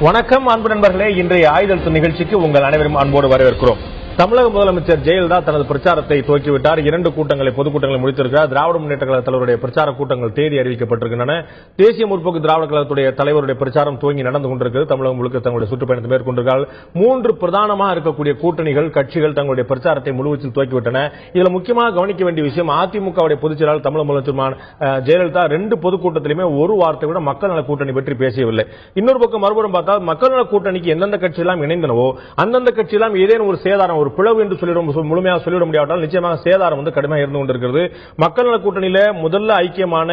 வணக்கம் அன்பு நண்பர்களே, இன்றைய ஆயுதல் நிகழ்ச்சிக்கு உங்கள் அனைவரும் அன்போடு வரவேற்கிறோம். தமிழக முதலமைச்சர் ஜெயலலிதா தனது பிரச்சாரத்தை துவக்கிவிட்டார். 2 கூட்டங்களை பொதுக்கூட்டங்களை முடித்திருக்கிறார். திராவிட முன்னேற்ற கழக தலைவருடைய பிரச்சார கூட்டங்கள் தேதி அறிவிக்கப்பட்டிருக்கின்றன. தேசிய முற்போக்கு திராவிட கழகத்துடைய தலைவருடைய பிரச்சாரம் துவங்கி நடந்து கொண்டிருக்கிறது. தமிழகம் முழுக்க தங்களுடைய சுற்றுப்பயணத்தை மேற்கொண்டிருக்கிறார்கள். 3 பிரதானமாக இருக்கக்கூடிய கூட்டணிகள் கட்சிகள் தங்களுடைய பிரச்சாரத்தை முழுவீச்சில் துவக்கிவிட்டன. இதில் முக்கியமாக கவனிக்க வேண்டிய விஷயம், அதிமுகவுடைய பொதுச் செயலாளர் தமிழக முதலமைச்சர் ஜெயலலிதா 2 பொதுக்கூட்டத்திலுமே ஒரு வார்த்தை கூட மக்கள் நல கூட்டணி பற்றி பேசவில்லை. இன்னொரு பக்கம் மறுபுறம் பார்த்தால் மக்கள் நல கூட்டணிக்கு எந்தெந்த கட்சியெல்லாம் இணைந்தனவோ அந்தந்த கட்சியெல்லாம் ஏதேனும் ஒரு சேதாரம், ஒரு பிளவு என்று முழுமையாக சொல்லிவிட முடியாவிட்டால் நிச்சயமாக சேதாரம் கடுமையாக இருந்து கொண்டிருக்கிறது. மக்கள் நல கூட்டணியில முதல்ல ஐக்கியமான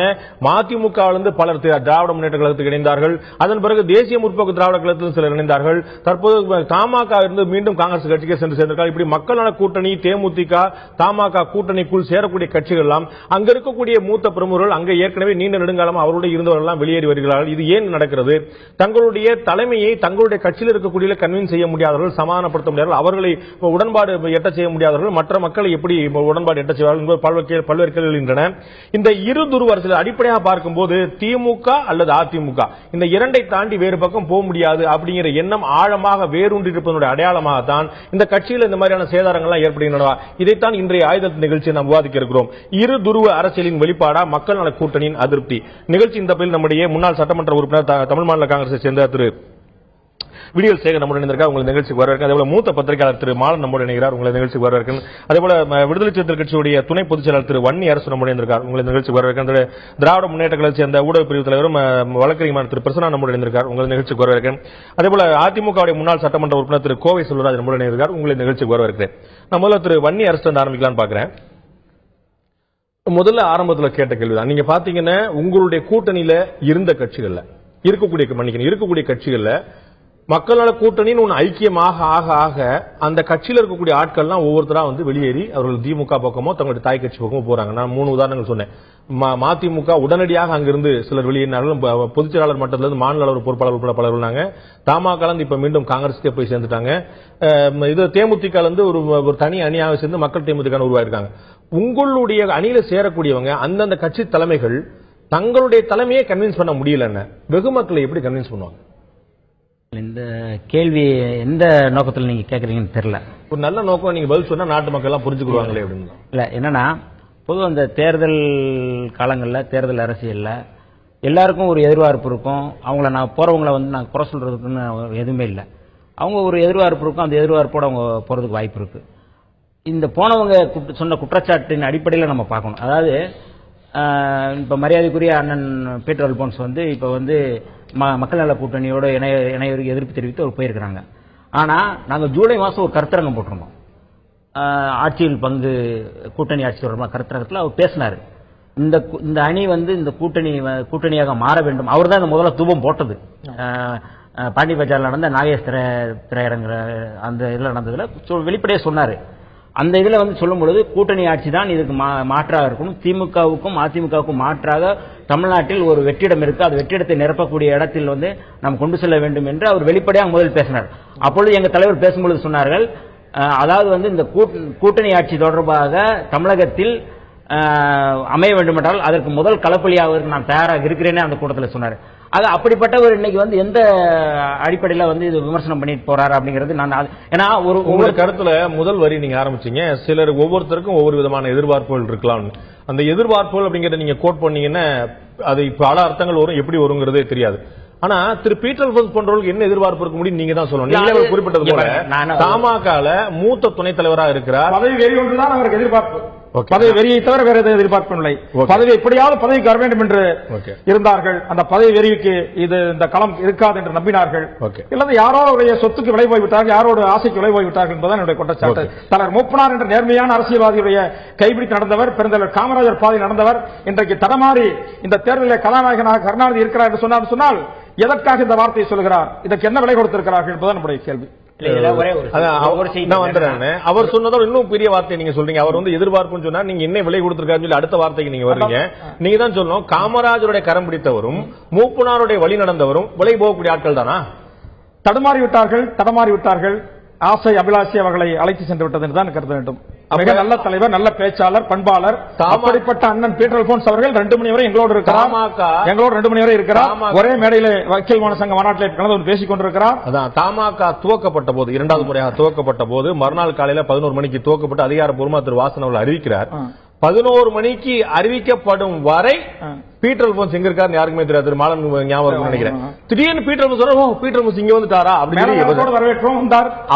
மதிமுகவிலிருந்து பலர் திராவிட முன்னேற்ற கழகத்துக்கு இணைந்தார்கள். அதன் பிறகு தேசிய முற்போக்கு திராவிட கழகத்தில் சிலர் இணைந்தார்கள். தற்போது தமாக இருந்து மீண்டும் காங்கிரஸ் கட்சிக்கு சென்று சேர்ந்தார்கள். இப்படி மக்கள் நல கூட்டணி, தேமுதிக, தமாக கூட்டணிக்குள் சேரக்கூடிய கட்சிகள் எல்லாம் அங்க இருக்கக்கூடிய மூத்த பிரமுகர்கள் அங்கே ஏற்கனவே நீண்ட நெடுங்காலம் அவருடைய இருந்தவர்கள் வெளியேறி வருகிறார்கள். இது ஏன் நடக்கிறது? தங்களுடைய தலைமையை தங்களுடைய கட்சியில் இருக்கக்கூடிய கன்வின்ஸ் செய்ய முடியாதவர்கள், சமாதானப்படுத்த முடியாதவர்கள், அவர்களை உடன்பாடு எட்ட செய்ய முடியாதவர்கள் மற்ற மக்களை எப்படி உடன்பாடு எட்ட செய்வார்கள் பல்வேறு கேள்விகள். இந்த இரு துருவ அரசியல் அடிப்படையாக பார்க்கும்போது திமுக அல்லது அதிமுக இந்த இரண்டை தாண்டி வேறு பக்கம் போக முடியாது அப்படிங்கிற எண்ணம் ஆழமாக வேரூன்றி இருப்பதனுடைய அடையாளமாகத்தான் இந்த கட்சியில் இந்த மாதிரியான சேதாரங்கள் ஏற்படுகின்றன. இதைத்தான் இன்றைய ஆயுத நிகழ்ச்சியை நாம் விவாதிக்க இருக்கிறோம். இரு துருவ அரசியலின் வெளிப்பாடா மக்கள் நல கூட்டணியின் அதிருப்தி நிகழ்ச்சி. இந்த பில் நம்முடைய முன்னாள் சட்டமன்ற உறுப்பினர் தமிழ் மாநில காங்கிரஸை சேர்ந்த திரு விடியல் சேகர் நம்முடைய இணைந்திருக்கார். உங்களை நிகழ்ச்சிக்கு வரவேற்க. அதேபோல மூத்த பத்திரிகையாளர் திரு மாலன் நம்முடைய இணைகிறார். உங்களை நிகழ்ச்சிக்கு வரவேற்க. அதேபோல விடுதலை சிறுத்தைகள் கட்சியுடைய துணை பொதுச் செயலாளர் திரு வன்னி அரசு நம்முடைய இணைந்திருக்கார். உங்களை நிகழ்ச்சிக்கு வரவேற்க. திராவிட முன்னேற்ற கழகத்தை சேர்ந்த ஊடக பிரிவு தலைவரும் வழக்கறிஞர் திரு பிரசன்னா நம்முடைய இணைந்திருக்கார். உங்களை நிகழ்ச்சிக்கு வரவேற்க. அதேபோல அதிமுக முன்னாள் சட்டமன்ற உறுப்பினர் திரு கோவை செல்வராஜ் நம்முடைய இணைந்திருக்கார். உங்களை நிகழ்ச்சிக்கு வரவேற்கிறேன். நான் முதல்ல திரு வன்னி அரசு ஆரம்பிக்கலாம்னு பாக்குறேன். முதல்ல ஆரம்பத்தில் கேட்ட கேள்விதான். நீங்க பாத்தீங்கன்னா உங்களுடைய கூட்டணியில இருந்த கட்சிகள்ல இருக்கக்கூடிய கட்சிகள்ல மக்கள் நல கூட்டணின்னு ஒன்று ஐக்கியமாக ஆக ஆக அந்த கட்சியில் இருக்கக்கூடிய ஆட்கள்லாம் ஒவ்வொருத்தரா வெளியேறி அவர்கள் திமுக பக்கமோ தங்களுடைய தாய் கட்சி பக்கமோ போறாங்க. நான் 3 உதாரணங்கள் சொன்னேன். மதிமுக உடனடியாக அங்கிருந்து சிலர் வெளியேறினார்கள். பொதுச் செயலாளர் மட்டத்திலிருந்து மாநில அளவு பொறுப்பாளர் உட்பட பலர் இருந்தாங்க. தமாக இப்ப மீண்டும் காங்கிரஸ்க்கே போய் சேர்ந்துட்டாங்க. இது தேமுதிக ஒரு தனி அணியாக சேர்ந்து மக்கள் தேமுதிக உருவாயிருக்காங்க. உங்களுடைய அணியில சேரக்கூடியவங்க அந்தந்த கட்சி தலைமைகள் தங்களுடைய தலைமையை கன்வின்ஸ் பண்ண முடியலன்னு வெகு மக்களை எப்படி கன்வின்ஸ் பண்ணுவாங்க? இந்த கேள்வி எந்த நோக்கத்தில் நீங்க கேக்குறீங்கன்னு தெரியல. ஒரு நல்ல நோக்கம், நீங்க பதில் சொன்னா நாட்டு மக்கள் எல்லாம் புரிஞ்சுக்குவாங்களே அப்படின்னு. இல்ல, என்னன்னா பொதுவாக அந்த தேர்தல் காலங்களில் தேர்தல் அரசியல்ல எல்லாருக்கும் ஒரு எதிர்பார்ப்பு இருக்கும். அவங்கள நான் போறவங்களை நான் குறை சொல்றதுக்குன்னு எதுவுமே இல்லை. அவங்க ஒரு எதிர்பார்ப்பு இருக்கும். அந்த எதிர்பார்ப்போட அவங்க போறதுக்கு வாய்ப்பு இருக்கு. இந்த போனவங்க சொன்ன குற்றச்சாட்டின் அடிப்படையில் நம்ம பார்க்கணும். அதாவது இப்ப மரியாதைக்குரிய அண்ணன் பீட்டர் அல்போன்ஸ் இப்ப மக்கள் நல கூட்டணியோட இணையருக்கு எதிர்ப்பு தெரிவித்து அவர் போயிருக்கிறாங்க. ஆனா நாங்க ஜூலை மாசம் ஒரு கருத்தரங்கம் போட்டிருந்தோம். ஆட்சியில் பங்கு, கூட்டணி ஆட்சி தொடர்பான கருத்தரங்கத்தில் அவர் பேசினாரு. இந்த அணி இந்த கூட்டணியாக மாற வேண்டும். அவர் தான் முதல்ல தூபம் போட்டது. பாண்டி பஜார்ல நடந்த நாகேஷ் திரையரங்கிற அந்த இதுல நடந்ததுல வெளிப்படையா சொன்னாரு. அந்த இதுல சொல்லும் பொழுது கூட்டணி ஆட்சி தான் இதுக்கு மாற்றாக இருக்கணும். திமுகவுக்கும் அதிமுகவுக்கும் மாற்றாக தமிழ்நாட்டில் ஒரு வெற்றிடம் இருக்கு. அது வெற்றிடத்தை நிரப்பக்கூடிய இடத்தில் நாம் கொண்டு செல்ல வேண்டும் என்று அவர் வெளிப்படையாக முதலில் பேசினார். அப்பொழுது எங்க தலைவர் பேசும்பொழுது சொன்னார்கள், அதாவது இந்த கூட்டணி ஆட்சி தொடர்பாக தமிழகத்தில் அமைய வேண்டும் என்றால் அதற்கு முதல் களப்பலியாக நான் தயாராக இருக்கிறேனே அந்த கூட்டத்தில் சொன்னார். அது அப்படிப்பட்டவர் இன்னைக்கு எந்த அடிப்படையில் இது விமர்சனம் பண்ணிட்டு போறாரு அப்படிங்கிறது நான். ஏன்னா ஒரு கருத்துல முதல் வரி நீங்க ஆரம்பிச்சீங்க, சிலர் ஒவ்வொருத்தருக்கும் ஒவ்வொரு விதமான எதிர்பார்ப்புகள் இருக்கலாம். அந்த எதிர்பார்ப்புகள் அப்படிங்கறத நீங்க கோட் பண்ணீங்கன்னா அது பல அர்த்தங்கள் வரும், எப்படி வருங்கிறதே தெரியாது. ஆனா திரு பீட்டர் அல்போன்ஸ் போன்றவர்களுக்கு என்ன எதிர்பார்ப்பு இருக்க முடியும் நீங்க தான் சொல்லணும். நீங்களே குறிப்பிட்டது போல தமாகல மூத்த துணைத் தலைவராக இருக்கிறார். பதவி வெறி ஒன்றுதான் அவருக்கு எதிர்பார்ப்பு. பதவி வெறியை தவிர வேற எதுவும் எதிர்பார்ப்பில்லை. பதவி எப்படியாவது பதவிக்கு வர வேண்டும் என்று இருந்தார்கள். அந்த பதவி வெறிக்கு இந்த களம் இருக்காது என்று நம்பினார்கள். இல்லது யாரோடைய சொத்துக்கு விலை போய்விட்டார்கள், யாரோட ஆசைக்கு விலை போய்விட்டார்கள் என்பதுதான் என்னுடைய குற்றச்சாட்டு. தலைவர் மூப்பனார் என்ற நேர்மையான அரசியல்வாதியுடைய கைபிடித்து நடந்தவர், பெருந்தலைவர் காமராஜர் பாதையில் நடந்தவர் இன்றைக்கு தடமாறி இந்த தேர்தலில் கதாநாயகனாக கருணாநிதி இருக்கிறார் என்று சொன்னால் எதற்காக இந்த வார்த்தையை சொல்கிறார்? இதற்கு என்ன விலை கொடுத்திருக்கிறார்கள் என்பதுதான் நம்முடைய கேள்வி. அவர் சொன்னதோட இன்னும் பெரிய வார்த்தை நீங்க சொல்றீங்க. அவர் எதிர்பார்ப்புன்னு சொன்னா நீங்க என்ன விலை கொடுத்திருக்காரு சொல்லி அடுத்த வார்த்தைக்கு நீங்க வர்றீங்க. நீங்க தான் சொல்லணும் காமராஜருடைய கரம் பிடித்தவரும் மூப்பனாருடைய வழி நடந்தவரும் விலை போகக்கூடிய ஆட்கள் தானா? தடமாறி விட்டார்கள். ஆசை அபிலாஷி அவர்களை அழைத்து சென்று விட்டது என்று தான் கருத வேண்டும். மிக நல்ல தலைவர், நல்ல பேச்சாளர், பண்பாளர். அப்படிப்பட்ட அண்ணன் பீட்டர் அல்போன்ஸ் அவர்கள் 2 மணி வரை எங்களோடு இருக்கிறார். எங்களோடு 2 மணி வரை இருக்கிறார். ஒரே மேடையில வக்கீல் சங்க மாநாட்டில் கலந்து பேசிக் கொண்டிருக்கிறார். அதான் தமாக துவக்கப்பட்ட போது, 2வது முறையாக துவக்கப்பட்ட போது மறுநாள் காலையில 11 மணிக்கு துவக்கப்பட்டு அதிகாரப்பூர்வமா திரு வாசன் அவர்கள் அறிவிக்கிறார். 11 மணிக்கு அறிவிக்கப்படும் வரை பீட்டர் அல்போன்ஸ் எங்க இருக்காரு யாருக்குமே தெரியாது. மாலன் ஞாபகம் நினைக்கிறேன். திடீர்னு பீட்டர் அல்போன்ஸ் பீட்டர் அல்போன்ஸ் இங்க வந்துட்டாரா அப்படின்னு வரவேற்றோம்.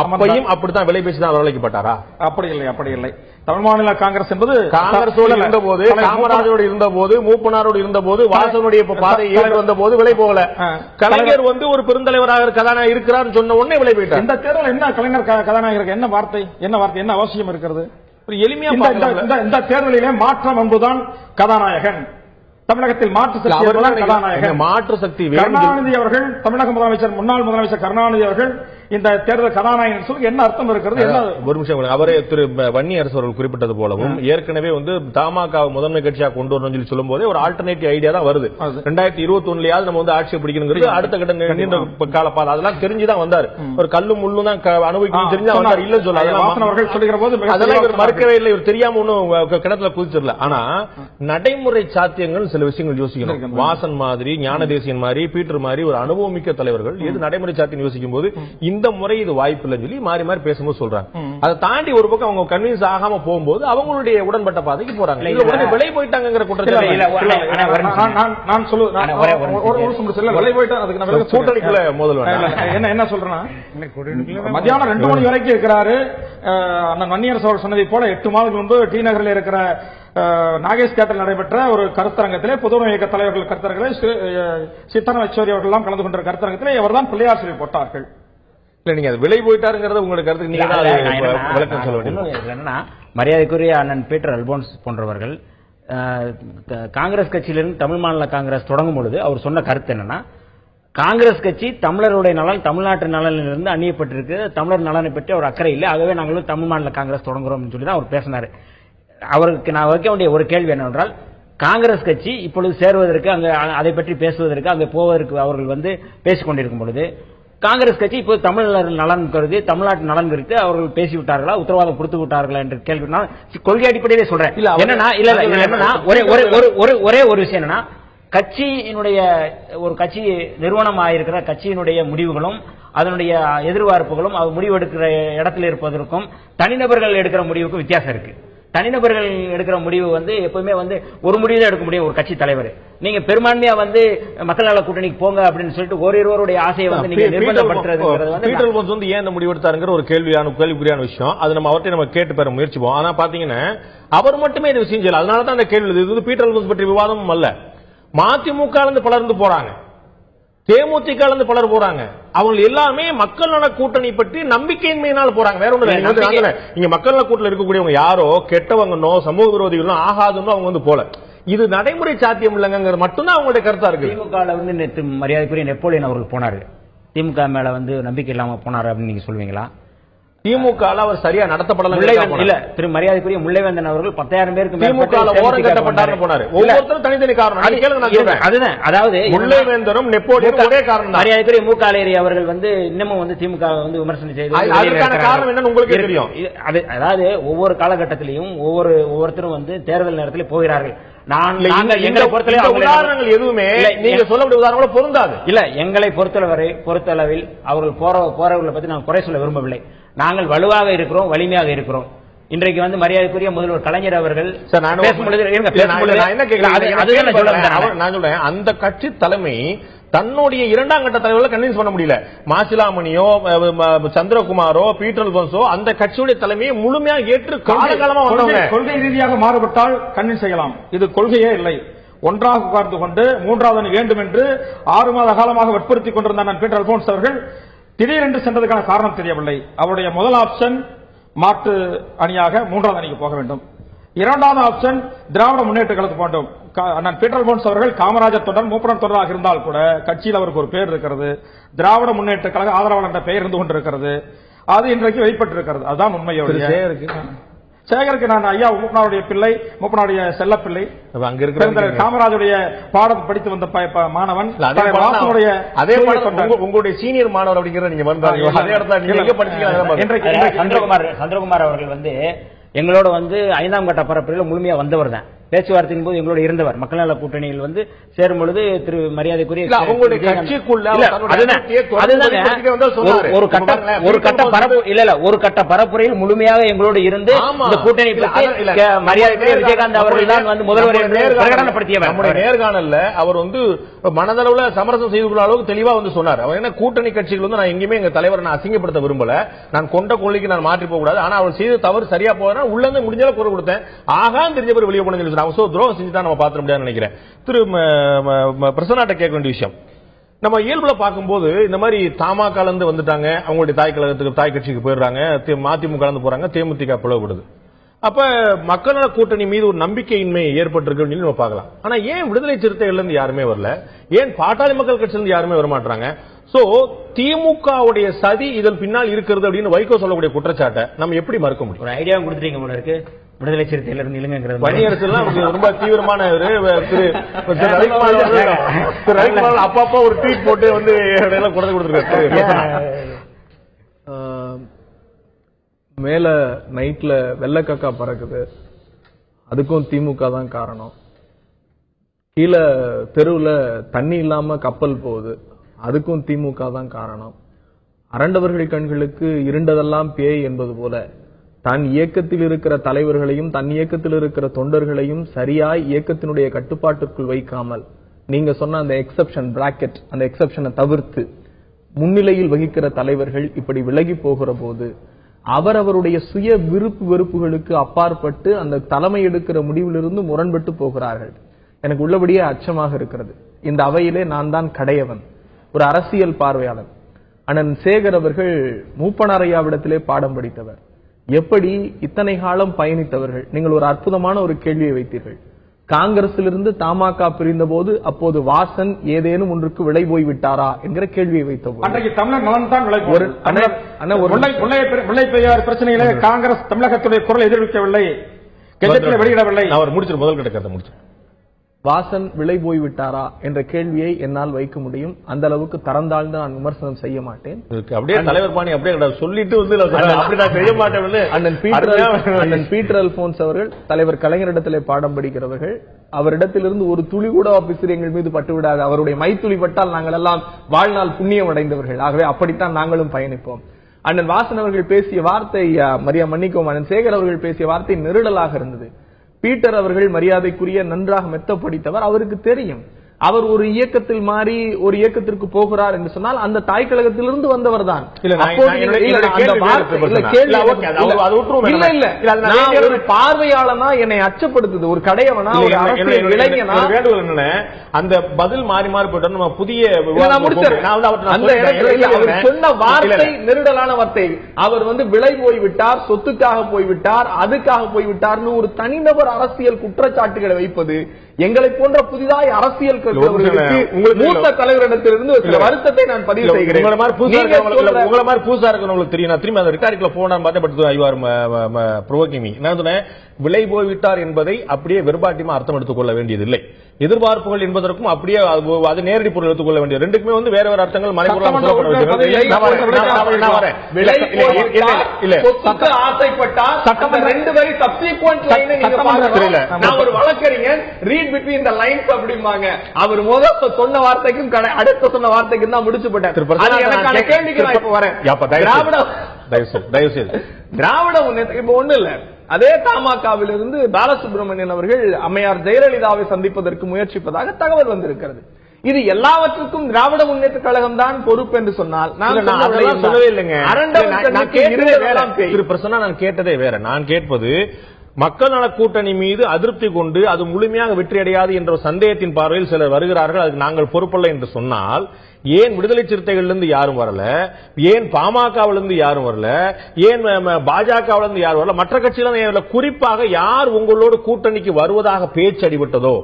அப்பையும் அப்படித்தான் விலை பேசி தான் வரவழைக்கப்பட்டாரா? அப்படி இல்லை, அப்படி இல்லை. தமிழ் மாநில காங்கிரஸ் என்பது காங்கிரஸோடு இருந்த போது, காமராஜரோடு இருந்த போது, மூப்பனாரோடு இருந்த போது, வாசனுடைய பாதை ஏறி வந்த போது விலை போகல. கலைஞர் ஒரு பெருந்தலைவராக கதாநாயகர் இருக்கிறார் சொன்ன உடனே விலை போயிட்டார். இந்த தேர்தல் என்ன கலைஞர் கதாநாயகருக்கு என்ன வார்த்தை, என்ன அவசியம் இருக்கிறது? எளிமையா இந்த தேர்தலிலே மாற்றம் என்பதுதான் கதாநாயகன். தமிழகத்தில் மாற்று சக்தி கருணாநிதி அவர்கள், தமிழக முதலமைச்சர், முன்னாள் முதலமைச்சர் கருணாநிதி அவர்கள் இந்த தேர்தல் கதாநாயகன் சொல்லி என்ன அர்த்தம் இருக்கிறது? ஒரு நிமிஷம், அவரே திரு வன்னியரசு அவர்கள் குறிப்பிட்டது போலவும் ஏற்கனவே தமாக முதன்மை கட்சியாக கொண்டு வரணும் சொல்லி சொல்லும் போதே ஒரு ஆல்டர்னேட்டிவ் ஐடியா தான் வருது. 2021 நம்ம ஆட்சியை பிடிக்கணுங்கிறது அடுத்த கட்ட நீண்ட காலப்பாதை. அதெல்லாம் தெரிஞ்சுதான் வந்தார். ஒரு கல்லு முள்ளும் தான் அனுபவிக்கணும் தெரிஞ்சா வந்தார். இல்ல சொல்ல சொல்லுகிற போது அதெல்லாம் இவர் மறுக்கவே இல்லை. இவர் தெரியாம ஒன்னும் கிணத்துல குதிச்சிடல. ஆனா நடைமுறை சாத்தியங்கள் சில விஷயங்கள் யோசிக்கணும். வாசன் மாதிரி, ஞான தேசியன் மாதிரி, பீட்டர் மாதிரி ஒரு அனுபவம் மிக்க தலைவர்கள் எது நடைமுறை சாத்தியம் யோசிக்கும் போது இந்த முறை இது வாய்ப்பு இல்லைன்னு சொல்லி மாறி மாறி பேசும்போது சொல்றாங்க. அதை தாண்டி ஒரு பக்கம் அவங்க கன்வின்ஸ் ஆகாம போகும்போது அவங்களுடைய உடன்பட்ட பாதைக்கு போறாங்க. விலை போயிட்டாங்கிற குற்றச்சாட்டு கூட்டணிக்குள்ள மோதல் என்ன சொல்றேன்னா, மத்தியானம் 2 மணி வரைக்கும் இருக்கிறாரு. வன்னியரசு அவர்கள் சொன்னதை போல 8 மாதங்கள் முன்பு டி நகரில் இருக்கிற நாகேஷ் தியேட்டரில் நடைபெற்ற ஒரு கருத்தரங்கத்திலே, பொதுவுடைமை இயக்க தலைவர்கள் கருத்தரங்கத்திலே, சித்தன யச்சோரி அவர்கள் எல்லாம் கலந்து கொண்ட கருத்தரங்கத்திலே அவர்தான் பிள்ளையார் சொல்லி போட்டார்கள். இல்ல, நீங்க விலை போயிட்டாருங்கிறத உங்களுக்கு கருத்து நீங்க விளக்கம் சொல்ல வேண்டியது என்னன்னா, மரியாதைக்குரிய அண்ணன் பீட்டர் அல்போன்ஸ் போன்றவர்கள் காங்கிரஸ் கட்சியிலிருந்து தமிழ் மாநில காங்கிரஸ் தொடங்கும் பொழுது அவர் சொன்ன கருத்து என்னன்னா, காங்கிரஸ் கட்சி தமிழருடைய நலன், தமிழ்நாட்டு நலனிலிருந்து அந்நியப்பட்டிருக்கு, தமிழர் நலனை பற்றி அவர் அக்கறை இல்லை, ஆகவே நாங்களும் தமிழ் மாநில காங்கிரஸ் தொடங்குறோம் சொல்லி தான் அவர் பேசினாரு. அவருக்கு நான் வைக்க வேண்டிய ஒரு கேள்வி என்னவென்றால், காங்கிரஸ் கட்சி இப்பொழுது சேருவதற்கு, அங்கு அதை பற்றி பேசுவதற்கு, அங்கே போவதற்கு அவர்கள் பேசிக் கொண்டிருக்கும் பொழுது காங்கிரஸ் கட்சி இப்போ தமிழர் நலன் கருதி, தமிழ்நாட்டு நலன் குறித்து அவர்கள் பேசிவிட்டார்களா, உத்தரவாதம் கொடுத்து விட்டார்களா என்ற கேள்வி நான் கொள்கை அடிப்படையிலே சொல்றேன். என்னன்னா, ஒரே ஒரு விஷயம் என்னன்னா, கட்சியினுடைய ஒரு கட்சி நிறுவனம் ஆயிருக்கிற கட்சியினுடைய முடிவுகளும் அதனுடைய எதிர்பார்ப்புகளும் முடிவெடுக்கிற இடத்துல இருப்பதற்கும் தனிநபர்கள் எடுக்கிற முடிவுக்கும் வித்தியாசம் இருக்கு. தனிநபர்கள் எடுக்கிற முடிவு எப்பவுமே ஒரு முடிவு தான் எடுக்க முடியும் ஒரு கட்சி தலைவர். நீங்க பெரும்பான்மையா மக்கள் நல கூட்டணிக்கு போங்க அப்படின்னு சொல்லிட்டு ஒருவருடைய ஆசையை நீங்க நிர்பந்தப்படுத்துறது ஏன் இந்த முடிவு எடுத்தாருங்கிற ஒரு கேள்விக்குரியான விஷயம். அது நம்ம அவர்கிட்ட நம்ம கேட்டு பெற முயற்சிப்போம். ஆனா பாத்தீங்கன்னா அவர் மட்டுமே இந்த விஷயம் செய்யல. அதனாலதான் அந்த கேள்வி. இது பீட்டர் அல்போன்ஸ் பற்றி விவாதமும் அல்ல. மதிமுக பலர்ந்து போறாங்க, தேமுதிக பலர் போறாங்க. அவங்க எல்லாமே மக்கள் நல கூட்டணி பற்றி நம்பிக்கையின்மையினால் போறாங்க. வேற ஒண்ணு இங்க மக்கள் நல கூட்டணியில் இருக்கக்கூடியவங்க யாரோ கெட்டவங்கனோ சமூக விரோதிகளோ ஆகாதுன்னு அவங்க போல. இது நடைமுறை சாத்தியம் இல்லைங்கிறது மட்டும்தான் அவங்களுடைய கருத்தா இருக்கு. திமுக நேற்று மரியாதைக்குரிய நெப்போலியன் அவர்கள் போனாரு, திமுக மேல நம்பிக்கை இல்லாம போனாரு அப்படின்னு நீங்க சொல்வீங்களா? திமுக அவர் சரியா நடத்தப்படல இல்ல. திரு மரியாதைக்குரிய முல்லைவேந்தன் அவர்கள் 10,000 பேருக்கு திமுக ஓரம் கட்டப்பட்டாரு போனாரு. ஒவ்வொருத்தரும் தனித்தனி காரணம். அதுதான், அதாவது முல்லைவேந்தரும் நெப்போலியன் ஒரே காரணம். மரியாதைக்குரிய மூக்காலேரி அவர்கள் இன்னமும் திமுக விமர்சனம் செய்து அதுக்கான காரணம் என்னன்னு உங்களுக்கு தெரியும். அதாவது ஒவ்வொரு காலகட்டத்திலையும் ஒவ்வொருத்தரும் தேர்தல் நேரத்தில் போகிறார்கள். உதாரணங்கள் எதுவுமே நீங்க சொல்லக்கூடிய உதாரணங்களும் பொருந்தாது. இல்ல, எங்களை பொறுத்தளவில் அவர்கள் போறவர்களை பத்தி நான் குறை சொல்ல விரும்பவில்லை. நாங்கள் வலுவாக இருக்கிறோம், வலிமையாக இருக்கிறோம். இன்றைக்கு மரியாதைக்குரிய முதல்வர் கலைஞர் அவர்கள் அந்த கட்சி தலைமை தன்னுடைய 2ஆம் கட்ட தலைவர்களை கன்வின்ஸ் பண்ண முடியல. மாசிலாமணியோ சந்திரகுமாரோ பீட்டர் அல்போன்ஸோ அந்த கட்சியுடைய தலைமையை முழுமையாக ஏற்று காலகாலமா வந்தவங்க. கொள்கை ரீதியாக மாறுபட்டால் கன்வின்ஸ் செய்யலாம். இது கொள்கையே இல்லை. ஒன்றாக உட்கார்ந்து கொண்டு 3வது அணி வேண்டும் என்று 6 மாத காலமாக வற்புறுத்திக் கொண்டிருந்த பீட்டர் அல்போன்ஸ் அவர்கள் திடீரென்று சென்றதுக்கான காரணம் தெரியவில்லை. அவருடைய முதல் ஆப்ஷன் மாற்று அணியாக 3வது அணிக்கு போக வேண்டும். 2வது ஆப்ஷன் திராவிட முன்னேற்ற கழகத்துக்கு வேண்டும். அண்ணன் பீட்டர் அல்போன்ஸ் அவர்கள் காமராஜர் தொடர், மூப்பனார் தொடராக இருந்தால் கூட கட்சியில் அவருக்கு ஒரு பெயர் இருக்கிறது. திராவிட முன்னேற்ற கழக ஆதரவாளர் என்ற பெயர் இருந்து கொண்டிருக்கிறது. அது இன்றைக்கு வெளிப்பட்டிருக்கிறது. அதுதான் உண்மையோட சேகருக்கு நான் ஐயா மூப்பனாருடைய பிள்ளை, மூப்பனாருடைய செல்ல பிள்ளை, காமராஜுடைய பாடம் படித்து வந்த மாணவன். அதே உங்களுடைய சீனியர் மாணவர் அப்படிங்கிற நீங்க சந்திரகுமார் அவர்கள் எங்களோட வந்து 5ஆம் கட்ட பரப்புரையில் முழுமையா வந்தவர் தான். பேச்சுவார்த்தையின் போது எங்களோட இருந்தவர். மக்கள் நல கூட்டணியில் வந்து சேரும் பொழுது திரு மரியாதைக்குரிய அவங்களுடைய கட்சிக்குள்ள ஒரு கட்ட பரப்புரையில் முழுமையாக எங்களோடு இருந்து இந்த கூட்டணி மரியாதைக்குரிய விஜயகாந்த் அவர்கள் தான் வந்து முதல்வர் பிரகடனப்படுத்தியவர். நம்முடைய நேர்காணல்ல அவர் வந்து மனதளவுல சமரசம் செய்து கொள்ள அளவுக்கு தெளிவா வந்து சொன்னார். அவர் என்ன கூட்டணி கட்சிகள் வந்து நான் எங்கேயுமே எங்க தலைவரை நான் அசிங்கப்படுத்த விரும்பல, நான் கொண்ட கொள்ளைக்கு நான் மாற்றி போக கூடாது, ஆனா அவர் செய்த தவறு சரியா போனா உள்ள இருந்து முடிஞ்சாலும் குரல் கொடுத்தேன், ஆகான்னு தெரிஞ்ச பேர் வெளியே போன துரோகம் செஞ்சு தான் நம்ம பாத்திர முடியாது நினைக்கிறேன். திரு பிரசன்னாட்ட கேட்க வேண்டிய விஷயம், நம்ம இயல்புல பார்க்கும்போது இந்த மாதிரி தமாக இருந்து வந்துட்டாங்க, அவங்களுடைய தாய் கழகத்துக்கு தாய் கட்சிக்கு போயிடுறாங்க, மதிமுக கலந்து போறாங்க, தேமுதிக பிளவுபடுது. அப்ப மக்கள் நல கூட்டணி மீது ஒரு நம்பிக்கையின்மை ஏற்பட்டிருக்கு நம்ம பார்க்கலாம். ஆனா ஏன் விடுதலை சிறுத்தைகள் இருந்து யாருமே வரல, ஏன் பாட்டாளி மக்கள் கட்சியில இருந்து யாருமே வரமாட்டாங்க? சோ திமுகவுடைய சதி இதன் பின்னால் இருக்கிறது அப்படின்னு வைகோ சொல்லக்கூடிய குற்றச்சாட்டை நம்ம எப்படி மறுக்க முடியும்? ஒரு ஐடியா கொடுத்துட்டீங்க போல இருக்கு. விடுதலை சிறுத்தையில இருந்து இலங்கிறது பணியரசு ரொம்ப தீவிரமான திரு ரவிக்குமார் அப்பப்போ ஒரு ட்வீட் போட்டு வந்து குறைந்து கொடுத்துருக்காரு. மேல நைட்ல வெள்ளக்காக்கா பறக்குது, அதுக்கும் திமுக தான் காரணம். கீழே தெருவுல தண்ணி இல்லாம கப்பல் போகுது, அதுக்கும் திமுக தான் காரணம். அரண்டவர்கள் கண்களுக்கு இருண்டதெல்லாம் பேய் என்பது போல தன் இயக்கத்தில் இருக்கிற தலைவர்களையும் தன் இயக்கத்தில் இருக்கிற தொண்டர்களையும் சரியாய் இயக்கத்தினுடைய கட்டுப்பாட்டுக்குள் வைக்காமல் நீங்க சொன்ன அந்த எக்ஸெப்ஷன் பிராக்கெட், அந்த எக்ஸெப்ஷனை தவிர்த்து முன்னிலையில் வகிக்கிற தலைவர்கள் இப்படி விலகி போகிற போது அவரவருடைய சுய விருப்பு வெறுப்புகளுக்கு அப்பாற்பட்டு அந்த தலைமை எடுக்கிற முடிவிலிருந்து முரண்பட்டு போகிறார்கள். எனக்கு உள்ளபடியே அச்சமாக இருக்கிறது. இந்த அவையிலே நான் தான் கடையவன், ஒரு அரசியல் பார்வையாளர். அண்ணன் சேகர் அவர்கள் மூப்பனாரையாவிடத்திலே பாடம் படித்தவர், எப்படி இத்தனை காலம் பயணித்தவர்கள். நீங்கள் ஒரு அற்புதமான ஒரு கேள்வியை வைத்தீர்கள். காங்கிரசிலிருந்து தமாக பிரிந்த போது அப்போது வாசன் ஏதேனும் ஒன்றுக்கு விலை போய் விட்டாரா என்கிற கேள்வியை வைத்தபோது அன்றைக்கு தமிழர் நலன் தான் விலை பெரியார் பிரச்சனையிலே காங்கிரஸ் தமிழகத்துடைய குரல் எதிர்விக்கவில்லை, கெஜெட்டில் வெளியிடவில்லை. அவர் முடிச்சு முதல் கட்டத்தை முடிச்சு வாசன் விலை போய் விட்டாரா என்ற கேள்வியை என்னால் வைக்க முடியும். அந்த அளவுக்கு தரந்தாழ்ந்து நான் விமர்சனம் செய்ய மாட்டேன். அப்படியே தலைவர் பாணி அப்படியே சொல்லிட்டு வந்து செய்ய மாட்டேன். அண்ணன் பீட்டர் அல்போன்ஸ் அவர்கள் தலைவர் கலைஞரிடத்திலே பாடம் படிக்கிறவர்கள். அவரிடத்திலிருந்து ஒரு துளி கூட ஆபீசர் எங்கள் மீது பட்டுவிடாது. அவருடைய மைத்துளி பட்டால் நாங்கள் எல்லாம் வாழ்நாள் புண்ணியம் அடைந்தவர்கள். ஆகவே அப்படித்தான் நாங்களும் பயணிப்போம். அண்ணன் வாசன் அவர்கள் பேசிய வார்த்தை மன்னிக்கவும், அண்ணன் சேகர் அவர்கள் பேசிய வார்த்தை நெருடலாக இருந்தது. பீட்டர் அவர்கள் மரியாதைக்குரிய நன்றாக மெத்த படித்தவர், அவருக்கு தெரியும் அவர் ஒரு இயக்கத்தில் மாறி ஒரு இயக்கத்திற்கு போகிறார் என்று சொன்னால் அந்த தாய் கழகத்திலிருந்து வந்தவர் தான். ஒரு பார்வையாளனா என்னை அச்சப்படுத்துது, ஒரு கடையவனா ஒரு அரசியல் இளைஞனா அந்த பதில் மாறி மாறி போயிட்டு நம்ம புதிய சொன்ன வார்த்தை நெருடலான வார்த்தை. அவர் வந்து விலை போய்விட்டார், சொத்துக்காக போய்விட்டார், அதுக்காக போய்விட்டார்னு ஒரு தனிநபர் அரசியல் குற்றச்சாட்டுகளை வைப்பது எங்களை போன்ற புதிதாய் அரசியல் மூத்த தலைவரிடத்திலிருந்து சில வருத்தத்தை நான் பதிவு செய்கிறேன். உங்களை மாதிரி பூசா இருக்கிறவங்களுக்கு தெரியும். நான் திரும்பி அந்த ரிட்டாரிக்கல போனா விலை போய்விட்டார் என்பதை அப்படியே வெறுபாட்டியமா அர்த்தம் எடுத்துக் கொள்ள வேண்டியதில்லை. எதிர்பார்ப்புகள் என்பதற்கும் அப்படியே அது நேரடி பொருள் எடுத்துக்கொள்ள வேண்டியது. ரெண்டுக்குமே வந்து வேற வேற அர்த்தங்கள் வழக்கறிஞர் ரீட் பிட்வீன் தி லைன்ஸ் அப்படிம்பாங்க. அவர் முதல்ல சொன்ன வார்த்தைக்கும் அடுத்த சொன்ன வார்த்தைக்கும் தான் முடிச்சு போட்டார். கேள்விக்கு நான் இப்ப வரேன். திராவிட முன்னேற்ற இப்ப ஒண்ணு இல்ல, அதே தமாகவிலிருந்து பாலசுப்ரமணியன் அவர்கள் அம்மையார் ஜெயலலிதாவை சந்திப்பதற்கு முயற்சிப்பதாக தகவல் வந்திருக்கிறது. இது எல்லாவற்றுக்கும் திராவிட முன்னேற்ற கழகம் தான் பொறுப்பு என்று சொன்னால் நான் சொல்லவே இல்லைங்க. நான் கேட்டதே வேற. நான் கேட்பது மக்கள் நல கூட்டணி மீது அதிருப்தி கொண்டு அது முழுமையாக வெற்றியடையாது என்ற சந்தேகத்தின் பார்வையில் சிலர் வருகிறார்கள், அதுக்கு நாங்கள் பொறுப்பல்ல என்று சொன்னால் ஏன் விடுதலை சிறுத்தைகளிலிருந்து யாரும் வரல, ஏன் பாமகவிலிருந்து யாரும் வரல, ஏன் பாஜகவிலிருந்து யாரும் வரல, மற்ற கட்சியில குறிப்பாக யார் உங்களோட கூட்டணிக்கு வருவதாக பேச்சு அடிபட்டதோ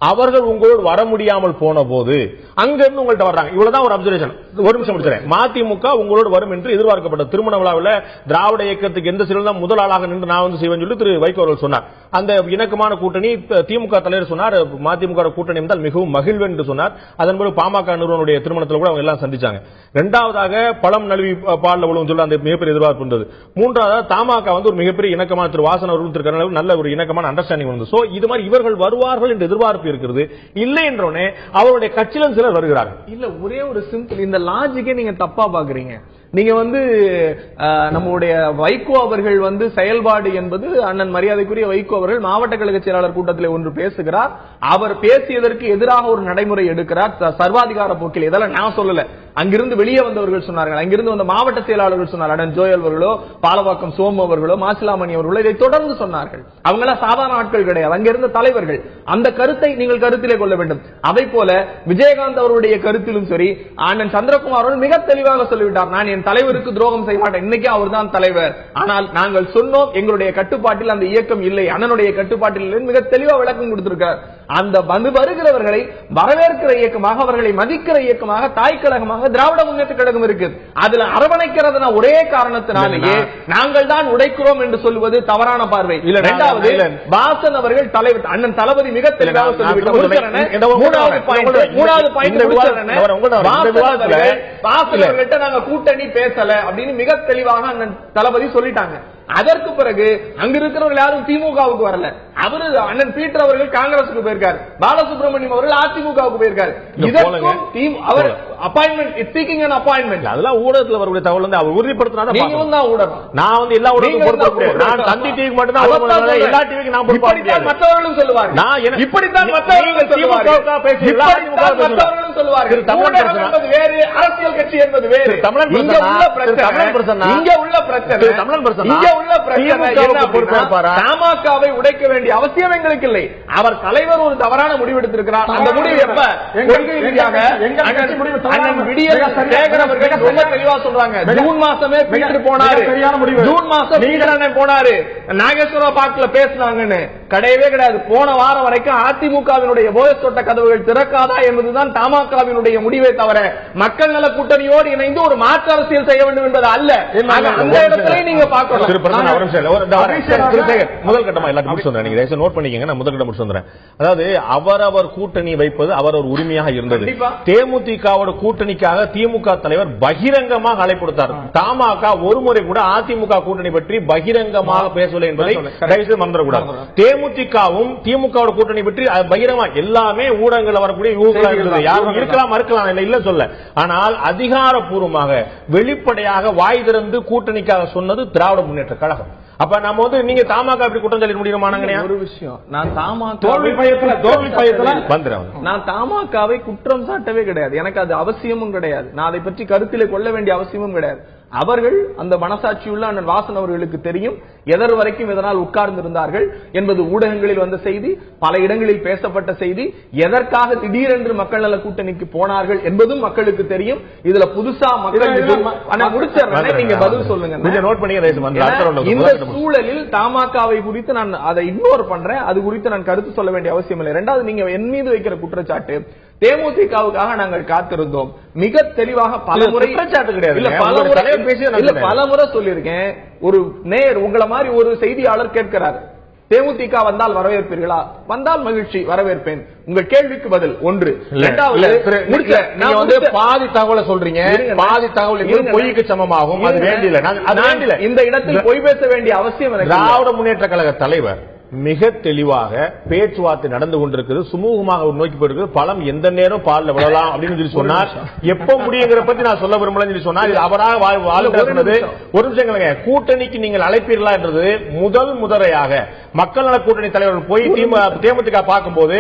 அவர்கள் உங்களோடு வர முடியாமல் போன போது அங்கிருந்து உங்கள்ட்ட வர்றாங்க. இவ்வளவுதான் ஒரு அப்சர்வேஷன். ஒரு நிமிஷம் முடிச்சிடறேன். மதிமுக உங்களோடு வரும் என்று எதிர்பார்க்கப்பட்ட திருமண விழாவில் திராவிட இயக்கத்துக்கு எந்த சிலர் தான் முதல் ஆளாக நின்று நான் வந்து செய்வேன் சொல்லி திரு வைகோ அவர்கள் சொன்னார். அந்த இணக்கமான கூட்டணி திமுக தலைவர் சொன்னார், மதிமுக கூட்டணி இருந்தால் மிகவும் மகிழ்வு என்று சொன்னார். அதன் பிறகு பாமக நிறுவனுடைய திருமணத்தில் கூட அவங்க எல்லாம் சந்திச்சாங்க. இரண்டாவதாக பழம் நழுவி பாடல விழுவும் சொல்ல அந்த மிகப்பெரிய எதிர்பார்ப்பு இருந்தது. மூன்றாவது தமாக வந்து ஒரு மிகப்பெரிய இணக்கமான திரு வாசன் அவர்கள் திரு கருணாநிதி நல்ல ஒரு இணக்கமான அண்டர்ஸ்டாண்டிங் இருந்தது. சோ இது மாதிரி இவர்கள் வருவார்கள் என்ற எதிர்பார்ப்பு இருக்கிறது. இல்லை என்றோனே அவருடைய கட்சியிலும் சிலர் வருகிறார்கள். இல்ல ஒரே ஒரு சிம்பிள், இந்த லாஜிக்கே நீங்க தப்பா பாக்குறீங்க. நீங்க வந்து நம்முடைய வைகோ அவர்கள் வந்து செயல்பாடு என்பது அண்ணன் மரியாதைக்குரிய வைகோ அவர்கள் மாவட்ட கழக செயலாளர் கூட்டத்தில் ஒன்று பேசுகிறார். அவர் பேசியதற்கு எதிராக ஒரு நடைமுறை எடுக்கிறார் சர்வாதிகார போக்கில். இதெல்லாம் நான் சொல்லல, அங்கிருந்து வெளியே வந்தவர்கள் சொன்னார்கள். அங்கிருந்து வந்த மாவட்ட செயலாளர்கள் சொன்னார். அண்ணன் ஜோயல் அவர்களோ பாலவாக்கம் சோமு அவர்களோ மாசிலாமணி அவர்களோ இதை தொடர்ந்து சொன்னார்கள். அவங்கள சாதாரண ஆட்கள் கிடையாது, அங்கிருந்த தலைவர்கள். அந்த கருத்தை நீங்கள் கருத்திலே கொள்ள வேண்டும். அதை போல விஜயகாந்த் அவருடைய கருத்திலும் சரி, அண்ணன் சந்திரகுமார் அவர்கள் மிக தெளிவாக சொல்லிவிட்டார், நான் என் தலைவருக்கு துரோகம் செய்ய மாட்டேன். இன்னைக்கு அவர் தான் தலைவர், ஆனால் நாங்கள் சொன்னோம் எங்களுடைய கட்டுப்பாட்டில் அந்த இயக்கம் இல்லை, அண்ணனுடைய கட்டுப்பாட்டில் இல்லை, மிக தெளிவா விளக்கம் கொடுத்திருக்கார். அந்த வந்து வருகிறவர்களை வரவேற்கிற இயக்கமாக, அவர்களை மதிக்கிற இயக்கமாக, தாய் கழகமாக திராவிட முன்னேற்ற கழகம் இருக்கு. அதுல அரவணைக்கிறது ஒரே காரணத்தினாலேயே நாங்கள் தான் உடைக்கிறோம் என்று சொல்வது தவறான பார்வை. இரண்டாவது, வாசன் அவர்கள் தலைவர் அண்ணன் தளபதி மிக தெளிவாக சொல்லிவிட்டார். மூணாவது பாயிண்ட் வாசன் அவர்கள்ட்ட நாங்க கூட்டணி பேசல அப்படின்னு மிக தெளிவாக அண்ணன் தளபதி சொல்லிட்டாங்க. அதற்கு பிறகு அங்க இருக்கிறவர்கள் யாரும் திமுகவுக்கு வரல. அவரு அண்ணன் பீட்டர் அவர்கள் காங்கிரசுக்கு போயிருக்காரு, பாலசுப்ரமணியம் அவர்கள் அதிமுகவுக்கு போயிருக்காரு. இதற்கும் அவர் அப்பாயின்மெண்ட் சீக்கிங் an appointment. அதெல்லாம் ஊடகத்துல வரக்கூடிய தகவல் வந்து அவர் உறுதிப்படுத்தினா நீங்க தான் ஊடகம். நான் வந்து எல்லா ஊடகத்துக்கும் பொறுப்பு கிடையாது. நான் தந்தி டிவிக்கு மட்டும் தான் எல்லா டிவிக்கு நான் பொறுப்பு கிடையாது. மற்றவர்களும் சொல்லுவாங்க, நான் இப்படித்தான் மற்றவர்களும் சொல்லுவாங்க, மற்றவர்களும் சொல்லுவார்கள். ஊடகம் என்பது வேறு, அரசியல் கட்சி என்பது வேறு. இங்க உள்ள பிரச்சனை, இங்க உள்ள பிரச்சனை, இங்க உள்ள பிரச்சனை தமாகவை உடைக்க வேண்டிய அவசியம் எங்களுக்கு இல்லை. அவர் தலைவர் ஒரு தவறான முடிவு எடுத்திருக்கிறார். அந்த முடிவு எப்ப கொள்கை ரீதியாக ஜூன் மாசமே பீட்டர் போனாரு, ஜூன் மாசம் பீட்டர் போனாரு, நாகேஸ்வர பார்க்ல பேசினாங்கன்னு கிடையவே கிடையாது. போன வாரம் வரைக்கும் அதிமுகவினுடைய போயஸ் தோட்ட கதவுகள் திறக்காதா என்பதுதான் தமாகவினுடைய முடிவே தவிர மக்கள் நல கூட்டணியோடு இணைந்து ஒரு மாற்று அரசியல் செய்ய வேண்டும் என்பது அல்ல. அந்த இடத்துல நீங்க பார்க்கலாம். முதல் கட்டமா எல்லாத்தையும் நோட் பண்ணிக்கங்க. நான் முதல் கட்டம் சொல்றேன். அதாவது அவரவர் கூட்டணி வைப்பது அவரவர் உரிமையாக இருந்தது. தேமுதிகவோட கூட்டணிக்காக திமுக தலைவர் பகிரங்கமாக அழைப்பு கொடுத்தார். தமாக ஒரு முறை கூட அதிமுக கூட்டணி பற்றி பகிரங்கமாக பேசவில்லை என்பதை தயவுசெய்து மறந்துடக்கூடாது. தேமுதிகவும் திமுக கூட்டணி பற்றி பகிரங்கமாக எல்லாமே ஊடகங்கள் வரக்கூடிய யாரும் இருக்கலாம் மறுக்கலாம் இல்ல சொல்ல. ஆனால் அதிகாரப்பூர்வமாக வெளிப்படையாக வாய் திறந்து கூட்டணிக்காக சொன்னது திராவிட முன்னேற்ற கழகம். அப்ப நம்ம வந்து நீங்க தமாக அப்படி குற்றம் சொல்லி முடியுமானாங்க? ஒரு விஷயம், நான் தோல்வி பயத்துல நான் தமாகவை குற்றம் சாட்டவே கிடையாது. எனக்கு அது அவசியமும் கிடையாது. நான் அதை பற்றி கருத்திலே கொள்ள வேண்டிய அவசியமும் கிடையாது. அவர்கள் அந்த மனசாட்சியுள்ள அண்ணன் வாசன் அவர்களுக்கு தெரியும் எதர் வரைக்கும் இதனால் உட்கார்ந்து இருந்தார்கள் என்பது ஊடகங்களில் வந்த செய்தி, பல இடங்களில் பேசப்பட்ட செய்தி. எதற்காக திடீரென்று மக்கள் நல கூட்டணிக்கு போனார்கள் என்பதும் மக்களுக்கு தெரியும். இதுல புதுசா மக்கள் நீங்க பதில் சொல்லுங்க. இந்த சூழலில் தமாகவை குறித்து நான் அதை இக்னோர் பண்றேன். அது குறித்து நான் கருத்து சொல்ல வேண்டிய அவசியம் இல்லை. இரண்டாவது, நீங்க என் மீது வைக்கிற குற்றச்சாட்டு தேமுதிகவுக்காக நாங்கள் காத்திருந்தோம். மிக தெளிவாக பலமுறை பலமுறை சொல்லியிருக்கேன். ஒரு நேர் உங்களை மாதிரி ஒரு செய்தியாளர் கேட்கிறார், தேமுதிக வந்தால் வரவேற்பீர்களா? வந்தால் மகிழ்ச்சி, வரவேற்பேன். உங்கள் கேள்விக்கு பதில் ஒன்று. பாதி தகவலை சொல்றீங்க, பாதி தகவல் பொய்க்கு சமமாகும். அது வேண்டிய இந்த இடத்தில் பொய் பேச வேண்டிய அவசியம். திராவிட முன்னேற்ற கழக தலைவர் மிக தெளிவாக பேச்சுவார்த்தை நடந்து கொண்டிருக்கிறது, சுமூகமாக நோக்கி போயிருக்கிறது. பழம் எந்த நேரம் பால்ல விழலாம் அப்படின்னு சொல்லி சொன்னார். எப்ப முடியுங்கிற பத்தி நான் சொல்ல விரும்பலன்னு சொல்லி சொன்னார். இது அவராக வாழ்ந்தது. ஒரு நிமிஷம், கூட்டணிக்கு நீங்கள் அழைப்பீர்களா என்றது முதலையாக மக்கள் நல கூட்டணி தலைவர்கள் போய் தேமுதிக பார்க்கும் போது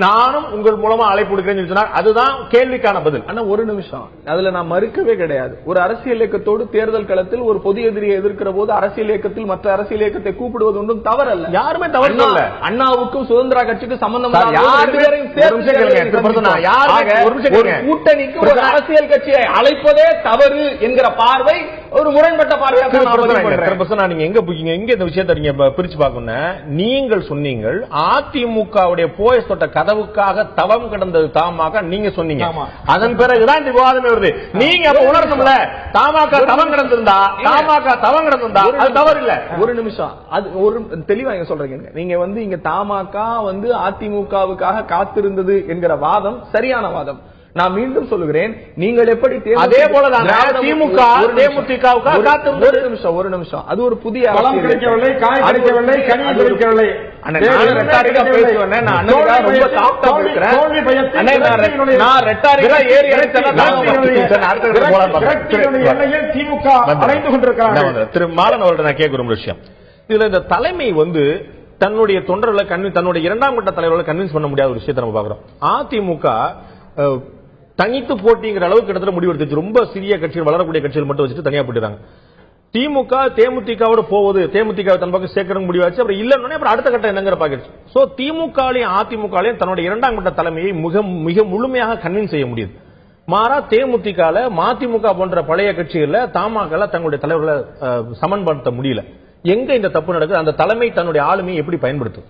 நானும் உங்கள் மூலமா அழைப்பு கொடுக்கிறேன்னு சொன்னார். அதுதான் கேள்விக்கான பதில். ஆனா ஒரு நிமிஷம், அதுல நான் மறுக்கவே கிடையாது. ஒரு அரசியல் இயக்கத்தோடு தேர்தல் களத்தில் ஒரு பொது எதிரியை எதிர்க்கிற போது அரசியல் இயக்கத்தில் மற்ற அரசியல் இயக்கத்தை கூப்பிடுவது ஒன்றும் தவறல்ல. யாருமே யாரும் தவறு சொல்லல. அண்ணாவுக்கும் சுதந்திரா கட்சிக்கும் சம்பந்தம் சார், யாரு கூட்டணிக்கு ஒரு அரசியல் கட்சியை அழைப்பதே தவறு என்கிற பார்வை ஒரு முரண்பட்ட பார்வையாக. நீங்க எங்க போய் எங்க இந்த விஷயத்தை நீங்க பிரிச்சு பார்க்கணும். நீங்கள் சொன்னீங்கள் அதிமுகவுடைய போயஸ் தொட்ட கதவுக்காக தவம் கிடந்தது தமாக நீங்க சொன்னீங்க. அதன் பிறகுதான் இந்த விவாதமே வருது. நீங்க அப்ப உணரணும்ல, தமாக தவம் கிடந்திருந்தா அது தவறு இல்ல. ஒரு நிமிஷம், அது ஒரு தெளிவா இங்க சொல்றீங்க. நீங்க இங்க தமாக அதிமுகவுக்காக காத்திருந்தது என்கிற வாதம் சரியான வாதம். நான் மீண்டும் சொல்லுகிறேன், நீங்கள் எப்படி அதே போலதான் திமுக ஒரு நிமிஷம் அது ஒரு புதிய கிடைக்கவில்லை, காய் கிடைக்கவில்லை, கனி கிடைக்கவில்லை. திமுக அடைந்து கொண்டிருக்கிறார்கள். திரு மாலன் அவர்கிட்ட நான் கேட்கிற ஒரு விஷயம், இதுல இந்த தலைமை தன்னுடைய தொண்டர்களை தன்னுடைய இரண்டாம் கட்ட தலைவர்களை கன்வின்ஸ் பண்ண முடியாத ஒரு விஷயத்தை நம்ம பாக்குறோம். அதிமுக தனித்து போட்டிங்கிற அளவுக்கு கிட்டத்தட்ட முடிவெடுத்து ரொம்ப சிறிய கட்சிகள், வளரக்கூடிய கட்சிகள் மட்டும் வச்சுட்டு தனியா போட்டுறாங்க. திமுக தேமுதிகவோட போவது, தேமுதிக தன் பக்கம் சேர்க்கணும் முடிவாச்சு. அப்புறம் இல்லன்னு அப்புறம் அடுத்த கட்டம் என்னங்கிற பாக்கிடுச்சு. சோ திமுகலையும் அதிமுகலையும் தன்னுடைய இரண்டாம் கட்ட தலைமையை மிக முழுமையாக கன்வின்ஸ் செய்ய முடியுது. மாறா தேமுதிக, மதிமுக போன்ற பழைய கட்சிகள்ல தமாக தங்களுடைய தலைவர்களை சமன்படுத்த முடியல. எங்க இந்த தப்பு நடக்குது? அந்த தலைமை தன்னுடைய ஆளுமையை எப்படி பயன்படுத்தும்?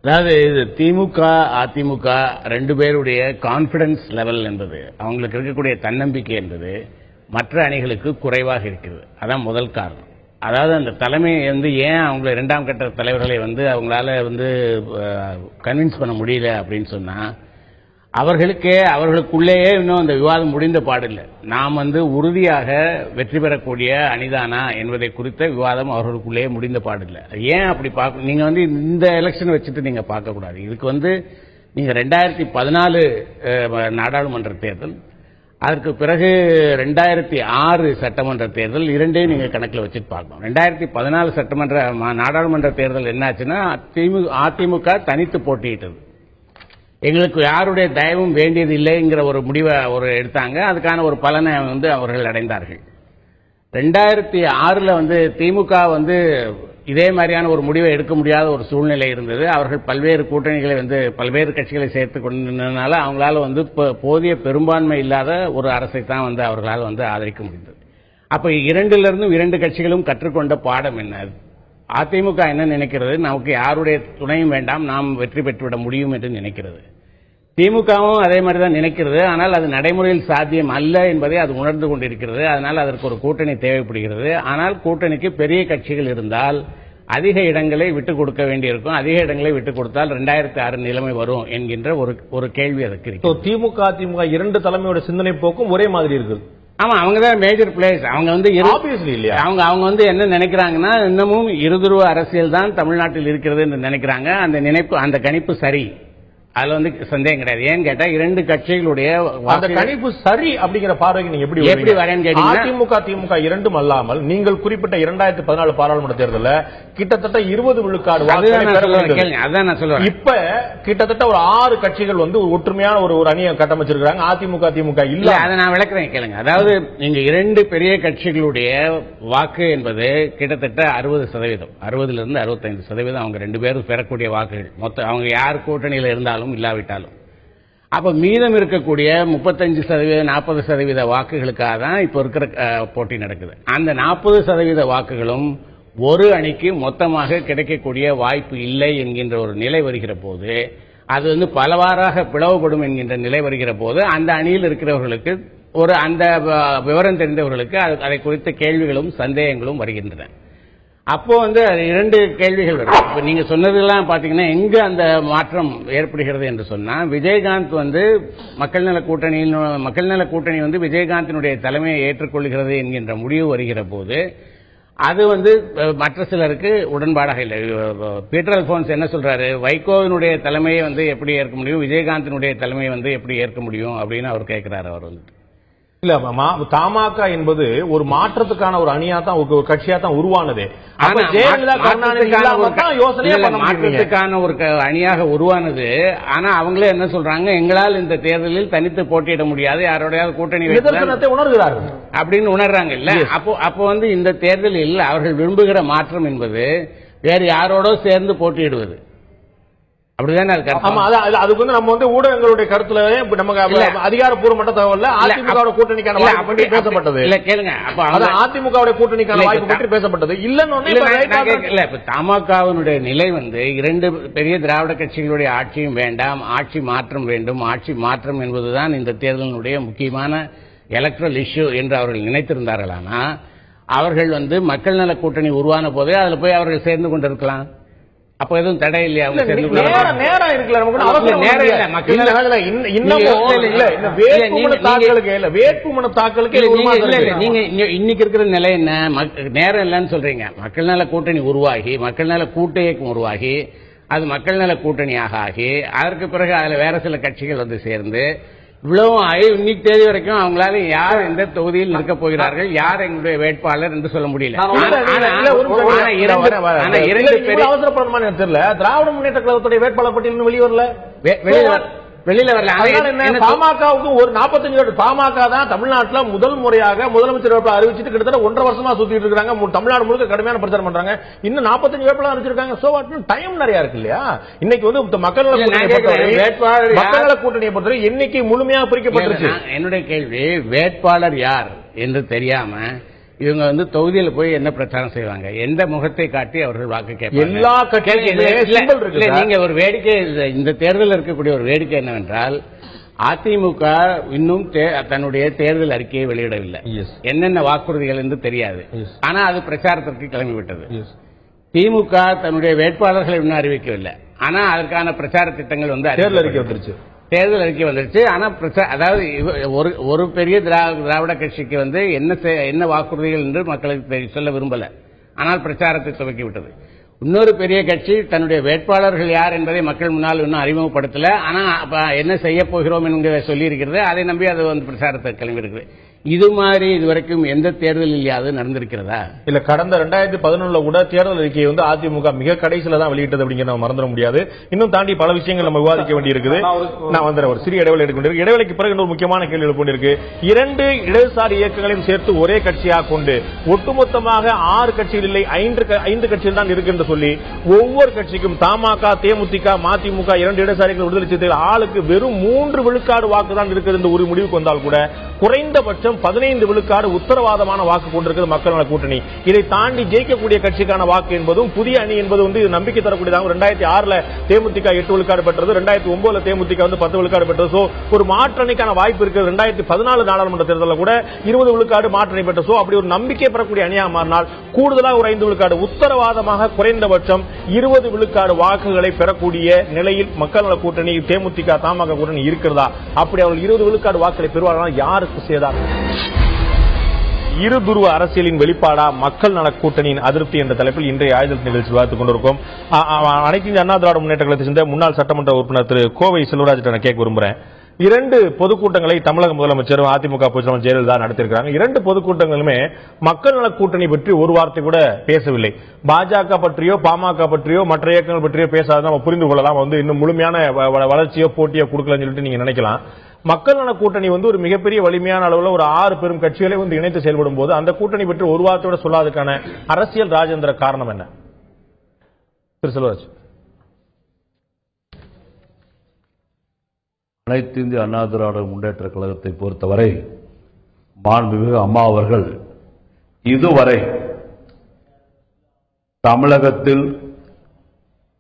அதாவது இது திமுக அதிமுக ரெண்டு பேருடைய கான்பிடன்ஸ் லெவல் என்பது, அவங்களுக்கு இருக்கக்கூடிய தன்னம்பிக்கை என்பது மற்ற அணிகளுக்கு குறைவாக இருக்கிறது. அதான் முதல் காரணம். அதாவது அந்த தலைமை ஏன் அவங்க இரண்டாம் கட்ட தலைவர்களை அவங்களால கன்வின்ஸ் பண்ண முடியல அப்படின்னு சொன்னா, அவர்களுக்குள்ளேயே இன்னும் அந்த விவாதம் முடிந்த பாடில்லை. நாம் உறுதியாக வெற்றி பெறக்கூடிய அணிதானா என்பதை குறித்த விவாதம் அவர்களுக்குள்ளேயே முடிந்த பாடில்லை. ஏன் அப்படி பார்க்க, நீங்க இந்த எலெக்ஷன் வச்சுட்டு நீங்க பார்க்க கூடாது. இதுக்கு நீங்க 2014 நாடாளுமன்ற தேர்தல், அதற்கு பிறகு 2006 சட்டமன்ற தேர்தல், இரண்டையும் நீங்க கணக்கில் வச்சுட்டு பார்க்கணும். 2014 நாடாளுமன்ற தேர்தல் என்னாச்சுன்னா, அதிமுக தனித்து போட்டியிட்டது. எங்களுக்கு யாருடைய தயவும் வேண்டியது இல்லைங்கிற ஒரு முடிவை எடுத்தாங்க. அதுக்கான ஒரு பலனை அவர்கள் அடைந்தார்கள். 2006 திமுக இதே மாதிரியான ஒரு முடிவை எடுக்க முடியாத ஒரு சூழ்நிலை இருந்தது. அவர்கள் பல்வேறு கூட்டணிகளை பல்வேறு கட்சிகளை சேர்த்துக் கொண்டதுனால அவங்களால போதிய பெரும்பான்மை இல்லாத ஒரு அரசை தான் அவர்களால் ஆதரிக்க முடிந்தது. அப்ப இரண்டு கட்சிகளும் கற்றுக்கொண்ட பாடம் என்ன? அதிமுக என்ன நினைக்கிறது? நமக்கு யாருடைய துணையும் வேண்டாம், நாம் வெற்றி பெற்றுவிட முடியும் என்று நினைக்கிறது. திமுகவும் அதே மாதிரி தான் நினைக்கிறது. ஆனால் அது நடைமுறையில் சாத்தியம் அல்ல என்பதை அது உணர்ந்து கொண்டிருக்கிறது. அதனால் அதற்கு ஒரு கூட்டணி தேவைப்படுகிறது. ஆனால் கூட்டணிக்கு பெரிய கட்சிகள் இருந்தால் அதிக இடங்களை விட்டுக் கொடுக்க வேண்டியிருக்கும். அதிக இடங்களை விட்டுக் கொடுத்தால் 2006 நிலைமை வரும் என்கின்ற ஒரு கேள்வி அதுக்கு இருக்கு. திமுக அதிமுக இரண்டு தலைமையோட சிந்தனை போக்கும் ஒரே மாதிரி இருக்குது. ஆமா, அவங்க தான் மேஜர் பிளேயர்ஸ். அவங்க என்ன நினைக்கிறாங்கன்னா, இன்னமும் இருதுருவ அரசியல் தான் தமிழ்நாட்டில் இருக்கிறது என்று நினைக்கிறாங்க. அந்த கணிப்பு சரி, அதுல சந்தேகம் கிடையாது. ஏன்னு கேட்டா இரண்டு கட்சிகளுடைய கணிப்பு சரி அப்படிங்கிற பார்வைக்கு நீங்க எப்படி வரேன்னு கேட்டீங்கன்னா, அதிமுக திமுக இரண்டும் அல்லாமல் நீங்கள் குறிப்பிட்ட 2014 பாராளுமன்ற தேர்தலில் கிட்டத்தட்ட 20 விழுக்காடு அதான் நான் சொல்றேன். இப்ப கிட்டத்தட்ட ஒரு 6 கட்சிகள் ஒற்றுமையான ஒரு அணியை கட்டமைச்சிருக்காங்க. அதிமுக திமுக இல்ல. அதை நான் விளக்குறேன் கேளுங்க. அதாவது நீங்க இரண்டு பெரிய கட்சிகளுடைய வாக்கு என்பது கிட்டத்தட்ட 60%, 60% 65% அவங்க ரெண்டு பேரும் பெறக்கூடிய வாக்குகள். மொத்தம் அவங்க யார் கூட்டணியில் இருந்தாலும் இல்லாவிட்டாலும், அப்ப மீதம் இருக்கக்கூடிய 35% 40% வாக்குகளுக்காக தான் இப்ப இருக்கிற போட்டி நடக்குது. அந்த 40% வாக்குகளும் ஒரு அணிக்கு மொத்தமாக கிடைக்கக்கூடிய வாய்ப்பு இல்லை என்கின்ற ஒரு நிலை வருகிற போது, அது பலவாறாக பிளவுபடும் என்கின்ற நிலை வருகிற போது, அந்த அணியில் இருக்கிறவர்களுக்கு அந்த விவரம் தெரிந்தவர்களுக்கு அதை குறித்த கேள்விகளும் சந்தேகங்களும் வருகின்றன. அப்போ இரண்டு கேள்விகள் வரும். இப்ப நீங்க சொன்னதெல்லாம் பாத்தீங்கன்னா, எங்க அந்த மாற்றம் ஏற்படுகிறது என்று சொன்னா, விஜயகாந்த் மக்கள் நல கூட்டணி விஜயகாந்தினுடைய தலைமையை ஏற்றுக்கொள்கிறது என்கின்ற முடிவு வருகிற போது, அது மற்ற சிலருக்கு உடன்பாடாக இல்லை. பீட்டர் அல்போன்ஸ் என்ன சொல்றாரு, வைகோவினுடைய தலைமையை எப்படி ஏற்க முடியும், விஜயகாந்தினுடைய தலைமையை எப்படி ஏற்க முடியும் அப்படின்னு அவர் கேட்கிறாரு. அவர் இல்ல, தமாக என்பது ஒரு மாற்றத்துக்கான ஒரு அணியா தான், ஒரு கட்சியா தான் உருவானது. மாற்றத்துக்கான ஒரு அணியாக உருவானது. ஆனா அவங்களே என்ன சொல்றாங்க, எங்களால் இந்த தேர்தலில் தனித்து போட்டியிட முடியாது, யாரோடையாவது கூட்டணி உணர்கிறார்கள் அப்படின்னு உணர்றாங்க இல்ல. அப்போ இந்த தேர்தலில் அவர்கள் விரும்புகிற மாற்றம் என்பது வேறு யாரோடோ சேர்ந்து போட்டியிடுவது. அப்படிதானே அதுக்கு வந்து நம்ம வந்து ஊடகங்களுடைய கருத்துல நமக்கு அதிகாரப்பூர்வமற்ற தகவல் அதிமுக கூட்டணிக்கான வாய்ப்பு பற்றி பேசப்பட்டது. இல்ல கேளுங்க, அப்ப அதிமுக கூட்டணிக்கான வாய்ப்பு பற்றி பேசப்பட்டது இல்ல. தமாகவினுடைய நிலை வந்து 2 பெரிய திராவிட கட்சிகளுடைய ஆட்சியும் வேண்டாம், ஆட்சி மாற்றம் வேண்டும், ஆட்சி மாற்றம் என்பதுதான் இந்த தேர்தலினுடைய முக்கியமான எலக்ட்ரல் இஷ்யூ என்று அவர்கள் நினைத்திருந்தார்களானா அவர்கள் வந்து மக்கள் நல கூட்டணி உருவான போதே அதுல போய் அவர்கள் சேர்ந்து கொண்டிருக்கலாம். அப்ப எதுவும் தடை இல்லையா? நேரம் இருக்குல்ல, வேட்புமனு தாக்கலுக்கு நீங்க இன்னைக்கு இருக்கிற நிலை என்ன? நேரம் இல்லைன்னு சொல்றீங்க. மக்கள் நல கூட்டணி உருவாகி, மக்கள் நல கூட்டு இயக்கம் உருவாகி, அது மக்கள் நல கூட்டணியாக ஆகி, அதற்கு பிறகு அதுல வேற சில கட்சிகள் வந்து சேர்ந்து இவ்வளவு இன்னைக்கு தேதி வரைக்கும் அவங்களால யார் எந்த தொகுதியில் நிற்க போகிறார்கள், யார் எங்களுடைய வேட்பாளர் என்று சொல்ல முடியல. அவசரப்படமான தெரியல, திராவிட முன்னேற்ற கழகத்துடைய வேட்பாளர் பட்டியல் வெளிவரல, வெளியில வரல. பாமகவுக்கு ஒரு 45 பாமக தான் தமிழ்நாட்டில் முதல் முறையாக முதலமைச்சர் வேட்பாளர் அறிவிச்சுட்டு கிட்டத்தட்ட 1.5 வருஷமா சுத்திட்டு இருக்காங்க. தமிழ்நாடு முழுக்க கடுமையான பிரச்சாரம் பண்றாங்க. இன்னும் 45 வேட்பாளர் அறிவிச்சிருக்காங்க. சோ டைம் நிறைய இருக்கு இல்லையா? இன்னைக்கு வந்து மக்கள் நல கூட்டணியை பொறுத்தவரை எண்ணிக்கை முழுமையாக பிரிக்கப்பட்டிருக்கு. என்னுடைய கேள்வி, வேட்பாளர் யார் என்று தெரியாம இவங்க வந்து தொகுதியில் போய் என்ன பிரச்சாரம் செய்வாங்க? எந்த முகத்தை காட்டி அவர்கள் வாக்கு கேட்பாங்க? எல்லா கட்சியும் நீங்க ஒரு வேடிக்கை, இந்த தேர்தலில் இருக்கக்கூடிய ஒரு வேடிக்கை என்னவென்றால், அதிமுக இன்னும் தன்னுடைய தேர்தல் அறிக்கையை வெளியிடவில்லை. என்னென்ன வாக்குறுதிகள் என்று தெரியாது. ஆனா அது பிரச்சாரத்திற்கு கிளம்பிவிட்டது. திமுக தன்னுடைய வேட்பாளர்களை இன்னும் அறிவிக்கவில்லை. ஆனா அதற்கான பிரச்சார திட்டங்கள் வந்து தேர்தல் அறிக்கை வந்துருச்சு. தேர்தல் அறிக்கை வந்துருச்சு. ஆனா அதாவது ஒரு பெரிய திராவிட கட்சிக்கு வந்து என்ன வாக்குறுதிகள் என்று மக்களுக்கு சொல்ல விரும்பல. ஆனால் பிரச்சாரத்தை துவக்கிவிட்டது. இன்னொரு பெரிய கட்சி தன்னுடைய வேட்பாளர்கள் யார் என்பதை மக்கள் முன்னால் இன்னும் அறிமுகப்படுத்தல. ஆனா என்ன செய்ய போகிறோம் என்கிற சொல்லி இருக்கிறது. அதை நம்பி அது வந்து பிரச்சாரத்தை கிளம்பி இருக்குது. இது மாதிரி இதுவரைக்கும் எந்த தேர்தலில் நடந்திருக்கிறதா? இல்ல, கடந்த 2011 கூட தேர்தல் அறிக்கையை வந்து அதிமுக மிக கடைசியில தான் வெளியிட்டது அப்படிங்கிற நம்ம மறந்துட முடியாது. இன்னும் தாண்டி பல விஷயங்கள் நம்ம விவாதிக்க வேண்டியிருக்குது. நான் வந்து ஒரு சிறிய இடைவெளி எடுக்க வேண்டியிருக்கு. இடைவெளிக்கு பிறகு இன்னொரு முக்கியமான கேள்வி எழுப்பிருக்கு. 2 இடதுசாரி இயக்கங்களையும் சேர்த்து ஒரே கட்சியாக கொண்டு ஒட்டுமொத்தமாக 6 கட்சிகள் இல்லை 5 கட்சிகள் தான் இருக்கு என்று சொல்லி ஒவ்வொரு கட்சிக்கும் தமாக, தேமுதிக, மதிமுக 2 இடதுசாரிகள் விடுதலை சிறுத்தைகள் ஆளுக்கு வெறும் 3 விழுக்காடு வாக்கு தான் இருக்குது என்று ஒரு முடிவுக்கு வந்தால் கூட குறைந்தபட்சம் 15 விழுக்காடு உத்தரவாதமான வாக்கு கொண்டிருக்கிறது மக்கள் நல கூட்டணி. இதை தாண்டி ஜெயிக்கக்கூடிய கட்சிக்கான வாக்கு என்பதும் புதிய அணி என்பது வந்து நம்பிக்கை தரக்கூடியதாக 2006 தேமுதிக 8 விழுக்காடு பெற்றது, 2009 தேமுதிக வந்து 10 விழுக்காடு பெற்றது. சோ ஒரு மாற்றணிக்கான வாய்ப்பு இருக்கு. 2014 நாடாளுமன்ற தேர்தலில் கூட 20 விழுக்காடு மாற்றணி பெற்றது. சோ அப்படி ஒரு நம்பிக்கை பெறக்கூடிய அணியாக மாறினால் கூடுதலாக ஒரு 5 விழுக்காடு உத்தரவாதமாக குறைந்தபட்சம் 20 விழுக்காடு வாக்குகளை பெறக்கூடிய நிலையில் மக்கள் நல கூட்டணி தேமுதிக தமாக கூட்டணி இருக்கிறதா? அப்படி அவர்கள் 20 விழுக்காடு வாக்குகளை பெறுவார்கள். யாருக்கு சேதாரம்? இருதுருவ அரசியலின் வெளிப்பாடா மக்கள் நல கூட்டணியின் அதிருப்தி என்ற தலைப்பில் இன்றைய ஆயுதல் நிகழ்ச்சி விவாதித்துக் கொண்டிருக்கோம். அனைத்து இந்திய அண்ணா திராவிட முன்னேற்ற கழகத்தை சேர்ந்த முன்னாள் சட்டமன்ற உறுப்பினர் திரு கோவை செல்வராஜ் நான் கேட்க விரும்புகிறேன். 2 பொதுக்கூட்டங்களை தமிழக முதலமைச்சரும் அதிமுக பொதுச்செயலாளர் ஜெயலலிதா நடத்தியிருக்கிறாங்க. 2 பொதுக்கூட்டங்களுமே மக்கள் நல கூட்டணி பற்றி ஒரு வார்த்தை கூட பேசவில்லை. பாஜக பற்றியோ பாமக பற்றியோ மற்ற இயக்கங்கள் பற்றியோ பேசாத நம்ம புரிந்து கொள்ளலாம். வந்து இன்னும் முழுமையான வளர்ச்சியோ போட்டியோ கொடுக்கலன்னு சொல்லிட்டு நீங்க நினைக்கலாம். மக்கள் நல கூட்டணி வந்து ஒரு மிகப்பெரிய வலிமையான அளவில் ஒரு 6 பெரும் கட்சிகளை வந்து இணைத்து செயல்படும் போது அந்த கூட்டணி பற்றி ஒரு வார்த்தையோட சொல்லாததுக்கான அரசியல் ராஜேந்திர காரணம் என்ன? திரு செல்வராஜ். அனைத்து இந்திய அண்ணா திராவிட முன்னேற்ற கழகத்தை பொறுத்தவரை மாண்புமிகு அம்மா அவர்கள் இதுவரை தமிழகத்தில்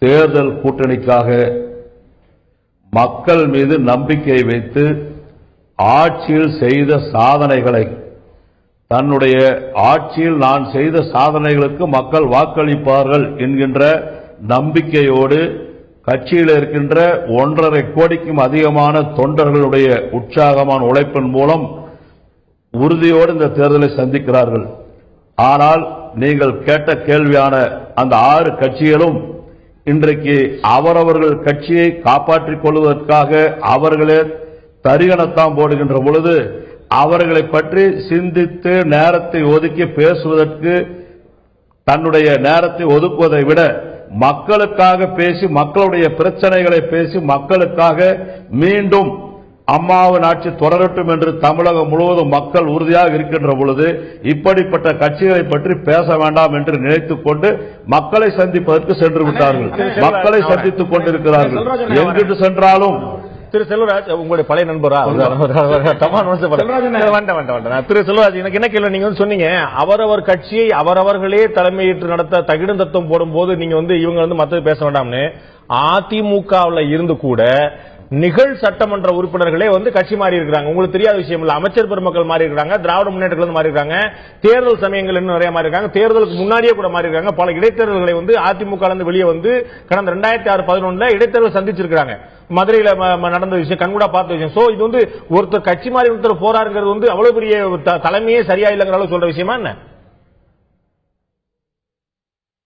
தேர்தல் கூட்டணிக்காக மக்கள் மீது நம்பிக்கை வைத்து ஆட்சியில் செய்த சாதனைகளை, தன்னுடைய ஆட்சியில் நான் செய்த சாதனைகளுக்கு மக்கள் வாக்களிப்பார்கள் என்கின்ற நம்பிக்கையோடு கட்சியில் இருக்கின்ற 1.5 கோடிக்கும் அதிகமான தொண்டர்களுடைய உற்சாகமான உழைப்பின் மூலம் உறுதியோடு இந்த தேர்தலை சந்திக்கிறார்கள். ஆனால் நீங்கள் கேட்ட கேள்வியான அந்த 6 கட்சிகளும் இன்றைக்கு அவரவர்கள் கட்சியை காப்பாற்றிக் கொள்வதற்காக அவர்களே தரிகணத்தான் போடுகின்ற பொழுது அவர்களை பற்றி சிந்தித்து நேரத்தை ஒதுக்கி பேசுவதற்கு தன்னுடைய நேரத்தை ஒதுக்குவதை விட மக்களுக்காக பேசி மக்களுடைய பிரச்சனைகளை பேசி மக்களுக்காக மீண்டும் அம்மாவின் ஆட்சி தொடரட்டும் என்று தமிழகம் முழுவதும் மக்கள் உறுதியாக இருக்கின்ற பொழுது இப்படிப்பட்ட கட்சிகளை பற்றி பேச வேண்டாம் என்று நினைத்துக் கொண்டு மக்களை சந்திப்பதற்கு சென்று விட்டார்கள். மக்களை சந்தித்துக் கொண்டிருக்கிறார்கள். எங்கிட்டு சென்றாலும் திரு செல்வராஜ் உங்களுடைய பழைய நண்பரா? திரு செல்வராஜ், எனக்கு என்ன கேள்வி, நீங்க சொன்னீங்க அவரவர் கட்சியை அவரவர்களே தலைமையேற்று நடத்த தகிடும் தத்துவம் போடும்போது நீங்க இவங்க மத்தது பேச வேண்டாம்னு. அதிமுகவில் இருந்து கூட நிகழ் சட்டமன்ற உறுப்பினர்களே கட்சி மாறி இருக்கிறாங்க. உங்களுக்கு தெரியாத விஷயம் இல்ல. அமைச்சர் பெருமக்கள் மாறி இருக்காங்க, திராவிட முன்னேற்ற மாறி இருக்காங்க, தேர்தல் சமயங்கள் இன்னும் நிறைய மாறி இருக்காங்க, தேர்தலுக்கு முன்னாடியே கூட மாறி இருக்காங்க. பல இடைத்தேர்தல்களை அதிமுக வெளியே கடந்த 2006-11 இடைத்தேர்தல் சந்திச்சிருக்காங்க. மதுரையில நடந்த விஷயம் கண்கூடா பார்த்த விஷயம். சோ இது ஒருத்தர் கட்சி மாறி ஒருத்தர் போறாருங்கிறது அவ்வளவு பெரிய தலைமையே சரியா இல்லைங்கிற அளவு சொல்ற விஷயமா என்ன?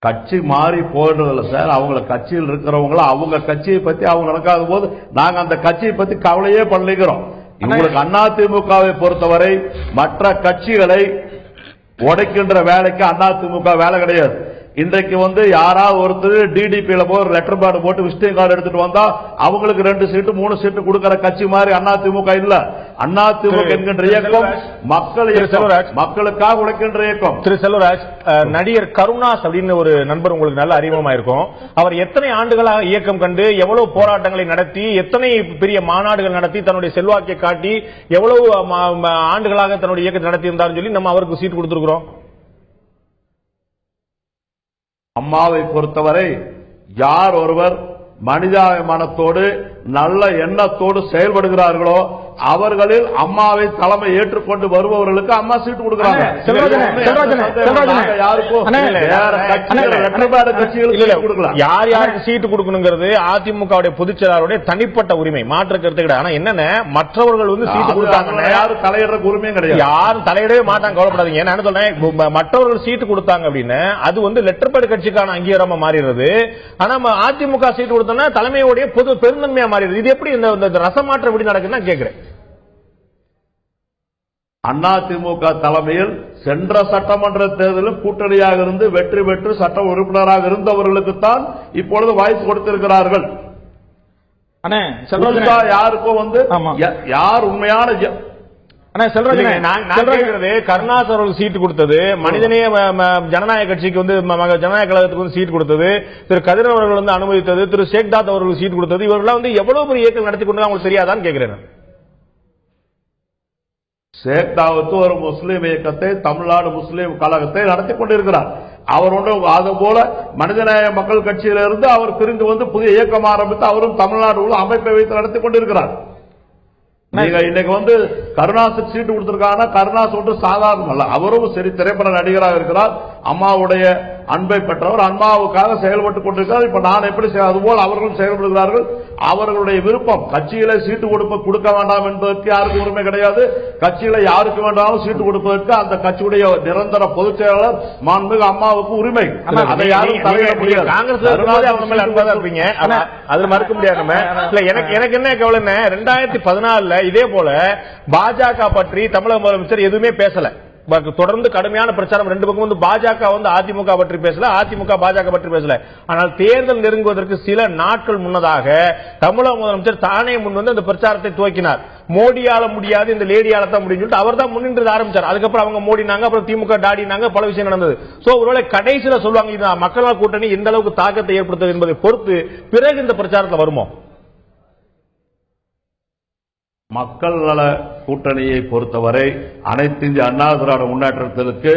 கட்சி மாறி போடுறதில்ல சார். அவங்க கட்சியில் இருக்கிறவங்கள அவங்க கட்சியை பத்தி அவங்க நடக்காத போது நாங்க அந்த கட்சியை பத்தி கவலையே பண்ணிக்கிறோம். உங்களுக்கு அதிமுகவை பொறுத்தவரை மற்ற கட்சிகளை உடைக்கின்ற வேலைக்கு அதிமுக வேலை கிடையாது. இன்றைக்கு யாராவது ஒருத்தர் டிடிபியில போய் லெட்டர் பேட் போட்டு விசிட்டிங் கார்டு எடுத்துட்டு வந்தா அவங்களுக்கு 2 சீட்டு 3 சீட்டு கொடுக்கிற கட்சி மாதிரி அதிமுக இல்ல. அதிமுக என்கின்ற இயக்கம் மக்களுக்காக உழைக்கின்ற இயக்கம். திரு செல்வராஜ், நடிகர் கருணாஸ் அப்படின்னு ஒரு நண்பர் உங்களுக்கு நல்ல அறிமுகமா இருக்கும். அவர் எத்தனை ஆண்டுகளாக இயக்கம் கண்டு எவ்வளவு போராட்டங்களை நடத்தி எத்தனை பெரிய மாநாடுகள் நடத்தி தன்னுடைய செல்வாக்கை காட்டி எவ்வளவு ஆண்டுகளாக தன்னுடைய இயக்கத்தை நடத்தி இருந்தார் சொல்லி நம்ம அவருக்கு சீட் கொடுத்திருக்கிறோம். அம்மாவை பொறுத்தவரை யார் ஒருவர் மனிதாபிமானத்தோடு நல்ல எண்ணத்தோடு செயல்படுகிறார்களோ அவர்களில் அம்மாவை தலைமை ஏற்றுக்கொண்டு வருபவர்களுக்கு அம்மா சீட்டு கொடுக்கிறாங்க. யார் யாருக்கு சீட்டு கொடுக்கணுங்கிறது அதிமுக பொதுச் செயலாளருடைய தனிப்பட்ட உரிமை, மாற்று கருத்து கிடையாது. ஆனா என்ன மற்றவர்கள் சீட்டு கொடுத்தாங்க, யாரும் தலையிடுற உரிமையும் கிடையாது, யாரும் தலையிடவே மாட்டாங்க. கவலைப்படாதீங்க. நான் சொல்றேன், மற்றவர்கள் சீட்டு கொடுத்தாங்க அப்படின்னு அது லெட்டர் பேட் கட்சிக்கான அங்கீகாரமா மாறிடுறது. ஆனா அதிமுக சீட்டு கொடுத்தோம்னா தலைமையுடைய பொது பெருந்தன்மையா மாறிடுது. இது எப்படி இந்த ரசமாற்றம் எப்படி நடக்குன்னு கேட்கிறேன். அதிமுக தலைமையில் சென்ற சட்டமன்ற தேர்தலில் கூட்டணியாக இருந்து வெற்றி பெற்று சட்ட உறுப்பினராக இருந்தவர்களுக்குத்தான் இப்பொழுது வாய்ப்பு கொடுத்திருக்கிறார்கள். யாருக்கும் யார் உண்மையான கருணாஸ் அவர்களுக்கு சீட்டு கொடுத்தது, மனிதநேய ஜனநாயக கட்சிக்கு ஜனநாயக கழகத்துக்கு சீட் கொடுத்தது, திரு கதிர் அவர்கள் அனுமதித்தது, திரு ஷேக்தாத் அவர்களுக்கு சீட் கொடுத்தது, இவர்கள் எவ்வளவு பெரிய இயக்கம் நடத்தி கொண்டு அவங்களுக்கு தெரியாதான்னு கேட்கிறேன். ஷேக்தாவுக்கு ஒரு முஸ்லீம் இயக்கத்தை தமிழ்நாடு முஸ்லீம் கழகத்தை நடத்தி கொண்டிருக்கிறார். அவர் அதுபோல மனிதநேய மக்கள் கட்சியிலிருந்து அவர் பிரிந்து புதிய இயக்கம் ஆரம்பித்து அவரும் தமிழ்நாடு உள்ள அமைப்பை வைத்து நடத்தி கொண்டிருக்கிறார். நீங்க இன்னைக்கு கருணாசுக்கு சீட்டு கொடுத்திருக்காங்க. கருணாஸ் சாதாரணம் அல்ல, அவரும் சரி திரைப்பட நடிகராக இருக்கிறார், அம்மாவுடைய அன்பை பெற்றவர், அம்மாவுக்காக செயல்பட்டுக் கொண்டிருக்கிறார். இப்ப நான் எப்படி அதுபோல் அவர்களும் செயல்படுகிறார்கள். அவர்களுடைய விருப்பம். கட்சியில சீட்டு கொடுக்க வேண்டாம் என்பதற்கு யாருக்கு உரிமை கிடையாது. கட்சியில யாருக்கு வேண்டாலும் சீட்டு கொடுப்பதற்கு அந்த கட்சியுடைய நிரந்தர பொதுச் செயலாளர் மாண்புமிகு அம்மாவுக்கு உரிமை. அதை யாரும் தலையிட முடியாது. அது மறுக்க முடியாது. எனக்கு என்ன கவலை, 2014 இதே போல பாஜக பற்றி தமிழக முதலமைச்சர் எதுவுமே பேசல. தொடர்ந்து கடுமையான பிரச்சாரம், 2 பக்கம் பாஜக அதிமுக பற்றி பேசல, அதிமுக பாஜக பற்றி பேசல. ஆனால் தேர்தல் நெருங்குவதற்கு சில நாட்கள் முன்னதாக தமிழக முதலமைச்சர் தானே முன் அந்த பிரச்சாரத்தை துவக்கினார். மோடியால முடியாது, இந்த லேடியால தான் முடியும் சொல்லிட்டு அவர் தான் முன்னின்று ஆரம்பிச்சார். அதுக்கப்புறம் அவங்க மோடினாங்க, அப்புறம் திமுக டாடினாங்க, பல விஷயம் நடந்தது. சோ ஒருவேளை கடைசியில சொல்லுவாங்க இது மக்கள் கூட்டணி எந்த அளவுக்கு தாக்கத்தை ஏற்படுத்தது என்பதை பொறுத்து பிறகு இந்த பிரச்சாரத்தில் வருமோ. மக்கள் நல கூட்டணியை பொறுத்தவரை அனைத்து இந்திய அண்ணா திராவிட முன்னேற்றத்திற்கு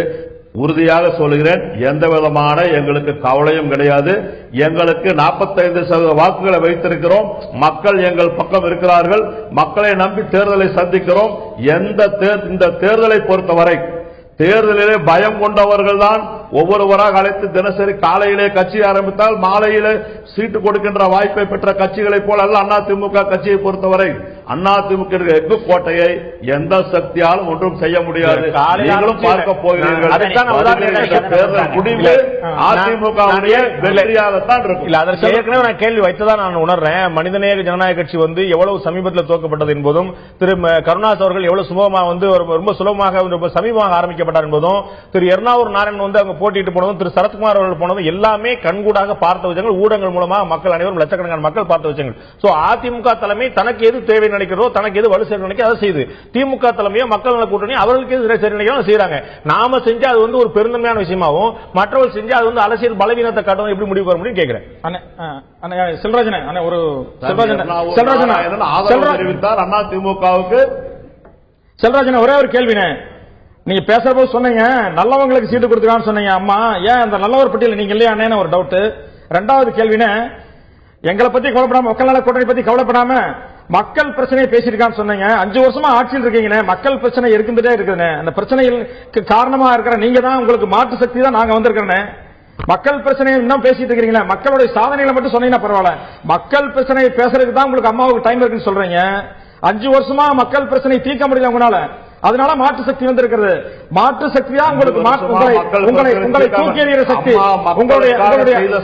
உறுதியாக சொல்கிறேன், எந்த விதமான எங்களுக்கு கவலையும் கிடையாது. எங்களுக்கு 45% வாக்குகளை வைத்திருக்கிறோம். மக்கள் எங்கள் பக்கம் இருக்கிறார்கள். மக்களை நம்பி தேர்தலை சந்திக்கிறோம். இந்த தேர்தலை பொறுத்தவரை தேர்தலிலே பயம் கொண்டவர்கள் தான் ஒவ்வொருவராக அழைத்து தினசரி காலையிலே கட்சி ஆரம்பித்தால் மாலையிலே சீட்டு கொடுக்கின்ற வாய்ப்பை பெற்ற கட்சிகளைப் போல அல்ல அதிமுக கட்சியை பொறுத்தவரை. அதிமுக எஃகு கோட்டையை எந்த சக்தியாலும் ஒன்றும் செய்ய முடியாது. நீங்களும் பார்க்க போகிறீர்கள். தேர்தல் முடிவு அதிமுக வெற்றியாகத்தான் இருக்கும். அதற்கு ஏற்கனவே நான் கேள்வி வைத்ததான் நான் உணர்றேன். மனிதநேய ஜனநாயக கட்சி எவ்வளவு சமீபத்தில் துவக்கப்பட்டது என்பதும், திரு கருணாஸ் அவர்கள் எவ்வளவு சுலபமாக ரொம்ப சுலபமாக சமீபமாக ஆரம்பிக்கப்பட்டார் என்பதும், திரு எர்ணாவூர் நாராயணன் அவங்க போட்டிட்டு போனதும், திரு சரத்குமார் அவர்கள் போனதும் எல்லாமே கண்கூடாக பார்த்த விஷயங்கள். ஊடகங்கள் மூலமாக மக்கள் அனைவரும் லட்சக்கணக்கான மக்கள் பார்த்த விஷயங்கள். அதிமுக தலைமை தனக்கு எது தேவை நினைக்கிறதோ, தனக்கு எது வலு சேர்க்க நினைக்க அதை செய்யுது. திமுக தலைமையோ மக்கள் நல கூட்டணி அவர்களுக்கு எது சரி நினைக்கிறோம் செய்யறாங்க. நாம செஞ்சா அது வந்து ஒரு பெருந்தன்மையான விஷயமாவும், மற்றவர்கள் செஞ்சா அது வந்து அரசியல் பலவீனத்தை காட்டும் எப்படி முடிவு வர முடியும் கேட்கிறேன். செல்வராஜன் ஒரு தெரிவித்தார் அண்ணா திமுகவுக்கு. செல்வராஜன் ஒரே ஒரு கேள்வினே, நீங்க பேசுறப்போ சொன்னீங்க நல்லவங்களுக்கு சீட்டு கொடுத்துருக்கான்னு சொன்னீங்க. அம்மா ஏன் அந்த நல்லவர் பட்டியல் நீங்க இல்லையா ஒரு டவுட். ரெண்டாவது கேள்வினே, எங்களை பத்தி கவலைப்படாம, மக்கள் நல கூட்டணி பத்தி கவலைப்படாம மக்கள் பிரச்சனையை பேசிருக்கான்னு சொன்னீங்க. 5 வருஷமா ஆட்சியில் இருக்கீங்க, மக்கள் பிரச்சனை இருந்துட்டே இருக்குதுன்னு. அந்த பிரச்சனைகளுக்கு காரணமா இருக்கிற நீங்க தான், உங்களுக்கு மாற்று சக்தி தான் நாங்க வந்திருக்கிறேன். மக்கள் பிரச்சனையை இன்னும் பேசிட்டு இருக்கீங்களா? மக்களுடைய சாதனைகளை மட்டும் சொன்னீங்கன்னா பரவாயில்ல, மக்கள் பிரச்சனையை பேசுறதுக்கு தான் உங்களுக்கு அம்மாவுக்கு டைம் இருக்குன்னு சொல்றீங்க. 5 வருஷமா மக்கள் பிரச்சனை தீர்க்க முடியல உங்களால, அதனால மாற்று சக்தி வந்திருக்கிறது. மாற்று சக்தி தான் உங்களுக்கு உங்களை தூக்கி எறிகிற சக்தி. உங்களுடைய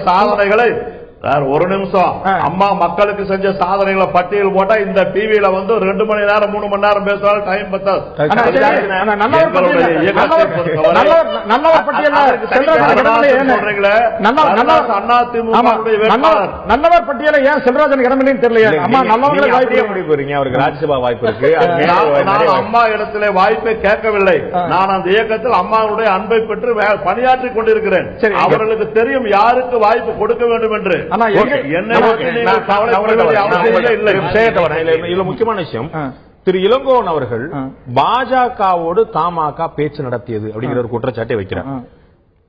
சாதனைகளை ஒரு நிமிஷம், அம்மா மக்களுக்கு செஞ்ச சாதனைகளை பட்டியல் போட்டா இந்த டிவியில வந்து 2 மணி நேரம் 3 மணி நேரம் பேசுவாங்க, டைம் பத்தாது. நல்லவர் பட்டியல ஏன் செல்வராஜன் இடமில்லைன்னு தெரியல. அம்மா நல்லவங்களை வாய்ப்பு முடிவு போறீங்க, அவருக்கு ராஜ்யசபா வாய்ப்பு இருக்கு. நான் அம்மா இடத்திலே வாய்ப்பை கேட்கவில்லை. நான் அந்த இயக்கத்தில் அம்மாவுடைய அன்பை பெற்று பணியாற்றிக் கொண்டிருக்கிறேன். அவர்களுக்கு தெரியும் யாருக்கு வாய்ப்பு கொடுக்க வேண்டும் என்று. முக்கியமான விஷயம், திரு இளங்கோவன் அவர்கள் பாஜகவோடு தமாக பேச்சு நடத்தியது அப்படிங்கிற ஒரு குற்றச்சாட்டை வைக்கிறார்.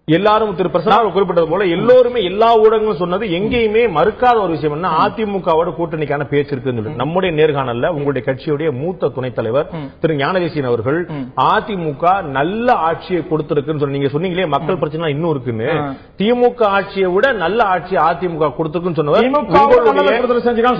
எல்லாரும் திரு பிரசன்னா குறிப்பிட்டது போல எல்லோருமே எல்லா ஊடகங்களும் சொன்னது எங்கேயுமே மறுக்காத ஒரு விஷயம் என்ன, அதிமுகவோட கூட்டணிக்கான பேச்சு இருக்குன்னு. நம்முடைய நேர்காணல்ல உங்களுடைய கட்சியுடைய மூத்த துணைத் தலைவர் திரு ஞானதேசியன் அவர்கள் அதிமுக நல்ல ஆட்சியை கொடுத்திருக்குன்னு சொன்ன, நீங்க சொன்னீங்களே மக்கள் பிரச்சனை இன்னும் இருக்குன்னு, திமுக ஆட்சியை விட நல்ல ஆட்சி அதிமுக கொடுத்திருக்குன்னு சொன்னவர்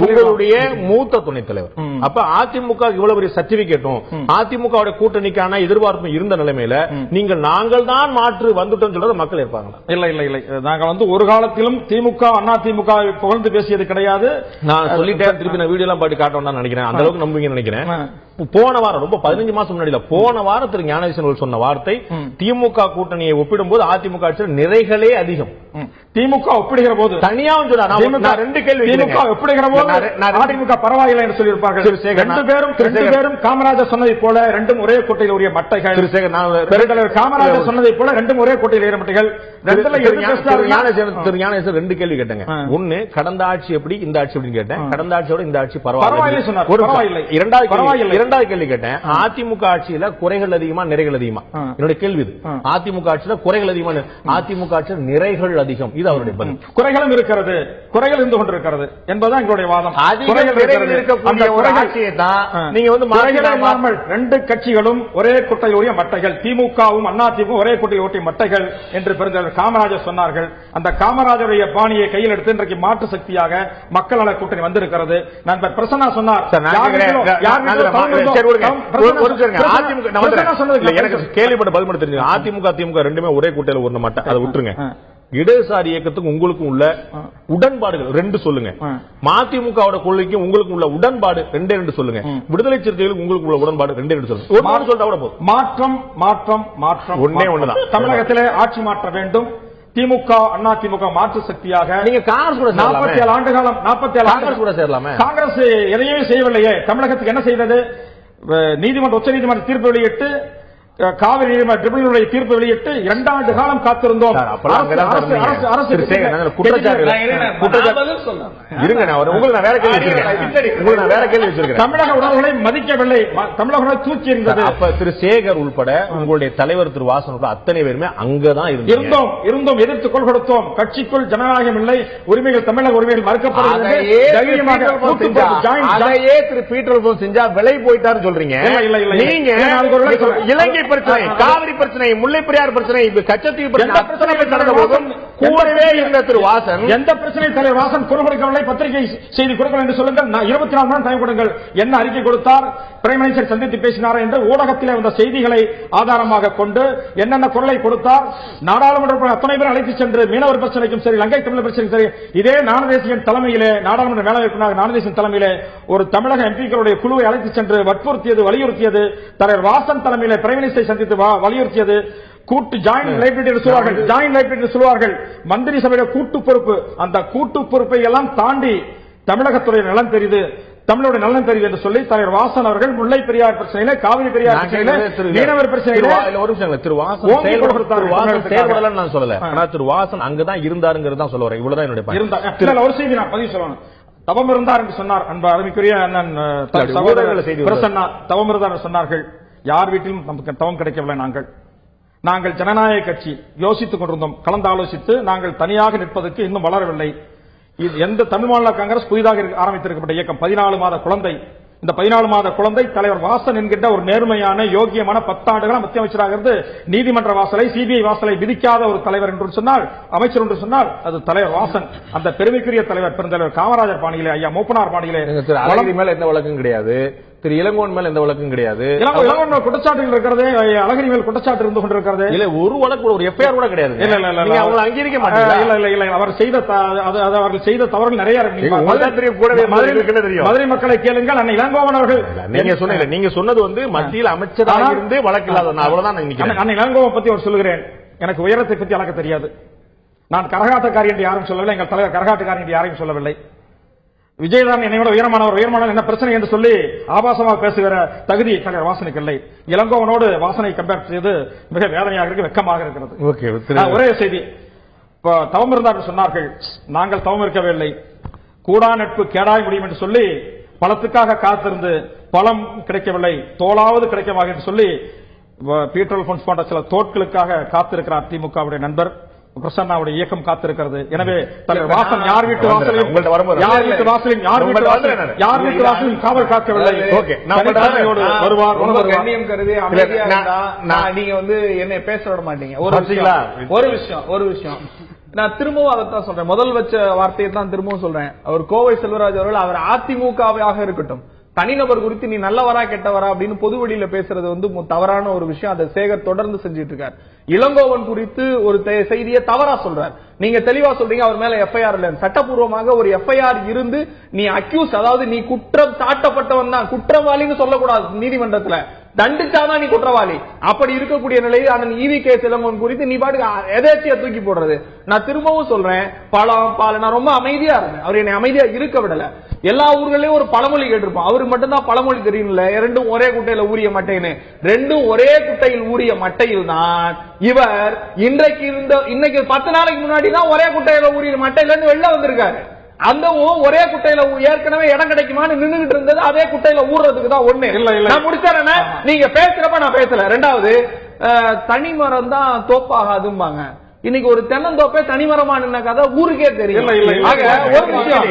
உங்களுடைய மூத்த துணைத் தலைவர். அப்ப அதிமுக இவ்வளவு பெரிய சர்டிபிகேட்டும் அதிமுக கூட்டணிக்கான எதிர்பார்ப்பும் இருந்த நிலைமையில நீங்கள் நாங்கள் தான் மாற்று வந்துட்டோம் சொல்றது மக்கள் இருப்பாங்களா? இல்ல இல்ல இல்ல, நாங்க வந்து ஒரு காலத்திலும் திமுக அண்ணா திமுக புகழ்ந்து பேசியது கிடையாது. நான் சொல்லிட்டேன், திருப்பி நான் வீடியோ எல்லாம் பாட்டு காட்டணும்னு நினைக்கிறேன். அந்த அளவுக்கு நம்புவீங்கன்னு நினைக்கிறேன். போன வாரம், ரொம்ப 15 மாசம் முன்னாடி, போன வாரம் திரு ஞானதேசன் சொன்ன வார்த்தை, திமுக கூட்டணியை ஒப்பிடும்போது அதிமுக ஆட்சியில் நிறைகளே அதிகம். திமுக ஒப்பிடுகிற போது தனியாவும் சொன்னார். 2 கேள்வி. திமுக ஒப்பிடுகிற போது அதிமுக பரவாயில்லை என்று சொல்லியிருப்பார்கள். 2 பேரும் காமராஜர் சொன்னதை போல 2ம் ஒரே கோட்டையில் உரிய மட்டைகள். பெருந்தலைவர் காமராஜர் சொன்னதை போல 2ம் ஒரே கோட்டையில் உரிய மட்டைகள். திரு ஞானதேசன் 2 கேள்வி கேட்டாங்க. ஒன்னு, கடந்த ஆட்சி எப்படி, இந்த ஆட்சி எப்படின்னு கேட்டேன். கடந்த ஆட்சியோட இந்த ஆட்சி பரவாயில்லை சொன்னார். இரண்டாவது கேள்வி கேட்டேன், அதிமுக ஆட்சியில குறைகள் அதிகமா நிறைகள் அதிகமா? என்னுடைய கேள்வி இது. அதிமுக ஆட்சியில குறைகள் அதிகமா, அதிமுக ஆட்சியில் நிறைகள் அதிகம். இது அவருடைய பதில். குறைகளும் இருக்கிறது, குறைகள் இருந்து கொண்டிருக்கிறது என்பதுதான் எங்களுடைய வாதம். நீங்க வந்து 2 கட்சிகளும் ஒரே குட்டையில் உரிய மட்டைகள், திமுகவும் அண்ணா திமுக ஒரே குட்டையில் ஓட்டிய மட்டைகள் என்று பெருந்தலைவர் காமராஜர் சொன்னார்கள். அந்த காமராஜருடைய பாணியை கையில் எடுத்து இன்றைக்கு மாற்று சக்தியாக மக்கள் நல கூட்டணி வந்திருக்கிறது. நண்பர் பிரசன்னா சொன்னார், கேள்விப்பட்ட பதில் தெரிஞ்சு அதிமுக திமுக 2மே ஒரே கூட்டையில் ஒரு மட்டை, அதை விட்டுருங்க. இடதுசாரி இயக்கத்துக்கு உங்களுக்கும் உள்ள உடன்பாடுகள் 2 சொல்லுங்க. மதிமுகவோட கொள்கைக்கும் உங்களுக்கும் உள்ள உடன்பாடு 2 சொல்லுங்க. விடுதலை சிறுத்தைகளுக்கு உங்களுக்கு உள்ள உடன்பாடு 2 சொல்லுங்க. ஒரு சொல்லிட்டா கூட போதும். மாற்றம் ஒண்ணுதான். தமிழகத்திலே ஆட்சி மாற்ற வேண்டும். திமுக அண்ணா திமுக மாற்று சக்தியாக நீங்க காங்கிரஸ் கூட 47 ஆண்டு காலம் 47 காங்கிரஸ் கூட சேரலாமே. காங்கிரஸ் எதையும் செய்யவில்லையே. தமிழகத்துக்கு என்ன செய்தது? நீதிமன்ற உச்ச நீதிமன்ற தீர்ப்பு வெளியிட்டு, காவிரி ட்ரிபியூனலுடைய தீர்ப்பு வெளியிட்டு 2 ஆண்டு காலம் காத்திருந்தோம். தமிழக உணர்வுகளை மதிக்கவில்லை, தமிழக உணர்வை தூக்கி இருந்தது. அப்ப திரு சேகர் உள்பட உங்களுடைய தலைவர் திரு வாசன் அத்தனை பேருமே அங்கதான் இருந்தோம், எதிர்த்து கொள் கொடுத்தோம். கட்சிக்குள் ஜனநாயகம் இல்லை, உரிமைகள் தமிழக உரிமைகள் மறுக்கப்படுகிறது. திரு பீட்டர் செஞ்சா விலை போயிட்டாரு சொல்றீங்க. நீங்க இலங்கை பிரச்சனை, காவிரி பிரச்சனை, முல்லை பெரியார் பிரச்சனை, கச்சத்தீவு பிரச்சனை நடந்த போதும் கூடவே இருந்த திரு வாசன், எந்த பிரச்சனை தலைவர் வாசன் குரல் கொடுக்கவில்லை, பத்திரிகை செய்தி கொடுக்கணும் என்று சொல்லுங்கள். 24 மணி நேரம் டைம் கொடுங்கள். என்ன அறிக்கை கொடுத்தார், பிரைம் மினிஸ்டர் சந்தித்து பேசினார் என்று ஊடகத்தில் வந்த செய்திகளை ஆதாரமாக கொண்டு என்னென்ன குரலை கொடுத்தார், நாடாளுமன்ற அத்தனை பேர் அழைத்து சென்று மீனவர் பிரச்சனைக்கும் சரி, லங்கை தமிழர் பிரச்சனைக்கும் சரி, இதே ஞானதேசியன் தலைமையிலே, நாடாளுமன்ற மேலவைக்குள்ளாக ஞானதேசியன் தலைமையிலே ஒரு தமிழக எம்பிக்களுடைய குழுவை அழைத்து சென்று வற்புறுத்தியது, வலியுறுத்தியது. தலைவர் வாசன் தலைமையிலே பிரைம் மினிஸ்டரை சந்தித்து வலியுறுத்தியது. கூட்டு ஜாயிண்ட் லைப்ரரி சொல்வார்கள், மந்திரி சபையில கூட்டு பொறுப்பு. அந்த கூட்டு பொறுப்பை எல்லாம் தாண்டி தமிழகத்துடைய நலன் தெரியுது. தமிழோட நலன் தெரிவு என்று சொல்லி தலைவர் வாசன் அவர்கள் முல்லை பெரியார் பிரச்சனையில, காவிரி பெரியார் பிரச்சனையில, மீனவர் பிரச்சனையில ஒரு நிமிஷம் திரு வாசன் செயல்படலாம் நான் சொல்லல. ஆனா திரு வாசன் அங்கதான் இருந்தாருங்கிறது தான் சொல்ல வரேன். இவ்வளவுதான் என்னுடைய இருந்தார். ஒரு செய்தி நான் பதிவு சொல்லணும். தவம் இருந்தார் என்று சொன்னார் அன்பு அருமைக்குரிய அண்ணன் சகோதரர்கள் பிரசன்னா. தவம் இருந்தார் என்று சொன்னார்கள். யார் வீட்டிலும் நமக்கு தவம் கிடைக்கவில்லை. நாங்கள் ஜனநாயக கட்சி யோசித்துக் கொண்டிருந்தோம். கலந்து ஆலோசித்து நாங்கள் தனியாக நிற்பதற்கு இன்னும் வளரவில்லை. எந்த தமிழ் மாநில காங்கிரஸ் புதிதாக ஆரம்பித்திருக்கப்பட்ட இயக்கம் 14 மாத குழந்தை. இந்த 14 மாத குழந்தை தலைவர் வாசன் என்கின்ற ஒரு நேர்மையான யோகியமான 10 ஆண்டுகள் மத்திய அமைச்சராக இருந்து நீதிமன்ற வாசலை, சிபிஐ வாசலை விதிக்காத ஒரு தலைவர் என்று சொன்னால், அமைச்சர் என்று சொன்னால் அது தலைவர் வாசன். அந்த பெருமைக்குரிய தலைவர் பெருந்தலைவர் காமராஜர் பாணியிலே, ஐயா மூப்பனார் பாணியிலே மேல எந்த வழக்கும் கிடையாது. திரு இளங்கோவன் மேல எந்த வழக்கும் கிடையாது. இளங்கோவன் குற்றச்சாட்டுகள் இருக்கிறது, அழகிரி மேல் குற்றச்சாட்டு இருந்து கொண்டிருக்கிறது. இல்ல ஒரு வழக்கு ஒரு எஃப்ஐஆர் கூட கிடையாது. இல்ல அங்கீகரிக்க மாட்டாங்க. இல்ல அவர்கள் செய்த தவறுகள் நிறைய மதுரை மக்களை கேளுங்கள். அண்ணன் இளங்கோவன் அவர்கள் நீங்க சொன்னது வந்து மத்தியில் அமைச்சராக இருந்து வழக்கு இல்லாத அவ்வளவுதான். அண்ணன் இளங்கோவன் பத்தி ஒரு சொல்லுகிறேன். எனக்கு உயரத்தை பத்தி அளக்க தெரியாது. நான் கரகாட்டக்காரி என்று யாரும் சொல்லவில்லை. எங்கள் தலைவர் கரகாட்டக்காரி என்று யாரையும் சொல்லவில்லை. விஜயதான் என்னையோட உயரமானவர் என்ன பிரச்சனை என்று சொல்லி ஆபாசமாக பேசுகிற தகுதி தலைவர் வாசனுக்கு இல்லை. இளங்கோவனோடு வாசனை கம்பேர் செய்து மிக வேதனையாக இருக்கு, வெக்கமாக இருக்கிறது. ஒரே செய்தி. தவம் இருந்தார் சொன்னார்கள். நாங்கள் தவம் இருக்கவில்லை. கூடா நட்பு கேடாய் முடியும் என்று சொல்லி பழத்துக்காக காத்திருந்து பழம் கிடைக்கவில்லை, தோளாவது கிடைக்கமாக என்று சொல்லி பீட்டர் அல்போன்ஸ் போன்ற சில தோட்களுக்காக காத்திருக்கிறார் திமுகவுடைய நண்பர் பிரசன்னாவுடைய இயக்கம் காத்திருக்கிறது. எனவே தலைவர் வாசன் யார் வீட்டு வாசலையும் காவல் காக்கவில்லை. வருவார். நீங்க வந்து என்னை பேச விட மாட்டீங்க. ஒரு விஷயம் நான் திரும்பவும் அதைத்தான் சொல்றேன். முதல் வச்ச வார்த்தையை தான் திரும்பவும் சொல்றேன். அவர் கோவை செல்வராஜ் அவர்கள் அவர் அதிமுகவாக இருக்கட்டும், தனிநபர் குறித்து நீ நல்லவரா கெட்டவரா அப்படின்னு பொது வெளியில பேசுறது வந்து தவறான ஒரு விஷயம். அதை சேகர் தொடர்ந்து செஞ்சிட்டு இருக்கார். இளங்கோவன் குறித்து ஒரு செய்தியை தவறா சொல்றார். நீங்க தெளிவா சொல்றீங்க அவர் மேல எஃப்ஐஆர் இல்ல. சட்டப்பூர்வமாக ஒரு எஃப்ஐஆர் இருந்து நீ அக்யூஸ், அதாவது நீ குற்றம் சாட்டப்பட்டவன் தான், குற்றவாளின்னு சொல்லக்கூடாது. நீதிமன்றத்துல தண்டிச்சாதான் நீ குற்றவாளி. அப்படி இருக்கக்கூடிய நிலையில் அந்த EVK இளங்கோவன் குறித்து நீ பாட்டு எதேச்சியா தூக்கி போடுறது. நான் திரும்பவும் சொல்றேன், நான் ரொம்ப அமைதியா இருந்தேன். அவர் என்னை அமைதியா இருக்க விடல. எல்லா ஊர்களையும் ஒரு பழமொழி கேட்டிருப்போம். அவருக்கு மட்டும்தான் பழமொழி தெரியல. இரண்டும் ஒரே குட்டையில ஊறிய மட்டைன்னு. ரெண்டும் ஒரே குட்டையில் ஊறிய மட்டையில் தான் இவர் இன்னைக்கு 10 நாளைக்கு முன்னாடி தான் ஒரே குட்டையில ஊறிய மட்டையில இருந்து வெளில வந்திருக்காரு. அந்த ஒரே குட்டையில ஏற்கனவே இடம் கிடைக்குமான்னு நின்றுகிட்டு இருந்தது. அதே குட்டையில ஊறுறதுக்கு தான் ஒண்ணு. நான் முடிச்சேன். நீங்க பேசுறப்ப நான் பேசல. ரெண்டாவது, தனிமரம் தான் தோப்பாகாதும்பாங்க. இன்னைக்கு ஒரு தென்னந்தோப்பே தனிமரமா நின்ன கதை ஊருக்கே தெரியும். ஒரு விஷயம்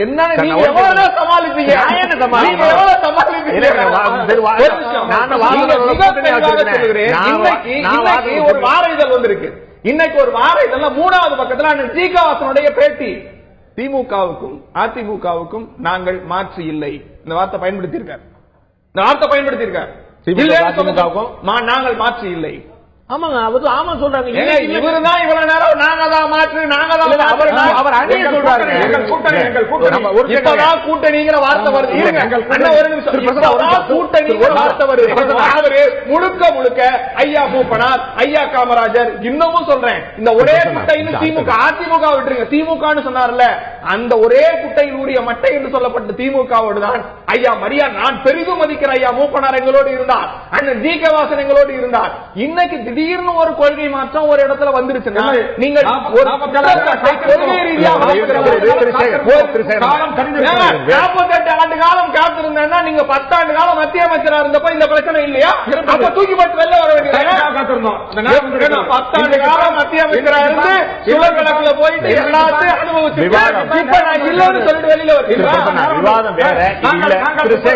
என்ன, நீங்க எவ்வளவு சமாளிப்பீங்க? ஒரு வார இதழ் வந்திருக்கு. இன்னைக்கு ஒரு வார இதழ்ல 3வது பக்கத்துல ஜிகாவாசனுடைய பேட்டி. திமுகவுக்கும் அதிமுகவுக்கும் நாங்கள் மாற்று இல்லை. இந்த வார்த்தை பயன்படுத்தியிருக்கார். நாங்கள் மாற்று இல்லை. ஆமாங்க, அவர் ஆமா சொல்றாங்க. இவருதான் இவ்வளவு நேரம் நாங்க தான் மாற்று, நாங்க தான் அவர் அணிய சொல்றாரு. இப்பதான் கூட்டணிங்கிற வார்த்தை வருது. கூட்டணிங்கிற வார்த்தை வருது. அவரு முழுக்க ஐயா மூப்பனார், ஐயா காமராஜர், இன்னமும் சொல்றேன், இந்த ஒரே குட்டைன்னு திமுக, அதிமுக விட்டுருங்க, திமுகன்னு சொன்னார்ல, அந்த ஒரே குட்டையில் ஊறிய மட்டை என்று சொல்லப்பட்ட திமுகவோடு தான் ஐயா மரியா, நான் பெரிதும் மதிக்கிற ஐயா மூப்பனார் எங்களோடு இருந்தார், அண்ணன் ஜி.கே. வாசன் எங்களோடு இருந்தார். இன்னைக்கு திடீர்னு ஒரு கொள்கை மாற்றம் ஒரு இடத்துல வந்துருச்சு. நீங்கள் 48 ஆண்டு காலம் காத்திருந்தா, நீங்க 10 ஆண்டு காலம் மத்திய அமைச்சரா இருந்தப்ப இந்த பிரச்சனை இல்லையா? தூக்கி போட்டு வெளில வர வேண்டியது. 10 ஆண்டு காலம் மத்திய அமைச்சரா இருந்து சுழல் வழக்குல போயிட்டு எல்லாத்தையும் அனுபவிச்சு இப்ப நான் இல்லன்னு சொல்லிட்டு வெளியில விவாதம் வேற. 35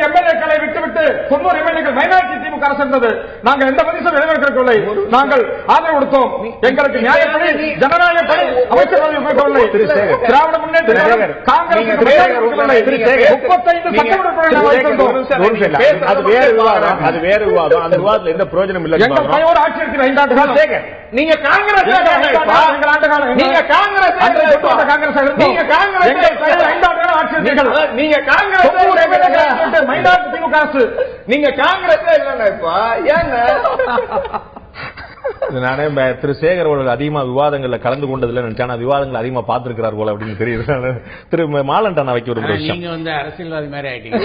எம்எல்ஏக்களை விட்டுவிட்டு 90 எம்எல்ஏக்கள் மைனாரிட்டி திமுக அரசு இருந்தது. நாங்கள் எந்த பதிலும் நிறைவேற்றவில்லை. நாங்கள் ஆதரவு கொடுத்தோம். எங்களுக்கு நியாயப்படி ஜனநாயகப்படி அமைச்சரவை கொடுக்கவில்லை. திராவிட முன்னேற்ற காங்கிரஸ் 35 அது வேற விவாதம். அந்த விவாதத்தில் எந்த பிரயோஜனம் இல்லை. எங்கள் பையோடு ஆட்சி இருக்கிற 5 ஆண்டு காலம் நீங்க காங்கிரஸ், நீங்க காங்கிரஸ், நீங்க காங்கிரஸ் 5 ஆண்டு காலம் ஆட்சி இருக்கிறீர்கள். நீங்க காங்கிரஸ் மைனாரிட்டி திமுக அரசு, நீங்க காங்கிரஸ் இல்லைன்னா இப்ப ஏங்க நானே திரு சேகர் அவர்கள் அதிகமா விவாதங்கள்ல கலந்து கொண்டதுல நினைச்சா விவாதங்கள் அதிகமா பார்த்திருக்கிறார் போல அப்படின்னு தெரியுது. திரு மாலன் நான் வைக்க ஒரு விஷயம், நீங்க வந்து அரசியல்வாதி மாதிரி ஆயிட்டீங்க.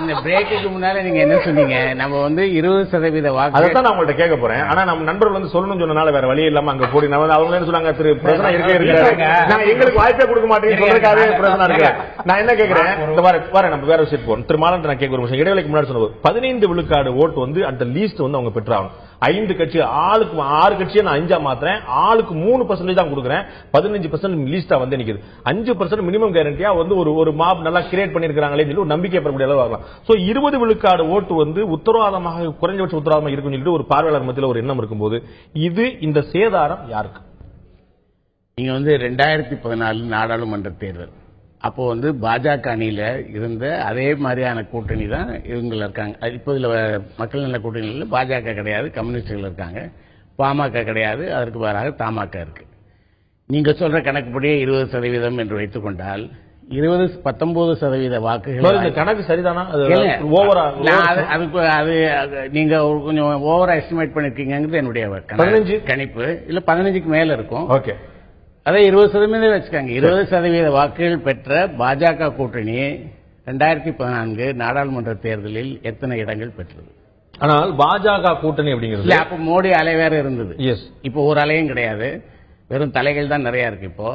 இந்த பிரேக்குக்கு முன்னால நீங்க என்ன சொன்னீங்க? நம்ம வந்து 20% வாக்கு, அதான் நான் உங்கள்ட்ட கேட்க போறேன். ஆனா நம்ம நண்பர்கள் வந்து சொல்லணும்னு சொன்னனால வேற வழி இல்லாம அங்க போடி அவங்க என்ன சொன்னாங்க, திரு பிரசனா இருக்காரு, நான் எங்களுக்கு வாய்ப்பே கொடுக்க மாட்டேன்னு சொல்றதுக்காகவே பிரசனா இருக்கேன். நான் என்ன கேட்கிறேன், இந்த மாதிரி நம்ம வேற விஷயம் போறோம். திரு மாலன் நான் கேட்க ஒரு விஷயம், இடைவெளிக்கு முன்னாடி சொன்ன 15 விழுக்காடு ஓட்டு வந்து அட் லீஸ்ட் வந்து அவங்க பெற்றாகணும். 5 கட்சி, ஆளுக்கு 6 கட்சியை நான் 5 மாத்துறேன், ஆளுக்கு 3% தான் கொடுக்குறேன், 15% லீஸ்டா வந்து நிக்குது. 5% மினிமம் கேரண்டியா வந்து ஒரு மாப் நல்லா கிரியேட் பண்ணிருக்காங்களே சொல்லி ஒரு நம்பிக்கை பெறக்கூடிய அளவு ஆகலாம். சோ 20 விழுக்காடு ஓட்டு வந்து உத்தரவாதமாக, குறைஞ்சபட்ச உத்தரவாதமாக இருக்குன்னு சொல்லிட்டு ஒரு பார்வையாளர் மத்தியில் ஒரு எண்ணம் இருக்கும்போது இது இந்த சேதாரம் யாருக்கு? நீங்க வந்து 2014 நாடாளுமன்ற தேர்தல் அப்போ வந்து பாஜக அணியில இருந்த அதே மாதிரியான கூட்டணி தான் இவங்க இருக்காங்க. இப்போ இதுல மக்கள் நல கூட்டணியில் பாஜக கிடையாது, கம்யூனிஸ்டுகள் இருக்காங்க, பாமக கிடையாது, அதற்கு பதிலாக தமாக இருக்கு. நீங்க சொல்ற கணக்குப்படியே 20% என்று வைத்துக் கொண்டால் 19% வாக்குகள் கணக்கு சரிதானா? அது நீங்க கொஞ்சம் ஓவரா எஸ்டிமேட் பண்ணிருக்கீங்கிறது என்னுடைய கணிப்பு. இல்ல 15க்கு மேல இருக்கும். ஓகே, அதை 20% வச்சுக்காங்க. 20% வாக்குகள் பெற்ற பாஜக கூட்டணி 2014 நாடாளுமன்ற தேர்தலில் எத்தனை இடங்கள் பெற்றது? ஆனால் பாஜக கூட்டணி அப்படிங்கிறது அப்ப மோடி அலை வேற இருந்தது. இப்போ ஒரு அலையும் கிடையாது, வெறும் தலைகள் தான் நிறைய இருக்கு இப்போ.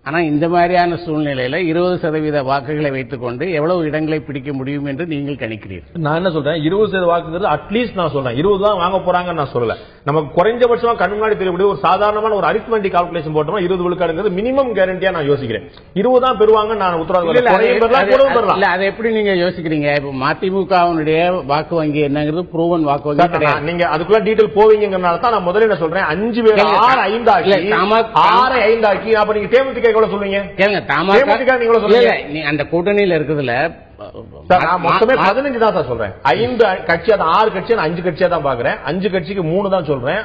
ஆனா இந்த மாதிரியான சூழ்நிலையில 20% வாக்குகளை வைத்துக் கொண்டு எவ்வளவு இடங்களை பிடிக்க முடியும் என்று நீங்கள் கணிக்கிறீர்கள்? நான் என்ன சொல்றேன், 20% வாக்குங்கிறது அட்லீஸ்ட் நான் சொல்றேன் 20 தான் வாங்க போறாங்கன்னு நான் சொல்லல. நமக்கு குறைஞ்சபட்சமா கண் முன்னாடி தெரியக்கூடிய ஒரு சாதாரணமான ஒரு அரித்மெட்டிக் கால்குலேஷன் போட்டோம்னா 20 விழுக்காடுங்கிறது மினிமம் கேரண்டியா நான் யோசிக்கிறேன். 20 தான் பெறுவாங்க நான் உத்தரவாதம். அதை எப்படி நீங்க யோசிக்கிறீங்க? இப்ப மதிமுகவுடைய வாக்கு வங்கி என்னங்கிறது ப்ரூவன் வாக்கு வங்கி கிடையாது. நீங்க அதுக்குள்ள டீடைல் போவீங்கறனால தான் நான் முதல்ல என்ன சொல்றேன், 5 பேர் 6-5 ஆக்கி அப்ப நீங்க தேமுதிக சொல்லுவீங்க. அந்த கூட்டணியில் இருக்குதுல மொத்தமே 15 தான் சார் சொல்றேன். 5 கட்சி, 6 கட்சி, 5 கட்சியா தான் பாக்குறேன். 5 கட்சிக்கு 3 தான் சொல்றேன்,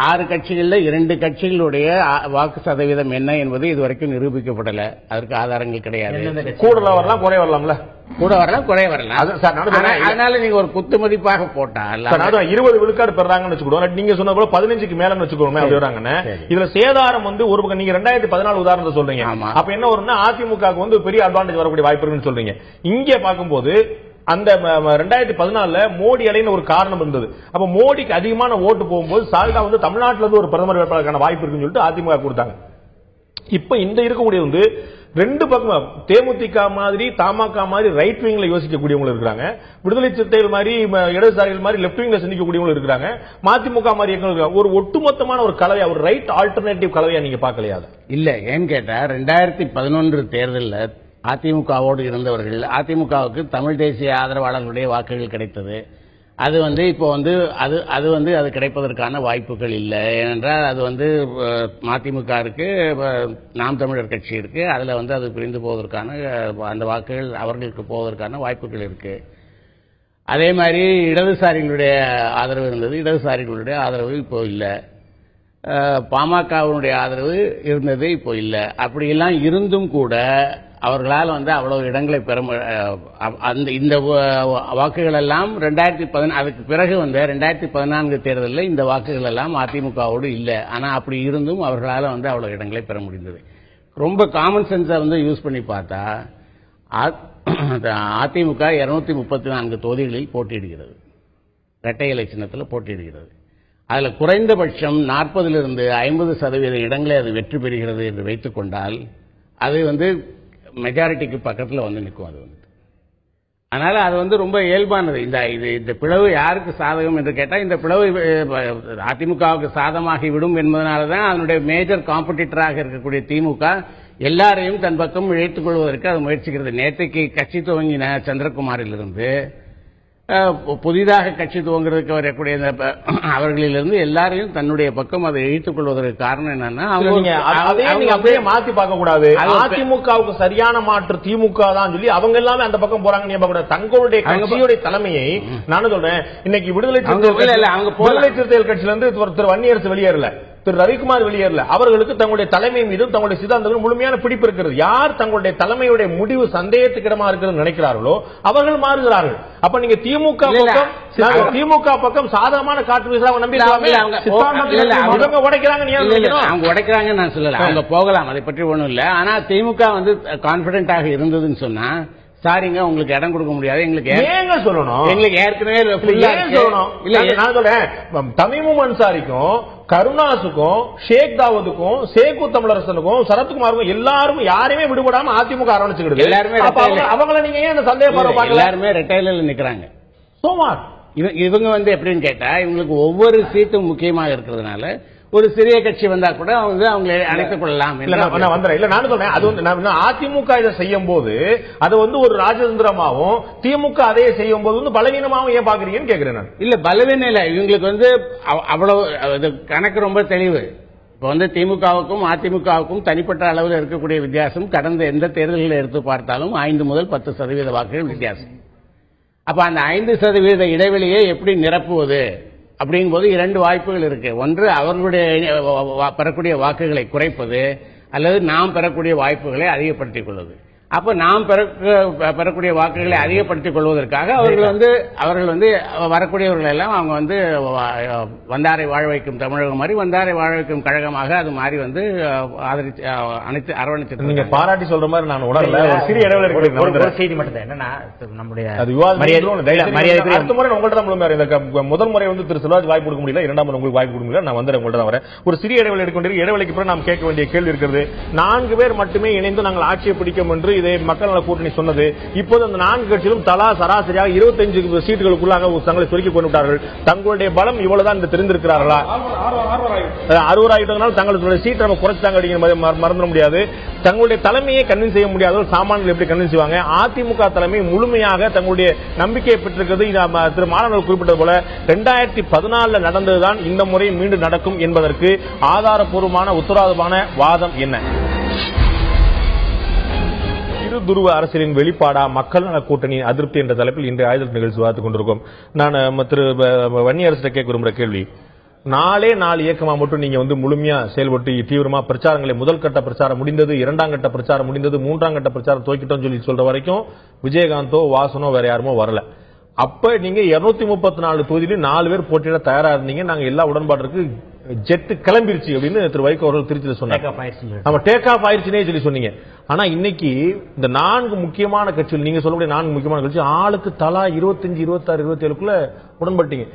6 கட்சிகள்ல 2 கட்சிகளுடைய வாக்கு சதவீதம் என்ன என்பது இதுவரைக்கும் நிரூபிக்கப்படல. அதற்கு ஆதாரங்கள் கிடையாது. கூட வரலாம், குறை வரலாம்ல, கூட வரலாம், குறைய வரலாம். அதனால நீங்க ஒரு குத்து மதிப்பாக போட்டால் 20 விழுக்காடு பெறாங்கன்னு வச்சுக்கோங்க. நீங்க சொன்ன போல 15க்கு மேல வச்சுக்கோங்க. அப்படி வராங்கன்னு இதுல சேதாரம் வந்து ஒரு பக்கம் நீங்க 2014 உதாரணத்தை சொல்றீங்க. அப்ப என்ன வரும்னா அதிமுக வந்து பெரிய அட்வான்டேஜ் வரக்கூடிய வாய்ப்பு இருக்குன்னு சொல்றீங்க. இங்கே பார்க்கும்போது அந்த 2014 மோடி அலைன்னு ஒரு காரணம் இருந்தது. அப்ப மோடிக்கு அதிகமான ஓட்டு போகும்போது சால்டா வந்து தமிழ்நாட்டில இருந்து ஒரு பிரதமர் வேட்பாளருக்கான வாய்ப்பு இருக்குன்னு சொல்லிட்டு அதிமுக கொடுத்தாங்க. இப்ப இந்த இருக்கக்கூடிய வந்து ரெண்டு பக்கம் தேமுதிக மாதிரி தமாக மாதிரி ரைட் விங்ல யோசிக்கக்கூடியவங்க இருக்காங்க, விடுதலை சிறுத்தைகள் மாதிரி இடதுசாரிகள் மாதிரி லெப்ட் விங்ல சிந்திக்கக்கூடியவங்க இருக்காங்க, மதிமுக மாதிரி ஒரு ஒட்டுமொத்தமான ஒரு கலவையா, ஒரு ரைட் ஆல்டர்னேட்டிவ் கலவையா நீங்க பார்க்கலையா? இல்ல, ஏன்னு கேட்டா 2011 தேர்தலில் அதிமுகவோடு இருந்தவர்கள், அதிமுகவுக்கு தமிழ் தேசிய ஆதரவாளர்களுடைய வாக்குகள் கிடைத்தது. அது வந்து இப்போ வந்து அது கிடைப்பதற்கான வாய்ப்புகள் இல்லை. ஏனென்றால் அது வந்து மதிமுக இருக்கு, நாம் தமிழர் கட்சி இருக்கு, அதுல வந்து அது பிரிந்து போவதற்கான அந்த வாக்குகள் அவர்களுக்கு போவதற்கான வாய்ப்புகள் இருக்கு. அதே மாதிரி இடதுசாரிகளுடைய ஆதரவு இருந்தது, இடதுசாரிகளுடைய ஆதரவு இப்போ இல்லை. பாமகவினுடைய ஆதரவு இருந்தது, இப்போ இல்லை. அப்படியெல்லாம் இருந்தும் கூட அவர்களால் வந்து அவ்வளவு இடங்களை பெற அந்த இந்த வாக்குகள் எல்லாம் 2010 அதுக்கு பிறகு வந்த 2014 தேர்தலில் இந்த வாக்குகள் எல்லாம் அதிமுகவோடு இல்லை. ஆனா அப்படி இருந்தும் அவர்களால் வந்து அவ்வளவு இடங்களை பெற முடிந்தது. ரொம்ப காமன் சென்ஸை வந்து யூஸ் பண்ணி பார்த்தா அதிமுக 234 தொகுதிகளில் போட்டியிடுகிறது, இரட்டை இலை சின்னத்தில் போட்டியிடுகிறது. அதுல குறைந்தபட்சம் 40 to 50% இடங்களை அது வெற்றி பெறுகிறது என்று வைத்துக் கொண்டால் அது வந்து மெஜாரிட்டிக்கு பக்கத்தில் வந்து நிற்கும். அது வந்து அதனால அது வந்து ரொம்ப இயல்பானது. இந்த பிளவு யாருக்கு சாதகம் என்று கேட்டால், இந்த பிளவு அதிமுகவுக்கு சாதமாகிவிடும் என்பதனாலதான் அதனுடைய மேஜர் காம்படிட்டராக இருக்கக்கூடிய திமுக எல்லாரையும் தன் பக்கம் இழைத்துக் கொள்வதற்கு அது முயற்சிக்கிறது. நேற்றைக்கு கட்சி துவங்கின சந்திரகுமாரிலிருந்து புதிதாக கட்சி துவங்குறதுக்கு வரக்கூடிய அவர்களிலிருந்து எல்லாரையும் தன்னுடைய பக்கம் அதை இழுத்துக் கொள்வதற்கு காரணம் என்னன்னா, அப்படியே மாத்தி பார்க்க கூடாது. அதிமுகவுக்கு சரியான மாற்று திமுக தான் சொல்லி அவங்க எல்லாமே அந்த பக்கம் போறாங்க. தங்களுடைய கட்சியுடைய தலைமையை நான் சொல்றேன், இன்னைக்கு விடுதலை சிறுத்தைகள் கட்சியில இருந்து திரு வன்னியரசு வெளியேறல, திரு ரவிக்குமார் வெளியேறல. அவர்களுக்கு தங்களுடைய தலைமை மீது தங்களுடைய சித்தாந்தங்கள் முழுமையான பிடிப்பு இருக்கிறது. யார் தங்களுடைய தலைமையுடைய முடிவு சந்தேகத்துக்கிடமா இருக்கிறது நினைக்கிறார்களோ அவர்கள் மாறுகிறார்கள். அப்ப நீங்க திமுக பக்கம் சாதகமான காற்று வீசலாம் நம்பி உடைக்கிறாங்க. அவங்க உடைக்கிறாங்கன்னு நான் சொல்லல, அவங்க போகலாம், அதை பற்றி ஒண்ணும் இல்ல. ஆனா திமுக வந்து கான்பிடென்டாக இருந்ததுன்னு சொன்னா சாரிங்க உங்களுக்கு இடம் கொடுக்க முடியாது. எங்களுக்கு ஏங்க சொல்லணும், எங்களுக்கு ஏற்கனவே சொல்லணும். இல்ல நான் சொல்றேன், தமீமும் அன்சாரிக்கும் கருணாசுக்கும் ஷேக் தாவூதுக்கும் சேகு தமிழரசனுக்கும் சரத்குமாருக்கும் எல்லாரும் யாரையுமே விடுபடாம அதிமுக அரவணைச்சுக்கிடுது. எல்லாருமே அவங்கள நீங்க ஏன் அந்த சந்தேகம்? எல்லாருமே ரெட்டையில நிக்கிறாங்க. சோமார் இவங்க வந்து எப்படின்னு கேட்டா இவங்களுக்கு ஒவ்வொரு சீட்டும் முக்கியமாக இருக்கிறதுனால ஒரு சிறிய கட்சி வந்தா கூட அவங்களை அழைத்துக் கொள்ளலாம். அதிமுக இதை செய்யும் போது அது வந்து ஒரு ராஜதந்திரமாவும் திமுக அதே செய்யும் போது வந்து பலவீனமாவும் ஏன் பாக்குறீங்கன்னு கேக்குறேன் நான். இல்ல பலவீனம் இல்ல, இவங்களுக்கு வந்து அவ்வளவு கணக்கு ரொம்ப தெளிவு. இப்ப வந்து திமுகவுக்கும் அதிமுகவுக்கும் தனிப்பட்ட அளவில் இருக்கக்கூடிய வித்தியாசம் கடந்த எந்த தேர்தலில் எடுத்து பார்த்தாலும் 5 முதல் 10% வாக்குகள் வித்தியாசம். அப்ப அந்த 5% இடைவெளியை எப்படி நிரப்புவது அப்படிங்கும்போது 2 வாய்ப்புகள் இருக்கு. ஒன்று அவர்களுடைய பெறக்கூடிய வாக்குகளை குறைப்பது, அல்லது நாம் பெறக்கூடிய வாய்ப்புகளை அதிகப்படுத்திக் கொள்வது. அப்ப நாம் பெறக்கூடிய வாக்குகளை அதிகப்படுத்திக் கொள்வதற்காக அவர்கள் வந்து வரக்கூடியவர்கள் எல்லாம் அவங்க வந்து வந்தாரை வாழ வைக்கும் தமிழகம் மாதிரி வந்தாரை வாழ வைக்கும் கழகமாக அது மாதிரி வந்து அனைத்து அரவணைச்சு நீங்க பாராட்டி சொல்ற மாதிரி நான் உணரல. ஒரு சிறிய இடைவெளி ஒரு செய்தி மட்டும் தான் என்னன்னா நம்முடைய அடுத்த முறை உங்கள்ட்ட தான் முழுமையா முதல் முறை வந்து திரு செல்வராஜ் வாய்ப்பு கொடுக்க முடியல, 2ஆம் முறை உங்களுக்கு வாய்ப்பு கொடுக்க முடியல. நான் வந்து உங்கள்ட்ட தான் வரேன். ஒரு சிறிய இடைவெளி எடுக்க இடைவெளிக்கு பிறகு நாம் கேட்க வேண்டிய கேள்வி இருக்கிறது. 4 பேர் மட்டுமே இணைந்து நாங்கள் ஆட்சியை பிடிக்கும் என்று இதை மக்கள் நல கூட்டணி சொன்னது. இப்போது அந்த 4 கட்சிகளும் தலா சராசரியாக 25 சீட்டுகளுக்குள்ளாக தங்களை சுருக்கிக் கொண்டு விட்டார்கள். தங்களுடைய பலம் இவ்வளவுதான் என்று தெரிந்திருக்கிறார்களா? 60 ஆகிட்டதுனால தங்களுடைய சீட்டை நம்ம குறைச்சாங்க அப்படிங்கிற மறந்துட முடியாது. தங்களுடைய தலைமையை கன்வின்ஸ் செய்ய முடியாத சாமான்கள் எப்படி கன்வின்ஸ் செய்வாங்க? அதிமுக தலைமை முழுமையாக தங்களுடைய நம்பிக்கையை பெற்றிருக்கிறது. திரு மாணவர்கள் குறிப்பிட்டது போல 2014 நடந்ததுதான் இந்த முறை மீண்டும் நடக்கும் என்பதற்கு ஆதாரப்பூர்வமான உத்தரவாதமான வாதம் என்ன? துருவ அரசியலின் வெளிப்பாடா மக்கள் நல கூட்டணியின் அதிருப்தி என்ற தலைப்பில் இன்றைய ஆயுத நிகழ்ச்சி பார்த்துக் கொண்டிருக்கோம். நான் திரு வன்னியரசு கேட்க விரும்புகிற கேள்வி, 4 இயக்கமா மட்டும் நீங்க வந்து முழுமையா செயல்பட்டு தீவிரமா பிரச்சாரங்களை முதல் கட்ட பிரச்சாரம் முடிந்தது, 2ஆம் கட்ட பிரச்சாரம் முடிந்தது, 3ஆம் கட்ட பிரச்சாரம் துவக்கிட்டோம் சொல்லி சொல்ற வரைக்கும் விஜயகாந்தோ வாசனோ வேற யாருமோ வரல. அப்ப நீங்க 234 தொகுதியிலும் 4 பேர் போட்டியிட தயாரா இருந்தீங்க. நாங்க எல்லா உடன்பாட்டிற்கு ஜெட் கிளம்பிருச்சு அப்படின்னு திரு வைகோ அவர்கள் திருச்சியில் சொன்னாங்க. நம்ம டேக் ஆஃப் ஆயிருச்சுனே சொல்லி சொன்னீங்க. ஆனா இன்னைக்கு இந்த 4 முக்கியமான கட்சிகள், நீங்க சொல்லக்கூடிய 4 முக்கியமான கட்சி ஆளுக்கு தலா 25, 26, 27க்குள்ள உடன்பட்டீங்க.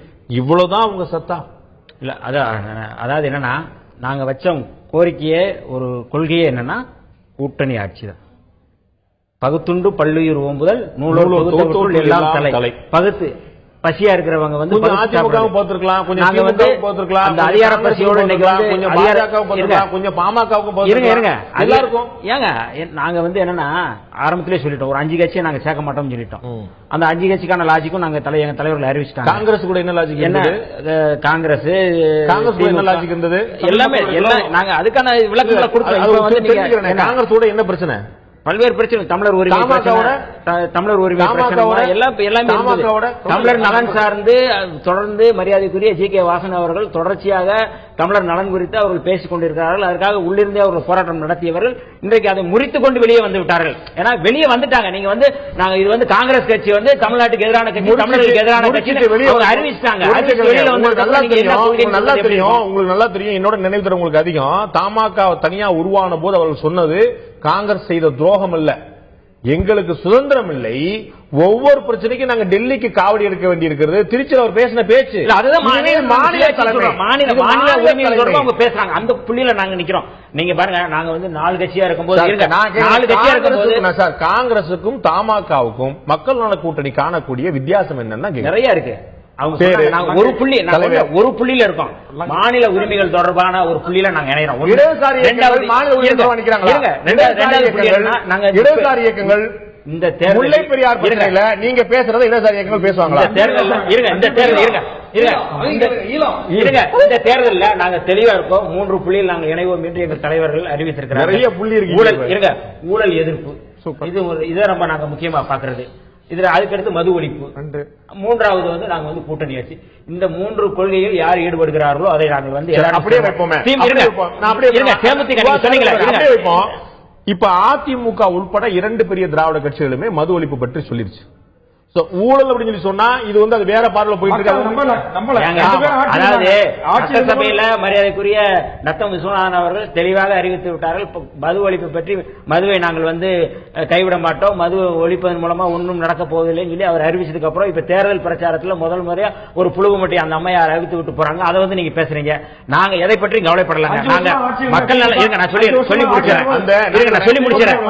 இவ்வளவுதான் உங்க சத்தா? இல்ல அதாவது என்னன்னா நாங்க வச்ச கோரிக்கையே ஒரு கொள்கையே என்னன்னா கூட்டணி ஆட்சி தான். பகுத்துண்டு பல்லுயிர் ஓம்புதல் நூலோடு எல்லாம் தலை. பகுத்து பசியா இருக்கிறவங்க வந்து நாங்க வந்து அந்த அதிகார பசியோட கொஞ்சம் பாமகவுக்கும் எல்லாருக்கும் ஏங்க நாங்க வந்து என்னன்னா ஆரம்பத்திலே சொல்லிட்டோம், ஒரு 5 கட்சியை நாங்க சேர்க்க மாட்டோம்னு சொல்லிட்டோம். அந்த 5 கட்சிக்கான லாஜிக்கும் நாங்க எங்க தலைவர்கள் அறிவிச்சிட்டாங்க. காங்கிரஸ் கூட என்ன லாஜிக்? என்ன காங்கிரஸ் என்ன லாஜிக் இருந்தது? எல்லாமே எல்லாம் நாங்க அதுக்கான விளக்கங்களை கொடுத்தோம். காங்கிரஸ் கூட என்ன பிரச்சனை? பல்வேறு பிரச்சனை, தமிழர் உரிமை எல்லாமே தமிழர் நலன் சார்ந்து தொடர்ந்து மரியாதைக்குரிய ஜி.கே. வாசன் அவர்கள் தொடர்ச்சியாக தமிழர் நலன் குறித்து அவர்கள் பேசிக் கொண்டிருக்கிறார்கள். அதற்காக உள்ளிருந்தே அவர்கள் போராட்டம் நடத்தியவர்கள் இன்றைக்கு அதை முறித்துக் கொண்டு வெளியே வந்து விட்டார்கள். ஏன்னா வெளியே வந்துட்டாங்க. நீங்க வந்து நாங்க இது வந்து காங்கிரஸ் கட்சி வந்து தமிழ்நாட்டுக்கு எதிரான கட்சி, தமிழர்களுக்கு எதிரான கட்சி அறிவிச்சிட்டாங்க. உங்களுக்கு நல்லா தெரியும், என்னோட நினைவு தர உங்களுக்கு அதிகம். தமாக தனியா உருவான போது அவர்கள் சொன்னது காங்கிரஸ் செய்த துரோகம் இல்ல, எங்களுக்கு சுதந்திரம் இல்லை, ஒவ்வொரு பிரச்சனைக்கும் நாங்க டெல்லிக்கு காவடி எடுக்க வேண்டி இருக்கிறது. திருச்சியில் அவர் பேசின பேச்சு மாநில பேசுறாங்க. அந்த புள்ளியில நாங்க நிக்கிறோம். நீங்க பாருங்க, நாங்க வந்து 4 கட்சியா இருக்கும்போது சார் காங்கிரசுக்கும் தமாகவுக்கும் மக்கள் நல கூட்டணி காணக்கூடிய வித்தியாசம் என்னன்னா நிறைய இருக்கு. ஒரு புள்ளியில இருக்கோம். மாநில உரிமைகள் தொடர்பான ஒரு புள்ளியில நாங்க இணைகிறோம். இடதுசாரி இயக்கங்கள் இந்த முல்லை பெரியார் பிரச்சனையில நீங்க பேசுறத இடதுசாரி இயக்கங்கள் பேசுவாங்களா? இந்த தேர்தலில் நாங்க தெளிவா இருக்கோம். 3 புள்ளியில் நாங்க இணைவோம் என்று எங்கள் தலைவர்கள் அறிவித்திருக்கிறார். நிறைய புள்ளி இருக்கு. ஊழல் எதிர்ப்பு, இது ரொம்ப நாங்க முக்கியமா பாக்குறது. இதுல அதுக்கடுத்து மது ஒழிப்பு, மூன்றாவது வந்து நாங்க வந்து கூட்டணி ஆட்சி. இந்த 3 கொள்கையில் யார் ஈடுபடுகிறார்களோ அதை நாங்கள் வந்து அப்படியே வைப்போம். இப்ப அதிமுக உள்பட 2 பெரிய திராவிட கட்சிகளுமே மது ஒழிப்பு பற்றி சொல்லிருச்சு. ஊழல் அப்படின்னு சொல்லி சொன்னா இது வந்து அது வேற பார்வையில போயிட்டு அதாவது சட்டசபையில மரியாதைக்குரிய நத்தம் விஸ்வநாதன் அவர்கள் தெளிவாக அறிவித்து விட்டார்கள். மது ஒழிப்பு பற்றி மதுவை நாங்கள் வந்து கைவிட மாட்டோம், மது ஒழிப்பதன் மூலமா ஒன்றும் நடக்க போவதில்லைன்னு சொல்லி அவர் அறிவிச்சதுக்கு அப்புறம் இப்ப தேர்தல் பிரச்சாரத்துல முதல் முறையா ஒரு புழுவு மட்டி அந்த அம்மையார் அறிவித்து விட்டு போறாங்க. அதை வந்து நீங்க பேசுறீங்க. நாங்க எதை பற்றி கவலைப்படலாங்க. நாங்க மக்கள் நான் சொல்லி முடிச்சிடறேன்.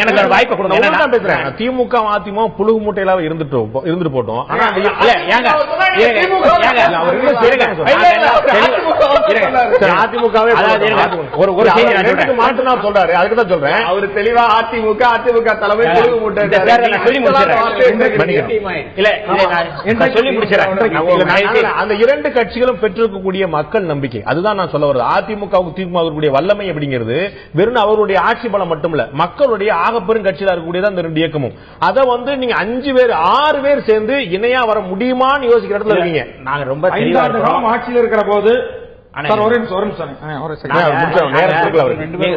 எனக்கு ஒரு வாய்ப்பு கொடுங்க. திமுக அதிமுக புழுகு மூட்டையில இருந்துட்டு போட்டோம். சொல்றாரு, அதுக்கு தான் சொல்றேன். அவர் தெளிவா அதிமுக தலைமை புழுகு மூட்டை அந்த 2 கட்சிகளும் பெற்றிருக்கக்கூடிய மக்கள் நம்பிக்கை, அதுதான் நான் சொல்ல வருது. அதிமுகவுக்கு திமுக வல்லமை அப்படிங்கிறது வெறும் அவருடைய ஆட்சி பலம் மட்டும் இல்ல, மக்களுடைய ஆகப்பெரும் கட்சியில இருக்கக்கூடியதான் இந்த 2 இயக்கமும். அதை வந்து நீங்க 5 பேர் 6 பேர் சேர்ந்து இணையா வர முடியுமான்னு யோசிக்கிற இடத்துல இருக்கீங்க. நாங்க ரொம்ப ஆட்சியில் இருக்கிற போது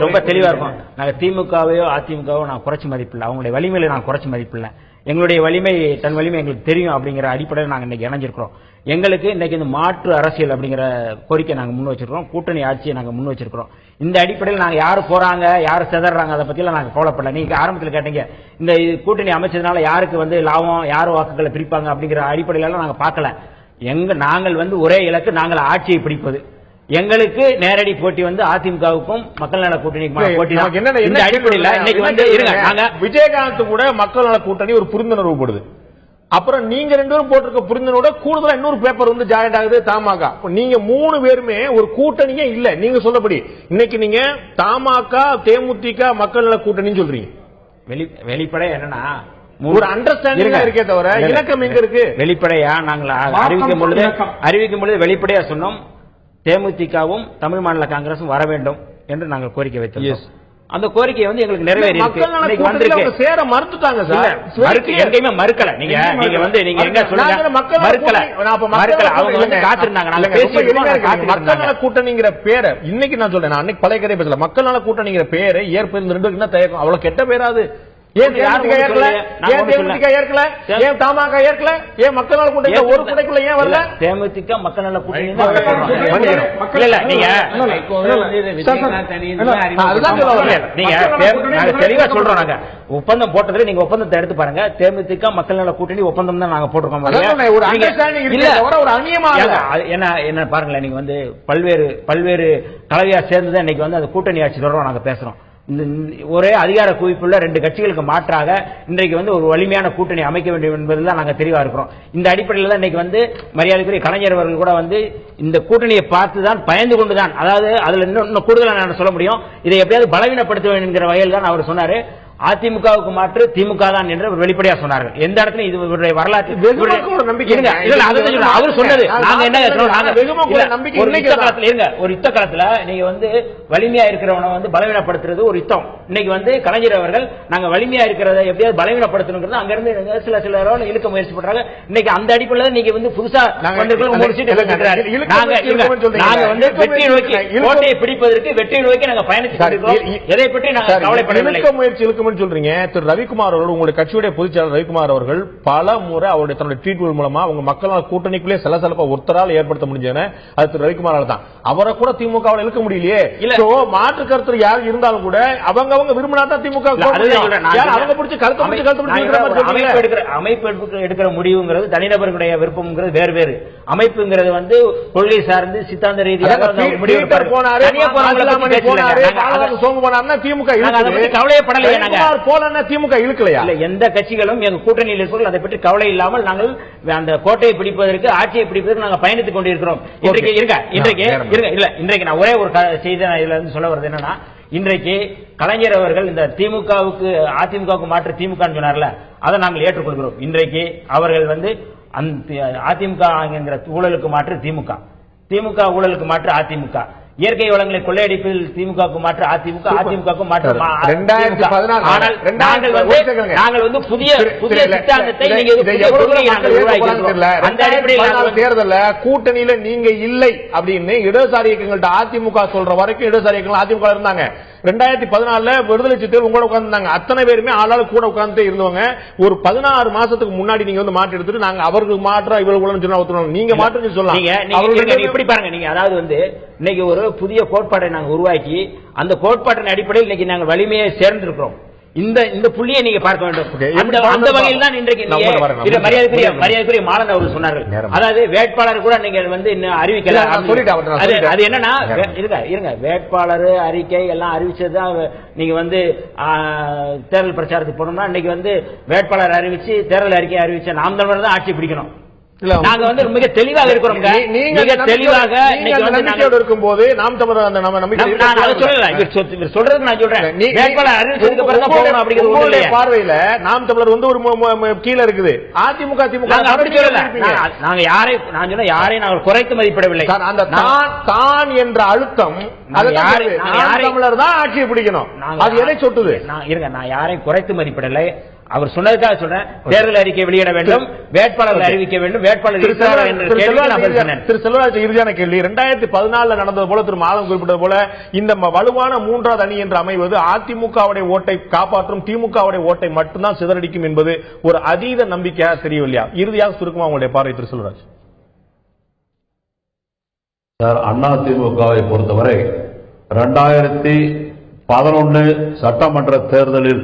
ரொம்ப தெளிவா இருக்கும். நாங்க திமுகவையோ அதிமுகவோ நான் குறைச்சி மதிப்பில்லை, அவங்களுடைய வலிமையில நான் குறைச்சி மதிப்பில்லை. எங்களுடைய வலிமை தன் வலிமை எங்களுக்கு தெரியும் அப்படிங்கிற அடிப்படையில் நாங்க இன்னைக்கு இணைஞ்சிருக்கிறோம். எங்களுக்கு இன்னைக்கு இந்த மாற்று அரசியல் அப்படிங்கிற கோரிக்கை நாங்க முன் வச்சிருக்கோம், கூட்டணி ஆட்சியை நாங்க முன் வச்சிருக்கிறோம். இந்த அடிப்படையில் நாங்க யாரு போறாங்க யாரு செதறாங்க அதை பத்தி நாங்க கவலைப்படல. நீங்க ஆரம்பத்தில் கேட்டீங்க இந்த கூட்டணி அமைச்சதுனால யாருக்கு வந்து லாபம், யாரு வாக்குகளை பிரிப்பாங்க அப்படிங்கிற அடிப்படையில நாங்க பார்க்கல. நாங்கள் வந்து ஒரே இலக்கு, நாங்கள் ஆட்சியை பிடிப்பது. எங்களுக்கு நேரடி போட்டி வந்து அதிமுகவுக்கும் மக்கள் நல கூட்டணிக்கும் போட்டி. இந்த அடிப்படையில் இன்னைக்கு வந்து விஜயகாந்த் கூட மக்கள் நல கூட்டணி ஒரு புரிந்துணர்வு போடுது. அப்புறம் நீங்க 2 பேரும் போட்டிருக்க புரிந்துணர்வோட கூடுதலா இன்னொரு பேப்பர் வந்து ஜாயிண்ட் ஆகுது தமாக. நீங்க 3 பேருமே ஒரு கூட்டணியே இல்ல. நீங்க சொல்லபடி இன்னைக்கு நீங்க தமாக தேமுதிக மக்கள் நல கூட்டணின்னு சொல்றீங்க. வெளிப்படை என்னன்னா ஒரு அண்டர்ஸ்டாண்டிங் இருக்கே தவிர இலக்கம் எங்க இருக்கு? வெளிப்படையா நாங்கள் அறிவிக்கும் பொழுது வெளிப்படையா சொன்னோம், தேமுதிகவும் தமிழ் மாநில காங்கிரசும் வர வேண்டும் என்று நாங்கள் கோரிக்கை வைத்தோம். அந்த கோரிக்கை வந்து எங்களுக்கு நிறைவேறி இருக்கு. சேர மறுத்துட்டாங்க சார். எங்கேயுமே மறுக்கல. நீங்க வந்து நீங்க எங்க சொல்லுங்க மறுக்கல. அவங்க வந்து காத்திருந்தாங்க. நாங்க மக்கள் நல கூட்டணிங்கிற பேரை இன்னைக்கு நான் சொல்றேன், அன்னைக்கு பழைய கதை பேசல. மக்கள் நல கூட்டணிங்கிற பேரை ஏற்பது 2 என்ன தயக்கம்? அவ்வளவு கெட்ட பேராது. ஏன் ஏற்கல? ஏன் தேமுதிக ஏற்கல? ஏன் தமாக ஏற்கல? ஏன் மக்கள் நல கூட்டணி ஒரு கூடைக்குள்ள ஏன் வரல? தேமுதிக மக்கள் நல கூட்டணி தெளிவா சொல்றோம். நாங்க ஒப்பந்தம் போட்டதுல நீங்க ஒப்பந்தத்தை எடுத்து பாருங்க. தேமுதிக மக்கள் நல கூட்டணி ஒப்பந்தம் தான் நாங்க போட்டிருக்கோம். என்ன பாருங்களேன், நீங்க வந்து பல்வேறு கலவையா சேர்ந்துதான் இன்னைக்கு வந்து அந்த கூட்டணி ஆட்சி தொடர்றோம். நாங்க பேசுறோம். ஒரே அதிகார குவிப்புள்ள 2 கட்சிகளுக்கு மாற்றாக இன்றைக்கு வந்து ஒரு வலிமையான கூட்டணி அமைக்க வேண்டும் என்பதில் நாங்கள் தெளிவா இருக்கிறோம். இந்த அடிப்படையில் தான் இன்னைக்கு வந்து மரியாதைக்குரிய கலைஞர் அவர்கள் கூட வந்து இந்த கூட்டணியை பார்த்து தான் பயந்து கொண்டுதான், அதாவது அதுல இன்னும் கூடுதலாக நான் சொல்ல முடியும், இதை எப்படியாவது பலவீனப்படுத்த வேண்டும் என்கிற வகையில் தான் அவர் சொன்னாரு. அதிமுகவுக்கு மாற்று திமுக தான் என்று வெளிப்படையா சொன்னார்கள். எந்த இடத்துல இது வரலாற்று அவர் சொன்னது. ஒரு யுத்த காலத்துல நீங்க வந்து வலிமையா இருக்கிறவனை வந்து பலவீனப்படுத்துறது ஒரு யுத்தம். இன்னைக்கு வந்து கலைஞர் அவர்கள் நாங்க வலிமையா இருக்கிறத எப்படியாவது பலவீனப்படுத்தணுங்கிறது அங்க இருந்து சில இழுக்க முயற்சி பண்றாங்க. இன்னைக்கு அந்த அடிப்படையில் நீங்க வந்து புதுசா நாங்க வந்து வெற்றியை நோக்கி கோட்டையை பிடிப்பதற்கு வெற்றியை நோக்கி நாங்க பயணிச்சு எதை பற்றி நாங்கள் கவலைப்படவில்லை. முயற்சி சொல்றீங்க. திரு ரவிக்குமார் அவர்கள், உங்களுடைய கட்சியுடைய பொதுச் செயலாளர் ரவிக்குமார் அவர்கள் பல முறை அவருடைய தன்னுடைய ட்வீட்கள் மூலமா உங்க மக்கள் கூட்டணிக்குள்ளே சலசலப்பா ஒருத்தரால் ஏற்படுத்த முடிஞ்சேன்னு அது திரு ரவிக்குமார் தான். அவரை கூட திமுக இழுக்க முடியலையே. மாற்று கருத்து யார் இருந்தாலும் கூட அவங்க விரும்பினா தான் திமுக அமைப்பு எடுக்கிற முடிவுங்கிறது தனிநபர்களுடைய விருப்பம்ங்கிறது வேறு வேறு. அமைப்புங்கிறது வந்து கொள்கை சார்ந்து சித்தாந்த ரீதியாக திமுக திமுக இழுக்கலையா? எந்த கட்சிகளும் எங்க கூட்டணியில் இருப்பவர்கள் அதை பற்றி கவலை இல்லாமல் நாங்கள் அந்த கோட்டையை பிடிப்பதற்கு ஆட்சியை பிடிப்பதற்கு நாங்கள் பயணித்துக் கொண்டிருக்கிறோம். இன்றைக்கு நான் ஒரே ஒரு செய்தி இதுல இருந்து சொல்ல வருது என்னன்னா, இன்றைக்கு கலைஞர் அவர்கள் இந்த திமுகவுக்கு அதிமுகவுக்கு மாற்று திமுக சொன்னார்ல, அதை நாங்கள் ஏற்றுக்கொள்கிறோம். இன்றைக்கு அவர்கள் வந்து அதிமுக ஊழலுக்கு மாற்று திமுக, திமுக ஊழலுக்கு மாற்று அதிமுக. இயற்கை வளங்களை கொள்ளையடிப்பில் திமுகவுக்கு மாற்று அதிமுக, அதிமுகவுக்கு மாற்று 2014 ஆனால் நாங்கள் வந்து புதிய சித்தாந்தத்தை அந்த அடிப்படையில் தேர்தலில் கூட்டணியில நீங்க இல்லை அப்படின்னு இடதுசாரி இயக்கங்கள்ட்ட அதிமுக சொல்ற வரைக்கும் இடதுசாரி இயக்கங்கள் அதிமுக இருந்தாங்க. 2014 விடுதலை சிறுத்தைகள் உங்களோட உட்கார்ந்தாங்க. அத்தனை பேருமே ஆளாளு கூட உட்கார்ந்து இருந்தவங்க. ஒரு 16 மாசத்துக்கு முன்னாடி நீங்க வந்து மாற்றி எடுத்துட்டு நாங்க அவர்களுக்கு மாற்ற இவர்களுக்கு நீங்க மாற்றம் சொல்லலாம். இப்படி பாருங்க, நீங்க அதாவது வந்து இன்னைக்கு ஒரு புதிய கோட்பாட்டை நாங்கள் உருவாக்கி அந்த கோட்பாட்டின் அடிப்படையில் இன்னைக்கு நாங்கள் வலிமையை சேர்ந்திருக்கிறோம். இந்த புள்ளியை நீங்க பார்க்க வேண்டும். அந்த வகையில் தான் இன்றைக்கு மரியாதைக்குரிய மாலன் அவர்கள் சொன்னார்கள். அதாவது வேட்பாளர் கூட நீங்க வந்து இன்னும் அறிவிக்கல. அது என்னன்னா இருங்க, வேட்பாளர் அறிக்கை எல்லாம் அறிவிச்சதுதான் நீங்க வந்து தேர்தல் பிரச்சாரத்துக்கு போனோம்னா இன்னைக்கு வந்து வேட்பாளர் அறிவிச்சு தேர்தல் அறிக்கை அறிவிச்ச நாம் தமிழர் தான் ஆட்சி பிடிக்கணும். நாங்க வந்து மிக தெளிவாக இருக்கிறோம். நீங்க தெளிவாக நம்பிக்கையோடு இருக்கும் போது நாம் தமிழர் நம்ம நம்பிக்கை சொல்றது நான் சொல்றேன். வேட்பாளர் அறிவிச்சதுக்கு பிறகு தான் போகணும் அப்படிங்கிறது பார்வையில நாம் தமிழர் வந்து ஒரு கீழே இருக்குது. அதிமுக திமுக நாங்க யாரையும் நாங்கள் குறைத்து மதிப்பிடவில்லை. அந்த தான் என்ற அழுத்தம் தமிழர் தான் ஆட்சியை பிடிக்கணும். அது எதை சொட்டுது? இருங்க, நான் யாரையும் குறைத்து மதிப்பிடலை. அவர் சொன்னதுக்காக சொல்றேன். தேர்தல் அறிக்கை வெளியிட வேண்டும், வேட்பாளர்கள் அறிவிக்க வேண்டும், வேட்பாளர் திரு செல்வராஜ் இறுதியான கேள்வி. 2014 நடந்தது போல திரு மாதம் குறிப்பிட்டது போல இந்த வலுவான மூன்றாவது அணி என்று அமைவது அதிமுகவுடைய ஓட்டை காப்பாற்றும், திமுகவுடைய ஓட்டை மட்டும்தான் சிதறடிக்கும் என்பது ஒரு அதீத நம்பிக்கையாக தெரியவில்லையா? இறுதியாக சுருக்கமா உங்களுடைய பார்வை திரு செல்வராஜ். சார், அதிமுகவை பொறுத்தவரை 2011 சட்டமன்ற தேர்தலில்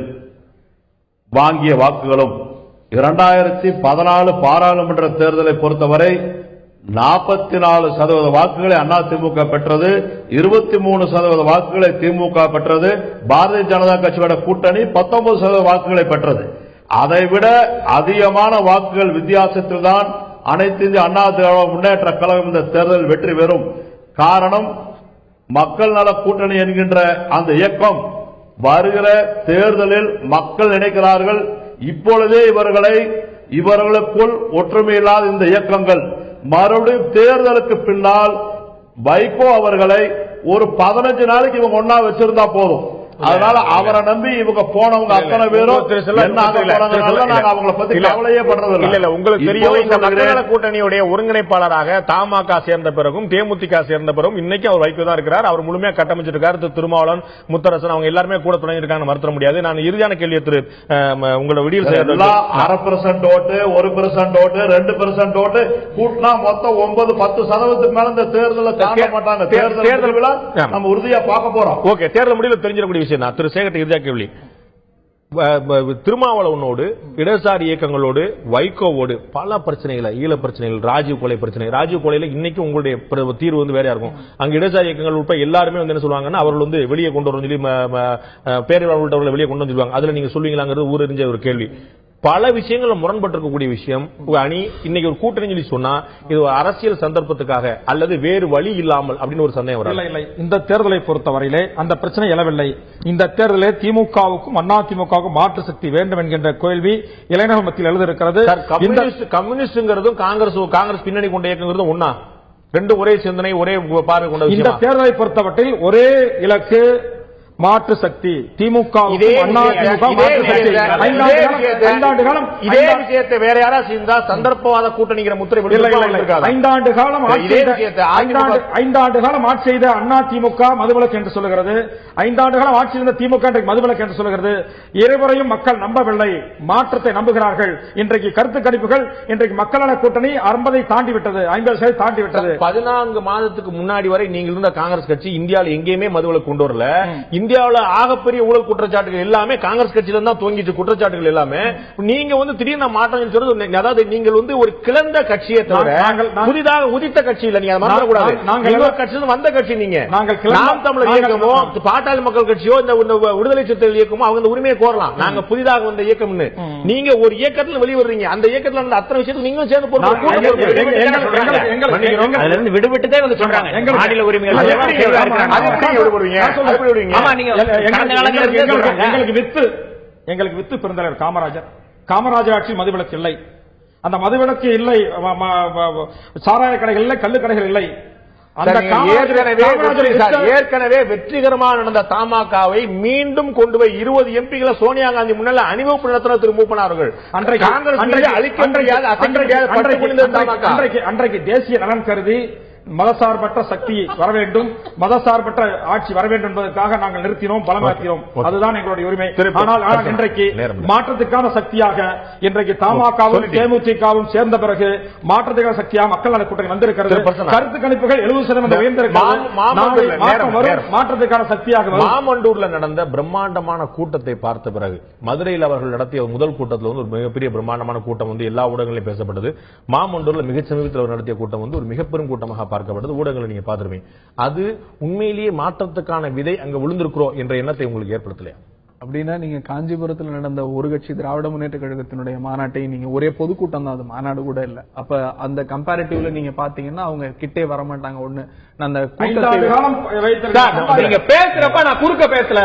வாங்கிய வாக்குகளும் 2014 பாராளுமன்ற தேர்தலை பொறுத்தவரை 44% வாக்குகளை அதிமுக பெற்றது, 23% வாக்குகளை திமுக பெற்றது, பாரதிய ஜனதா கட்சியோட கூட்டணி 19% வாக்குகளை பெற்றது. அதைவிட அதிகமான வாக்குகள் வித்தியாசத்தில் தான் அனைத்து இந்திய அண்ணா திராவிட முன்னேற்ற கழகம் இந்த தேர்தல் வெற்றி பெறும். காரணம், மக்கள் நல கூட்டணி என்கின்ற அந்த இயக்கம் வருகிற தேர்தலில் மக்கள் நினைக்கிறார்கள், இப்பொழுதே இவர்களுக்குள் ஒற்றுமை இல்லாத இந்த இயக்கங்கள் மறுபடியும் தேர்தலுக்கு பின்னால் வைகோ அவர்களை ஒரு 15 நாளைக்கு இவங்க ஒன்னா வச்சிருந்தா போதும். அதனால அவரை நம்பி இவங்க போனவங்க அத்தனை பேரும் அவங்களை பத்தி கவலையே பண்றது. உங்களுக்கு தெரியும், இந்த மக்கள் கூட்டணியுடைய ஒருங்கிணைப்பாளராக தமாக சேர்ந்த பிறகும் தேமுதிக சேர்ந்த பிறகும் இன்னைக்கு அவர் வைக்கோ தான் இருக்கிறார். அவர் முழுமையா கட்டமைச்சிருக்காரு. திருமாவளவன், முத்தரசன் அவங்க எல்லாருமே கூட துணை இருக்காங்க, மறுத்த முடியாது. நான் இறுதியான கேள்வி திரு உங்களோட விடியல் 0.5% ஓட்டு, 1% ஓட்டு, 2% ஓட்டு கூட்டினா மொத்தம் 9-10% மேல இந்த தேர்தலில் தாண்ட மாட்டாங்க. தேர்தல் விழா நம்ம உறுதியா பார்க்க போறோம். ஓகே, தேர்தல் முடிவில் தெரிஞ்சிடக்கூடிய திரு சேகர் இறுதியா கேள்வி. திருமாவளவனோடு, இடதுசாரி இயக்கங்களோடு, வைகோவோடு பல பிரச்சனைகள், ஈழ பிரச்சனைகள், ராஜீவ் கொலை பிரச்சனை, ராஜீவ் கொலையில இன்னைக்கு உங்களுடைய தீர்வு வந்து வேறையா இருக்கும். அங்க இடதுசாரி இயக்கங்கள் உட்பட எல்லாருமே வந்து என்ன சொல்லுவாங்கன்னா அவர்கள் வந்து வெளியே கொண்டு வரும் சொல்லி பேரவை உள்ளவர்களை வெளியே கொண்டு வந்துருவாங்க. அதுல நீங்க சொல்லுவீங்களாங்கிறது ஊரறிஞ்ச ஒரு கேள்வி. பல விஷயங்கள முரண்பட்டிருக்கக்கூடிய விஷயம் அணி இன்னைக்கு ஒரு கூட்டணி சொல்லி சொன்னா இது அரசியல் சந்தர்ப்பத்துக்காக அல்லது வேறு வழி இல்லாமல் அப்படின்னு ஒரு சந்தேகம் வரல. இல்லை, இந்த தேர்தலை பொறுத்தவரையிலே அந்த பிரச்சனை எழவில்லை. இந்த தேர்தலில் திமுகவுக்கும் அதிமுகவுக்கும் மாற்று சக்தி வேண்டும் என்கின்ற கேள்வி இளைஞர்கள் மத்தியில் எழுதியிருக்கிறது. கம்யூனிஸ்ட்ங்கிறதும் காங்கிரஸ் பின்னணி கொண்ட இயக்கங்கிறதும் ஒன்னா, ரெண்டு ஒரே சிந்தனை, ஒரே பார்வை கொண்ட. இந்த தேர்தலை பொறுத்தவரையில் ஒரே இலக்கு, மாற்று சக்தி. திமுக இதே விஷயத்தை வேற யாரா செய்தா சந்தர்ப்பவாத கூட்டணிங்கிற முத்திரை 5 ஆண்டு காலம் ஆட்சி செய்த அண்ணா திமுக மதுவிலக்கு என்று சொல்லுகிறது. 5 ஆண்டு காலம் ஆட்சி செய்த திமுக மதுவிலக்கு என்று சொல்லுகிறது. இருவரையும் மக்கள் நம்பவில்லை, மாற்றத்தை நம்புகிறார்கள். இன்றைக்கு கருத்து கணிப்புகள் இன்றைக்கு மக்கள் நல கூட்டணி 50 தாண்டிவிட்டது, 50% தாண்டிவிட்டது. 14 மாதத்துக்கு முன்னாடி வரை நீங்கள் இருந்த காங்கிரஸ் கட்சி இந்தியாவில் எங்கேயுமே மதுவிலக்கு கொண்டு வரல. இந்தியாவில் ஆகப்பெரிய ஊழல் குற்றச்சாட்டுகள் எல்லாமே காங்கிரஸ் கட்சியில தான் துவங்கிட்டு, குற்றச்சாட்டுகள் எல்லாமே. நீங்க வந்து திடீர்னு மாற்றம் சொல்றது, அதாவது நீங்கள் வந்து ஒரு கிளந்த கட்சியை தவிர புதிதாக உதித்த கட்சி இல்ல. நீங்க மறந்துடக்கூடாது, கட்சி வந்த கட்சி. நீங்க நாம் தமிழர் இயக்கமோ பாட்டாளி மக்கள் கட்சியோ இந்த விடுதலை சிறுத்தைகள் இயக்கமோ அவங்க உரிமையை கோரலாம். நாங்க புதிதாக வந்த இயக்கம்னு நீங்க ஒரு இயக்கத்தில் வெளிவர்றீங்க. அந்த இயக்கத்தில் இருந்த அத்தனை விஷயத்துக்கு நீங்களும் சேர்ந்து விடுபட்டுதே வந்து சொல்றாங்க மாநில உரிமைகள். எங்களுக்கு வித்து பிறந்தவர் காமராஜர் ஆட்சி மதுவிலக்கு இல்லை. அந்த மதுவிலக்கு இல்லை, சாராய கடைகள் இல்லை, கள்ளு கடைகள் இல்லை. ஏற்கனவே வெற்றிகரமாக நடந்த தமாகவை மீண்டும் கொண்டு போய் 20 எம்பிகளை சோனியா காந்தி முன்னால அணிவகுப்பு நடத்தின திரு மூப்பனார் அவர்கள் அன்றைக்கு தேசிய நலன் கருதி மதசார்பற்ற சக்தி வர வேண்டும், மதசார்பற்ற ஆட்சி வர வேண்டும் என்பதற்காக நாங்கள் நிறுத்தினோம், பலமாக்கிறோம். அதுதான் எங்களுடைய உரிமை. ஆனால் இன்றைக்கு மாற்றத்துக்கான சக்தியாக இன்றைக்கு தமாகவும் தேமுதிகவும் சேர்ந்த பிறகு மாற்றத்துக்கான சக்தியாக மக்கள் நல கூட்டணி வந்திருக்கிறது. கருத்து கணிப்புகள் 70% உயர்ந்திருக்கிறது. மாற்றத்துக்கான சக்தியாக மாமண்டூர்ல நடந்த பிரம்மாண்டமான கூட்டத்தை பார்த்த பிறகு மதுரையில் அவர்கள் நடத்திய முதல் கூட்டத்தில் ஒரு மிகப்பெரிய பிரம்மாண்டமான கூட்டம் எல்லா ஊடகங்களிலும் பேசப்பட்டது. மாமண்டூர்ல மிக சமீபத்தில் நடத்திய கூட்டம் ஒரு மிகப்பெரும் கூட்டமாக பார்க்கப்பட்டது. ஊடகங்களை நீங்க பார்த்திருப்பீங்க. அது உண்மையிலேயே மாற்றத்துக்கான விதை அங்க விழுந்திருக்கிறோம் என்ற எண்ணத்தை உங்களுக்கு ஏற்படுத்தலையா? அப்படின்னா நீங்க காஞ்சிபுரத்தில் நடந்த ஒரு கட்சி திராவிட முன்னேற்ற கழகத்தினுடைய மாநாட்டை நீங்க ஒரே பொதுக்கூட்டம் தான், அது மாநாடு கூட இல்ல. அப்ப அந்த கம்பேரிட்டிவ்ல நீங்க பாத்தீங்கன்னா அவங்க கிட்டே வர மாட்டாங்க. ஒண்ணு அந்த நீங்க பேசுறப்ப நான் குறுக்க பேசல.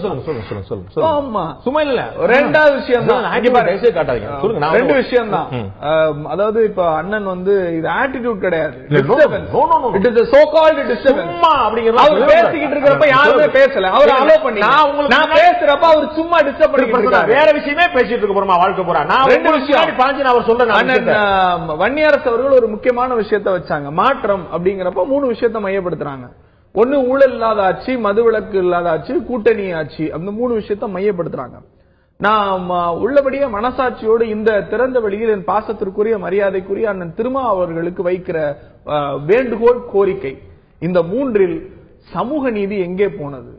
சொல்லுங்க. ஆமா சும்மா இல்ல. ரெண்டாவது விஷயம் தான், ரெண்டு விஷயம் தான். அதாவது இப்ப அண்ணன் இது ஆட்டிடியூட் கிடையாது, it is so called disturbance. அவர் பேசிக்கிட்டு இருக்கிறப்ப யாருமே பேசல, அவர் அலோ பண்ணி நான் பேசுறப்ப அவர் சும்மா டிஸ்டர்ப் பண்ணிட்டு இருக்காரு. வேற விஷயமே பேசிட்டு இருக்க போறோமா வாழ்க்கை போறா? நான் ரெண்டு விஷயம் பாஞ்சு அவர் சொல்றேன். வன்னியரசு அவர்கள் ஒரு முக்கியமான விஷயத்தை வச்சாங்க. மாற்றம் அப்படிங்கிறப்ப 3 விஷயத்தை மையப்படுத்துறாங்க. ஒன்னு ஊழல் இல்லாத ஆட்சி, மதுவிலக்கு இல்லாத ஆட்சி, கூட்டணி ஆட்சி. அந்த 3 விஷயத்தை மையப்படுத்துறாங்க. நான் உள்ளபடியே மனசாட்சியோடு இந்த திறந்த வெளியில் என் பாசத்திற்குரிய மரியாதைக்குரிய அண்ணன் திருமா அவர்களுக்கு வைக்கிற வேண்டுகோள், கோரிக்கை, இந்த 3இல் சமூக நீதி எங்கே போனது?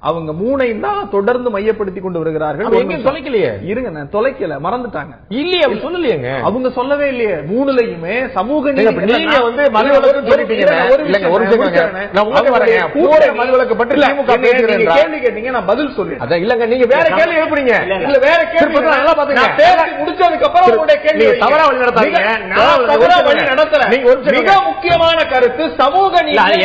அவங்க 3ஐயும் தான் தொடர்ந்து மையப்படுத்தி கொண்டு வருகிறார்கள். தொலைக்கலையே, இருங்க, நான் தொலைக்கல, மறந்துட்டாங்க. இல்லையே, அப்படி சொல்லலையேங்க. அவங்க சொல்லவே இல்லையே. 3லயுமே சமூக நீதி. நீங்க கேள்வி கேட்டீங்க, நான் பதில் சொல்றேன். இல்லங்க, நீங்க வேற கேள்வி எழுப்புறீங்க. இல்ல வேற கேள்வி முடிச்சதுக்கு அப்புறம் உங்களுடைய கேள்வி தவறா வழி நடத்தாதீங்க. மிக முக்கியமான கருத்து சமூக நீதி.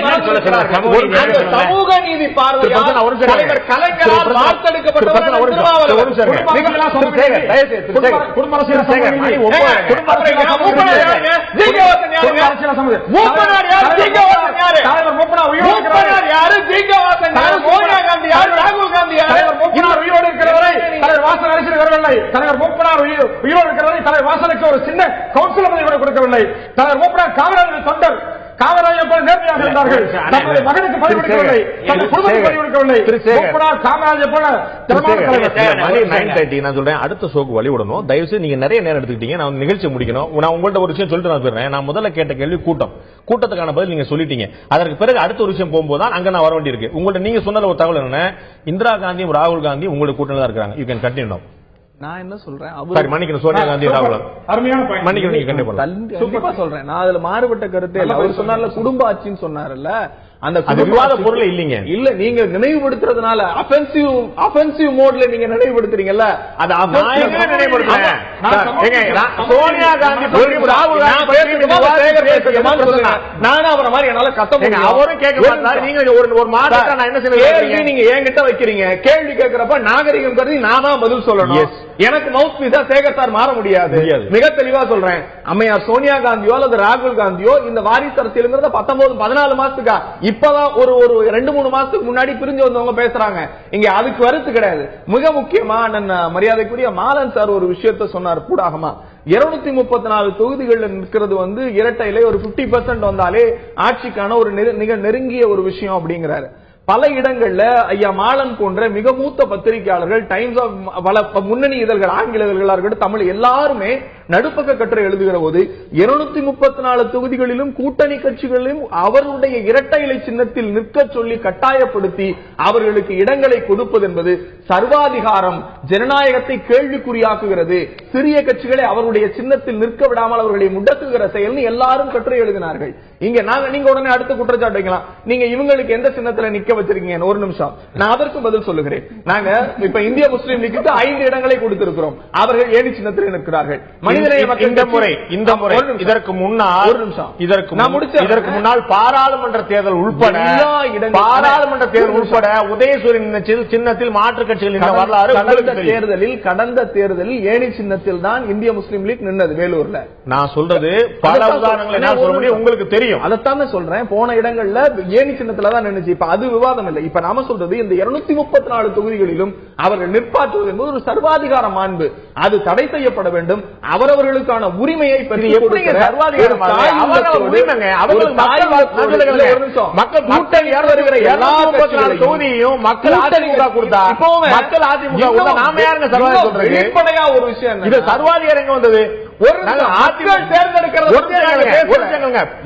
சமூக நீதி பார்வை கலைஞரால் வார்த்தெடுக்கப்பட்டவர் ஒரு சின்ன கவுன்சில் கொடுக்கவில்லை. தலைவர் மூப்பனார் காமராஜர் தொண்டர், காமராஜர் போல நேர்மையாக இருந்தார்கள். தன்னுடைய மகனுக்கு பணிவிடுக்கவில்லை, தன்னுடைய குடும்பத்துக்கு பணிவிடுக்கவில்லை. காமராஜர் போல நான் சொல்றேன், அடுத்த ஷோக்கு வழி விடணும். தயவுசெய்து நீங்க நிறைய நேரம் எடுத்துக்கிட்டீங்க. நான் நிகழ்ச்சி முடிக்கணும். நான் உங்கள்ட்ட ஒரு விஷயம் சொல்லிட்டு நான் போயிடுறேன். நான் முதல்ல கேட்ட கேள்வி கூட்டத்துக்கான பதில் நீங்க சொல்லிட்டீங்க. அதற்கு பிறகு அடுத்த ஒரு விஷயம் போகும்போது அங்க நான் வர வேண்டி இருக்கு. உங்கள்ட்ட நீங்க சொன்ன ஒரு தகவல் என்ன, இந்திரா காந்தியும் ராகுல் காந்தியும் உங்களுடைய கூட்டணி தான் இருக்காங்க. You can continue. நான் என்ன சொல்றேன், மன்னிக்கணும், சோனியா காந்தி ராகுல் மன்னிக்கணும், கண்டிப்பா சொல்றேன். நான் அதுல மாறுபட்ட கருத்து இல்ல. அவர் சொன்னார்ல குடும்ப ஆட்சின்னு சொன்னார்ல, அந்த விவாத பொருள் இல்லீங்க. இல்ல, நீங்க நினைவுபடுத்துறதுனால அஃபென்சிவ் மோட்ல நீங்க நினைவுபடுத்துறீங்கல்ல, அது நினைவுபடுத்துறேன். சோனியா காந்தி நானும் அவரை மாதிரி என்னால கத்த முடியும். அவரும் கேட்க மாட்டாரு. நீங்க ஒரு மாதத்தை நான் என்ன செய்ய, நீங்க என்கிட்ட வைக்கிறீங்க கேள்வி கேட்கிறப்ப நாகரிகம் கருதி நான் தான் பதில் சொல்லணும். எனக்கு மவுத் பீஸா சேகர் சார் மாற முடியாது. மிக தெளிவா சொல்றேன், அம்மையார் சோனியா காந்தியோ அல்லது ராகுல் காந்தியோ இந்த வாரிசு அரசியலுங்கிறத 19-14 மாசத்துக்கா, இப்பதான் ஒரு 2-3 மாசத்துக்கு முன்னாடி பிரிஞ்சு வந்தவங்க பேசுறாங்க. இங்க அதுக்கு கருத்து கிடையாது. மிக முக்கியமா மரியாதைக்குரிய மாலன் சார் ஒரு விஷயத்த சொன்னார் கூடாகமா. 234 தொகுதிகள் நிற்கிறது இரட்டையிலே ஒரு 50% வந்தாலே ஆட்சிக்கான ஒரு மிக நெருங்கிய ஒரு விஷயம் அப்படிங்கிறாரு. பல இடங்கள்ல ஐயா மாலன் போன்ற மிக மூத்த பத்திரிகையாளர்கள், டைம்ஸ் ஆஃப் பல முன்னணி இதழ்கள், ஆங்கில இதழ்களா இருக்கட்டும், தமிழ், எல்லாருமே நடுப்பக்க கட்டுரை எழுதுகிற போது 234 தொகுதிகளிலும் கூட்டணி கட்சிகளிலும் அவர்களுடைய இரட்டை இலை சின்னத்தில் நிற்க சொல்லி கட்டாயப்படுத்தி அவர்களுக்கு இடங்களை கொடுப்பது என்பது சர்வாதிகாரம், ஜனநாயகத்தை கேள்விக்குறியாக்குகிறது, சிறிய கட்சிகளை அவருடைய சின்னத்தில் நிற்க விடாமல் அவர்களை முடக்குகிற செயல் எல்லாரும் கட்டுரை எழுதினார்கள். இங்க நீங்க உடனே அடுத்த குற்றச்சாட்டு வைக்கலாம், நீங்க இவங்களுக்கு எந்த சின்னத்துல நிக்க வச்சிருக்கீங்க. ஒரு நிமிஷம், நான் அதற்கு பதில் சொல்லுகிறேன். நாங்க இப்ப இந்திய முஸ்லீம் லீக்கு 5 இடங்களை கொடுத்திருக்கிறோம். அவர்கள் ஏணி சின்னத்தில் நிற்கிறார்கள். மனித மனிதநேய மக்கள் இந்த முறை இதற்கு முன்னால் ஒரு நிமிஷம். நான் முடிச்சேன். இதற்கு முன்னால் பாராளுமன்ற தேர்தல் உட்பட உதயசூரியன் சின்னத்தில் மாற்றுக் கட்சிகள் நின்ற வரலாறு கடந்த தேர்தலில் ஏணி சின்னத்தில் தான் இந்திய முஸ்லீம் லீக் நின்னது வேலூர்ல. நான் சொல்றது பல உதாரணங்கள் என்ன சொல்ல முடியும் உங்களுக்கு தெரியும். அதைத்தான் சொல்றேன். போன இடங்கள்ல ஏணி சின்னத்துல தான் நின்னுச்சு. இப்ப அது விவாதம் இல்லை. இப்ப நாம சொல்றது இந்த 234 தொகுதிகளிலும் அவர்கள் நிற்பாற்றுவது என்பது ஒரு சர்வாதிகார மாண்பு. அது தடை செய்யப்பட வேண்டும். அவரவர்களுக்கான உரிமையை வெளிப்படையா ஒரு விஷயம் இது சர்வாதிகாரம் எங்க வந்தது?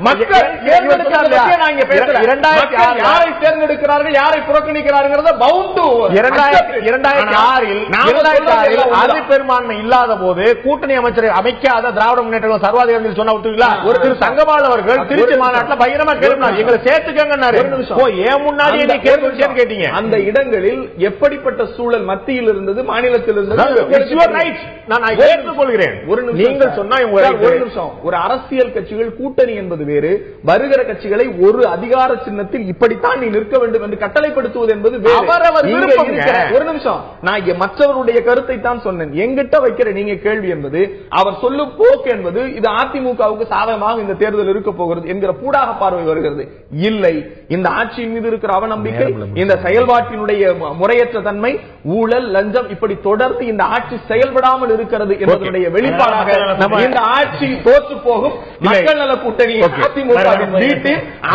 மக்கள் தேர்ந்தெடுக்கிறது யாரை தேர்ந்தெடுக்கிறார்கள் யாரை புறக்கணிக்கிறார்கள் பெரும்பான்மை இல்லாத போது கூட்டணி அமைச்சரை அமைக்காத திராவிட முன்னேற்ற சர்வாதிகாரத்தில் சொன்ன விட்டுங்களா? ஒரு திரு சங்கபால் அவர்கள் திருச்சி மாநாட்டில் பகிரமா கேட்டார், எங்களை சேர்த்துக்கங்க. ஏன் முன்னாடி கேட்டீங்க? அந்த இடங்களில் எப்படிப்பட்ட சூழல் மத்தியில் இருந்தது, மாநிலத்தில் இருந்தது, நான் ஏற்றுக்கொள்கிறேன். ஒரு நீங்கள் சொன்னா ஒரு நிமிஷம். ஒரு அரசியல் கட்சிகள் கூட்டணி என்பது வேறு, வருகிற கட்சிகளை ஒரு அதிகார சின்னத்தில் இப்படித்தான் நீ நிற்க வேண்டும் என்று கட்டளைப்படுத்துவது என்பது வேறு. ஒரு நிமிஷம், நான் மற்றவருடைய கருத்தை தான் சொன்னேன். எங்கிட்ட வைக்கிற நீங்க கேள்வி என்பது அவர் சொல்லும் போக்கு என்பது இது அதிமுகவுக்கு சாதகமாக இந்த தேர்தல் இருக்க போகிறது என்கிற பூடாக பார்வை வருகிறது. இல்லை, இந்த ஆட்சியின் மீது இருக்கிற அவநம்பிக்கை, இந்த செயல்பாட்டினுடைய முறையற்ற தன்மை, ஊழல், லஞ்சம் இப்படி தொடர்ந்து இந்த ஆட்சி செயல்படாமல் இருக்கிறது என்பதனுடைய வெளிப்பாடாக இந்த ஆட்சி தோற்று போகும். மக்கள் நல கூட்டணி அதிமுக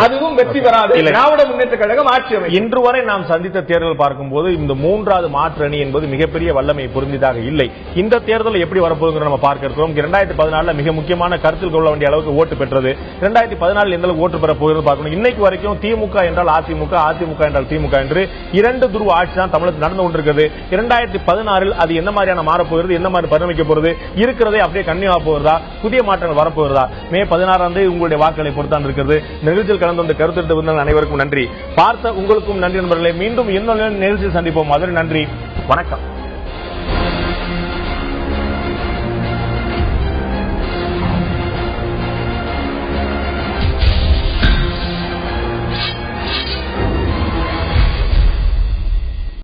அதுவும் வெற்றி பெறாது. திராவிட முன்னேற்ற கழகம் ஆட்சி அமைக்கும். இன்று வரை நாம் சந்தித்த தேர்தல் பார்க்கும்போது இந்த மூன்றாவது மாற்று அணி என்பது மிகப்பெரிய வல்லமை பொருந்தியதாக இல்லை. இந்த தேர்தல் எப்படி வரப்போகுது நம்ம பார்க்க இருக்கிறோம். 2014 மிக முக்கியமான கருத்தில் கொள்ள வேண்டிய அளவுக்கு ஓட்டு பெற்றது. 2014 எந்த அளவுக்கு ஓட்டு பெற போகிறது பார்க்கணும். இன்னைக்கு வரைக்கும் திமுக என்றால் அதிமுக, அதிமுக என்றால் திமுக என்று இரண்டு துருவ ஆட்சி தான் தமிழகத்தில் நடந்து கொண்டிருக்கிறது. 2016 அது என்ன மாதிரியான மாறப்போகிறது, என்ன மாதிரி பரிணமிக்க போகிறது, இருக்கிறதே அப்படியே கன்னியா போகிறதா, புதிய மாற்றங்கள் வரப்போகிறதா? மே 16 உங்களுடைய வாக்களை பொறுத்தான் இருக்கிறது. நிகழ்ச்சியில் கலந்து கொண்டு கருத்து விருந்தினர் அனைவருக்கும் நன்றி. பார்த்த உங்களுக்கும் நன்றி நண்பர்களே. மீண்டும் இன்னொரு நிகழ்ச்சியில் சந்திப்போம். அதற்கு நன்றி, வணக்கம்.